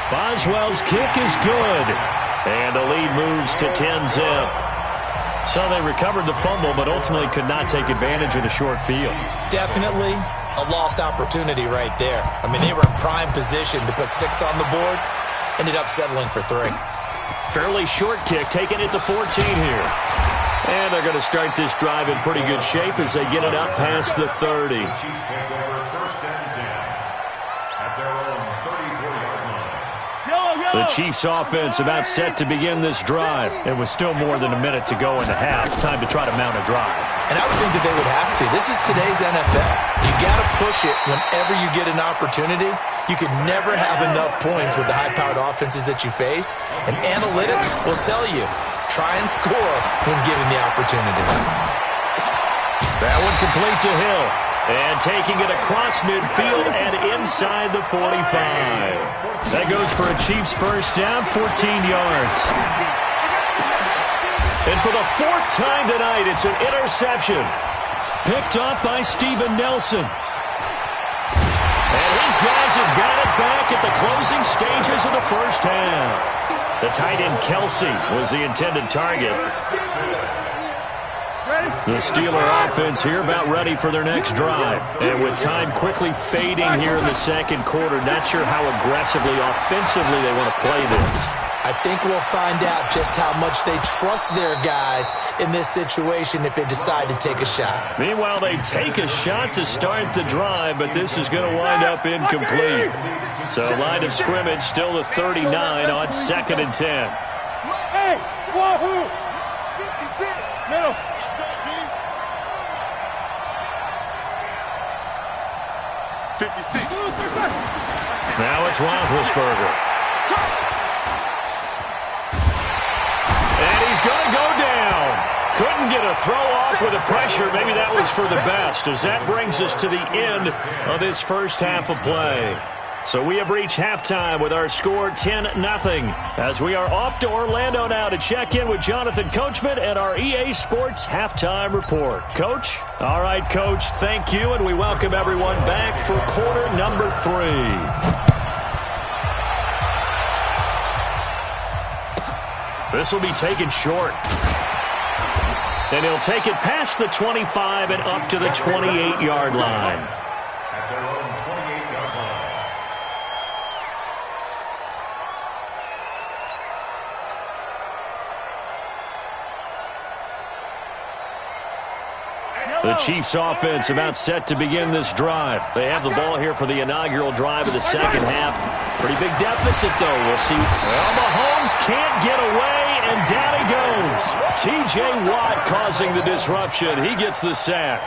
Boswell's kick is good. And the lead moves to 10-zip. So they recovered the fumble, but ultimately could not take advantage of the short field. Definitely a lost opportunity right there. I mean, they were in prime position to put 6 on the board. Ended up settling for 3. Fairly short kick, taking it to 14 here. And they're going to start this drive in pretty good shape as they get it up past the 30. The Chiefs offense about set to begin this drive. And with still more than a minute to go in the half, time to try to mount a drive. And I would think that they would have to. This is today's NFL. You got to push it whenever you get an opportunity. You can never have enough points with the high-powered offenses that you face. And analytics will tell you, try and score when given the opportunity. That one complete to Hill. And taking it across midfield and inside the 45. That goes for a Chiefs first down, 14 yards. And for the 4th time tonight, it's an interception. Picked off by Steven Nelson. And his guys have got it back at the closing stages of the first half. The tight end Kelsey was the intended target. The Steeler offense here about ready for their next drive. And with time quickly fading here in the second quarter, not sure how aggressively, offensively they want to play this. I think we'll find out just how much they trust their guys in this situation if they decide to take a shot. Meanwhile, they take a shot to start the drive, but this is going to wind up incomplete. So line of scrimmage still the 39 on 2nd and 10. Hey, wahoo! 56, middle. Now it's Roethlisberger. And he's going to go down. Couldn't get a throw off with the pressure. Maybe that was for the best, as that brings us to the end of this first half of play. So we have reached halftime with our score 10-0 as we are off to Orlando now to check in with Jonathan Coachman and our EA Sports Halftime Report. Coach? All right, Coach, thank you, and we welcome everyone back for quarter number 3. This will be taken short. And he'll take it past the 25 and up to the 28-yard line. The Chiefs offense about set to begin this drive. They have the ball here for the inaugural drive of the second half. Pretty big deficit, though. We'll see. Well, Mahomes can't get away, and down he goes. T.J. Watt causing the disruption. He gets the sack.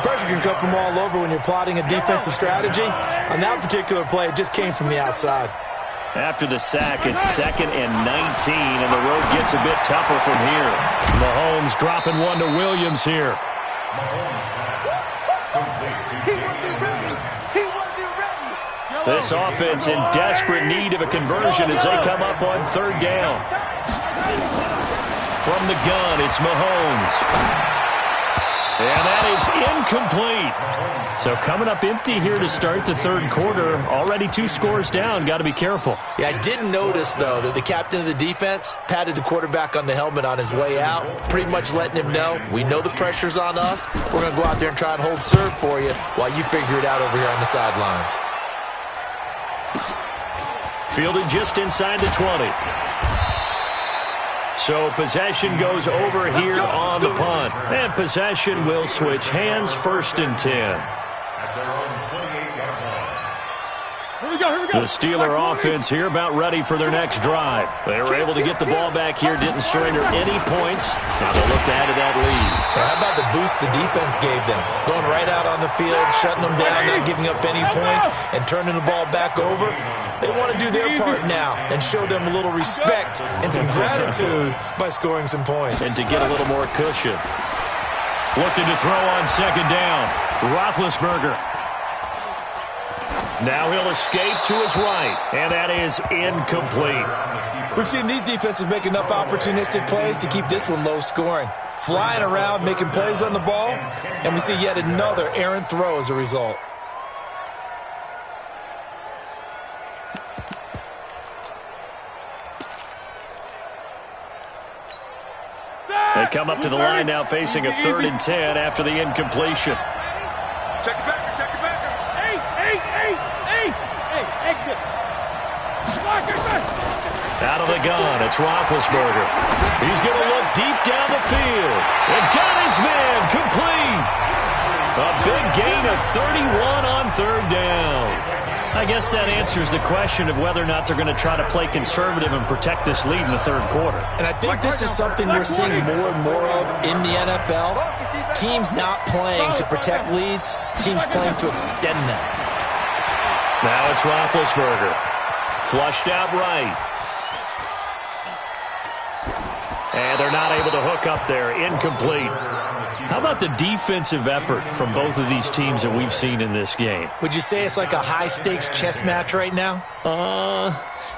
Pressure can come from all over when you're plotting a defensive strategy. On that particular play, it just came from the outside. After the sack, it's 2nd and 19, and the road gets a bit tougher from here. Mahomes dropping one to Williams here. This offense in desperate need of a conversion as they come up on 3rd down. From the gun, it's Mahomes. And that is incomplete. So coming up empty here to start the 3rd quarter. Already 2 scores down. Got to be careful. Yeah, I did notice, though, that the captain of the defense patted the quarterback on the helmet on his way out, pretty much letting him know, we know the pressure's on us. We're going to go out there and try and hold serve for you while you figure it out over here on the sidelines. Fielded just inside the 20. So possession goes over here on the punt. And possession will switch hands, 1st and 10. At their own 28-yard line. Here we go. The Steeler offense here about ready for their next drive. They were able to get the ball back here, didn't surrender any points. Now they'll look to add to that lead. Well, how about the boost the defense gave them? Going right out on the field, shutting them down, not giving up any points, and turning the ball back over. They want to do their part now and show them a little respect and some gratitude by scoring some points. And to get a little more cushion. Looking to throw on 2nd down. Roethlisberger. Now he'll escape to his right, and that is incomplete. We've seen these defenses make enough opportunistic plays to keep this one low scoring. Flying around, making plays on the ball, and we see yet another errant throw as a result. They come up to the line now facing a 3rd and 10 after the incompletion. Check it back. Hey, exit. Out of the gun, it's Roethlisberger. He's going to look deep down the field. And got his man complete. A big gain of 31 on 3rd down. I guess that answers the question of whether or not they're going to try to play conservative and protect this lead in the 3rd quarter. And I think this is something we're seeing more and more of in the NFL. Teams not playing to protect leads, teams playing to extend them. Now it's Roethlisberger. Flushed out right. And they're not able to hook up there. Incomplete. How about the defensive effort from both of these teams that we've seen in this game? Would you say it's like a high-stakes chess match right now?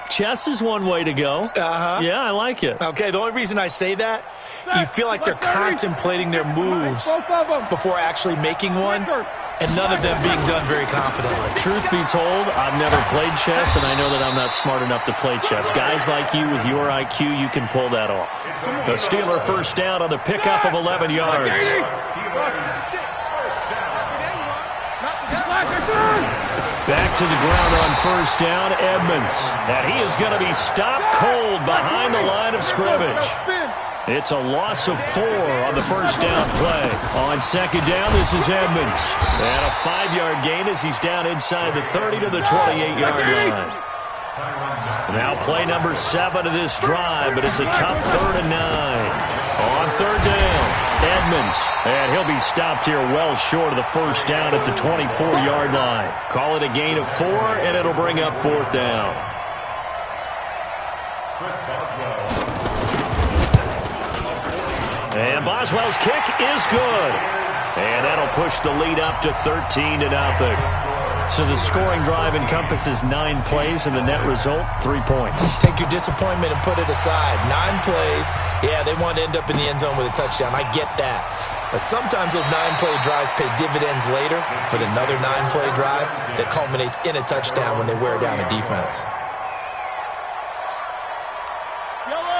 Chess is one way to go. Yeah, I like it. Okay, the only reason I say that, you feel like they're contemplating their moves before actually making one, and none of them being done very confidently. Truth be told, I've never played chess, and I know that I'm not smart enough to play chess. Guys like you with your IQ, you can pull that off. The Steeler 1st down on the pickup of 11 yards. Back to the ground on 1st down, Edmonds. And he is going to be stopped cold behind the line of scrimmage. It's a loss of 4 on the 1st down play. On 2nd down, this is Edmonds. And a 5-yard gain as he's down inside the 30 to the 28-yard line. Now play number 7 of this drive, but it's a tough 3rd and 9. On 3rd down, Edmonds. And he'll be stopped here well short of the 1st down at the 24-yard line. Call it a gain of 4, and it'll bring up 4th down. And Boswell's kick is good. And that'll push the lead up to 13-0. So the scoring drive encompasses 9 plays, and the net result, 3 points. Take your disappointment and put it aside. 9 plays, yeah, they want to end up in the end zone with a touchdown. I get that. But sometimes those 9-play drives pay dividends later with another 9-play drive that culminates in a touchdown when they wear down a defense.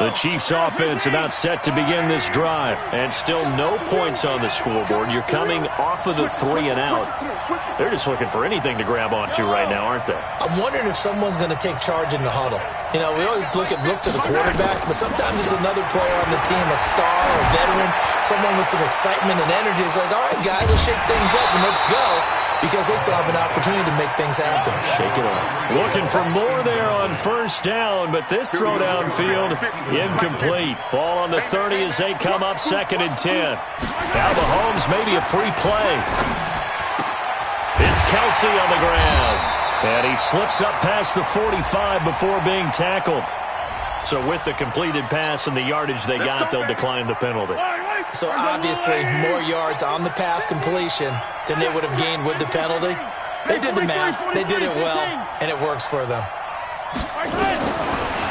The Chiefs offense about set to begin this drive. And still no points on the scoreboard. You're coming off of the 3 and out. They're just looking for anything to grab onto right now, aren't they? I'm wondering if someone's going to take charge in the huddle. You know, we always look to the quarterback, but sometimes it's another player on the team, a star, a veteran, someone with some excitement and energy. It's like, all right, guys, let's shake things up and let's go, because they still have an opportunity to make things happen. Shake it up. Looking for more there on first down, but this throw downfield incomplete. Ball on the 30 as they come up 2nd and 10. Now Mahomes, maybe a free play. It's Kelsey on the ground. And he slips up past the 45 before being tackled. So with the completed pass and the yardage they got, they'll decline the penalty. So obviously more yards on the pass completion than they would have gained with the penalty. They did the math. They did it well, and it works for them.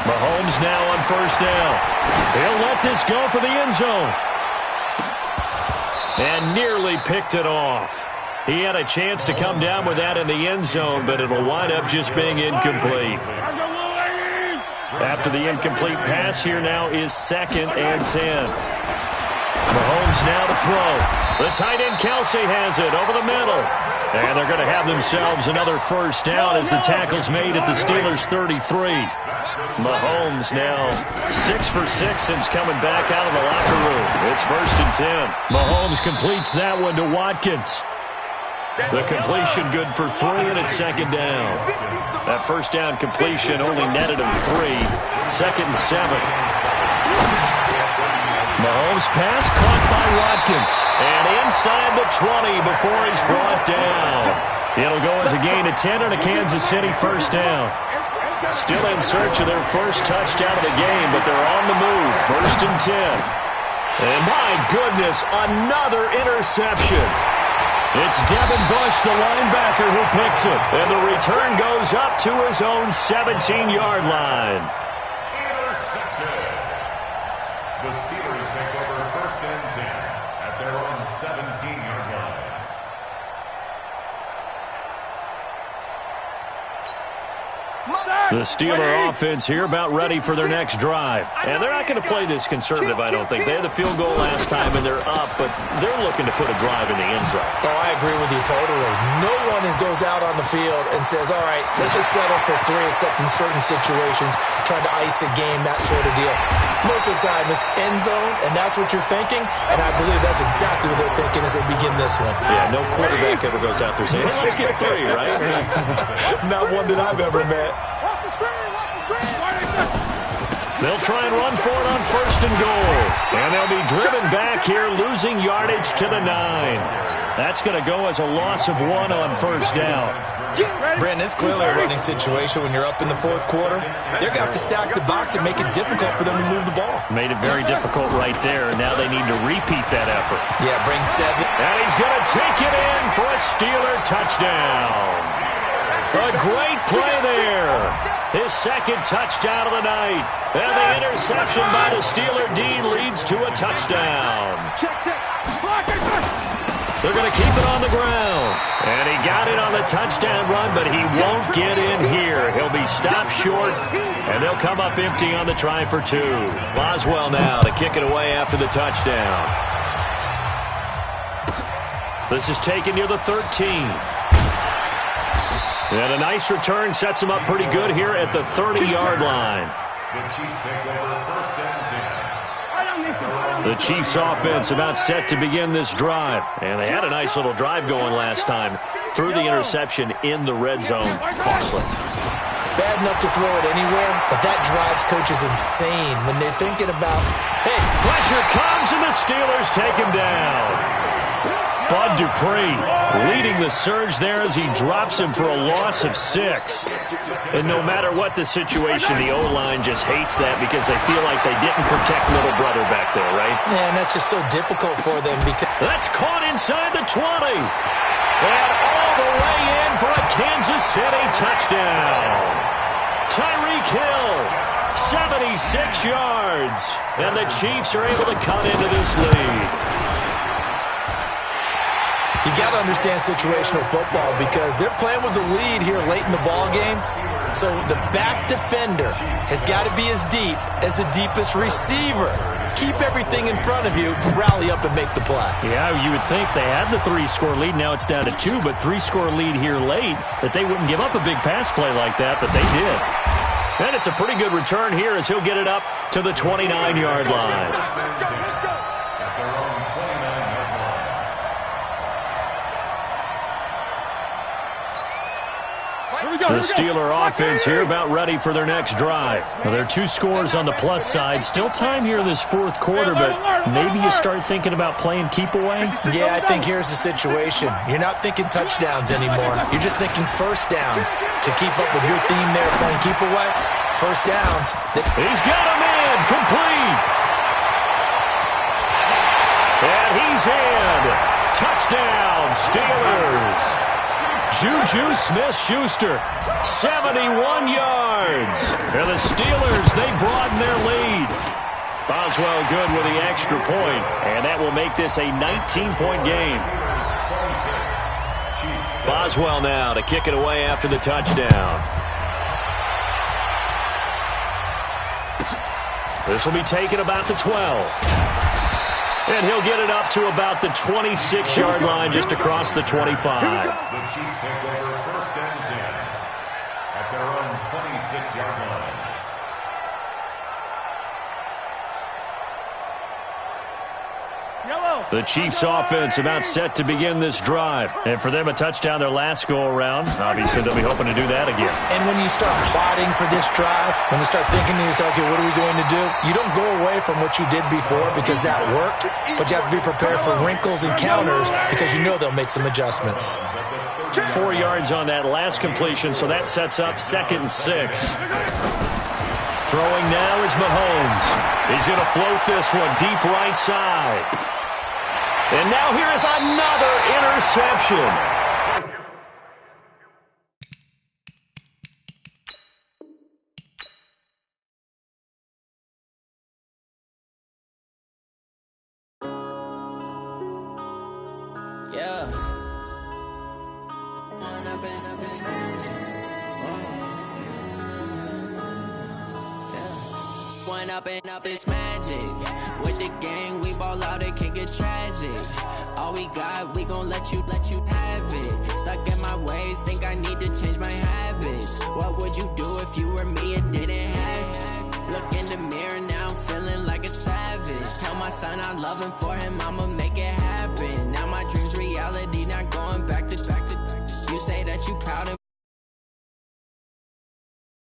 Mahomes now on first down. He'll let this go for the end zone. And nearly picked it off. He had a chance to come down with that in the end zone, but it'll wind up just being incomplete. After the incomplete pass, here now is 2nd and 10. Mahomes now to throw. The tight end Kelsey has it over the middle. And they're going to have themselves another first down as the tackle's made at the Steelers' 33. Mahomes now 6 for 6 since coming back out of the locker room. It's 1st and 10. Mahomes completes that one to Watkins. The completion good for 3, and it's 2nd down. That first down completion only netted him 3. 2nd and 7. Mahomes pass caught by Watkins. And inside the 20 before he's brought down. It'll go as a gain of 10 and a Kansas City first down. Still in search of their first touchdown of the game, but they're on the move. 1st and 10. And my goodness, another interception. It's Devin Bush, the linebacker, who picks it. And the return goes up to his own 17-yard line. Intercepted. The Steelers take over 1st and 10 at their own 17-yard line. The Steeler offense here about ready for their next drive. And they're not going to play this conservative, I don't think. They had the field goal last time, and they're up, but they're looking to put a drive in the end zone. Oh, I agree with you totally. No one goes out on the field and says, all right, let's just settle for 3, except in certain situations, trying to ice a game, that sort of deal. Most of the time, it's end zone, and that's what you're thinking, and I believe that's exactly what they're thinking as they begin this one. Yeah, no quarterback ever goes out there saying, hey, let's get 3, right? Not one that I've ever met. They'll try and run for it on 1st and goal. And they'll be driven back here, losing yardage to the 9. That's going to go as a loss of 1 on first down. Brandon, it's clearly a running situation when you're up in the 4th quarter. They're going to have to stack the box and make it difficult for them to move the ball. Made it very difficult right there. Now they need to repeat that effort. Yeah, bring 7. And he's going to take it in for a Steeler touchdown. A great play there. His 2nd touchdown of the night. And the interception by the Steeler D leads to a touchdown. They're going to keep it on the ground. And he got it on the touchdown run, but he won't get in here. He'll be stopped short, and they'll come up empty on the try for 2. Boswell now to kick it away after the touchdown. This is taken near the 13. And a nice return sets him up pretty good here at the 30-yard line. The Chiefs take over 1st and 10. The Chiefs offense about set to begin this drive. And they had a nice little drive going last time. Threw the interception in the red zone. Costly. Bad enough to throw it anywhere, but that drives coaches insane when they're thinking about, hey, pressure comes and the Steelers take him down. Bud Dupree leading the surge there as he drops him for a loss of 6. And no matter what the situation, the O-line just hates that because they feel like they didn't protect little brother back there, right? Man, that's just so difficult for them because... That's caught inside the 20. And all the way in for a Kansas City touchdown. Tyreek Hill, 76 yards. And the Chiefs are able to cut into this lead. You got to understand situational football because they're playing with the lead here late in the ball game. So the back defender has got to be as deep as the deepest receiver. Keep everything in front of you, rally up and make the play. Yeah, you would think they had the 3-score lead. Now it's down to 2, but 3-score lead here late, that they wouldn't give up a big pass play like that, but they did. And it's a pretty good return here as he'll get it up to the 29-yard line. The Steeler offense here about ready for their next drive. Now, there are 2 scores on the plus side. Still time here in this fourth quarter, but maybe you start thinking about playing keep away? Yeah, I think here's the situation. You're not thinking touchdowns anymore. You're just thinking first downs. To keep up with your theme there, playing keep away, first downs. He's got him in, complete. And he's in. Touchdown, Steelers. Juju Smith-Schuster, 71 yards. And the Steelers, they broaden their lead. Boswell good with the extra point, and that will make this a 19-point game. Boswell now to kick it away after the touchdown. This will be taken about the 12. And he'll get it up to about the 26-yard line just across the 25. The Chiefs take over first and 10 at their own 26-yard line. The Chiefs offense about set to begin this drive. And for them, a touchdown their last go-around. Obviously, they'll be hoping to do that again. And when you start plotting for this drive, when you start thinking to yourself, okay, what are we going to do? You don't go away from what you did before because that worked, but you have to be prepared for wrinkles and counters because you know they'll make some adjustments. 4 yards on that last completion, so that sets up 2nd and 6. Throwing now is Mahomes. He's going to float this one deep right side. And now here is another interception. Yeah. One up and up is magic. With the gang, we ball out, it can get tragic. All we got, we gon' let you have it. Stuck in my ways, think I need to change my habits. What would you do if you were me and didn't have it? Look in the mirror, now I'm feeling like a savage. Tell my son I love him, for him I'ma make it happen.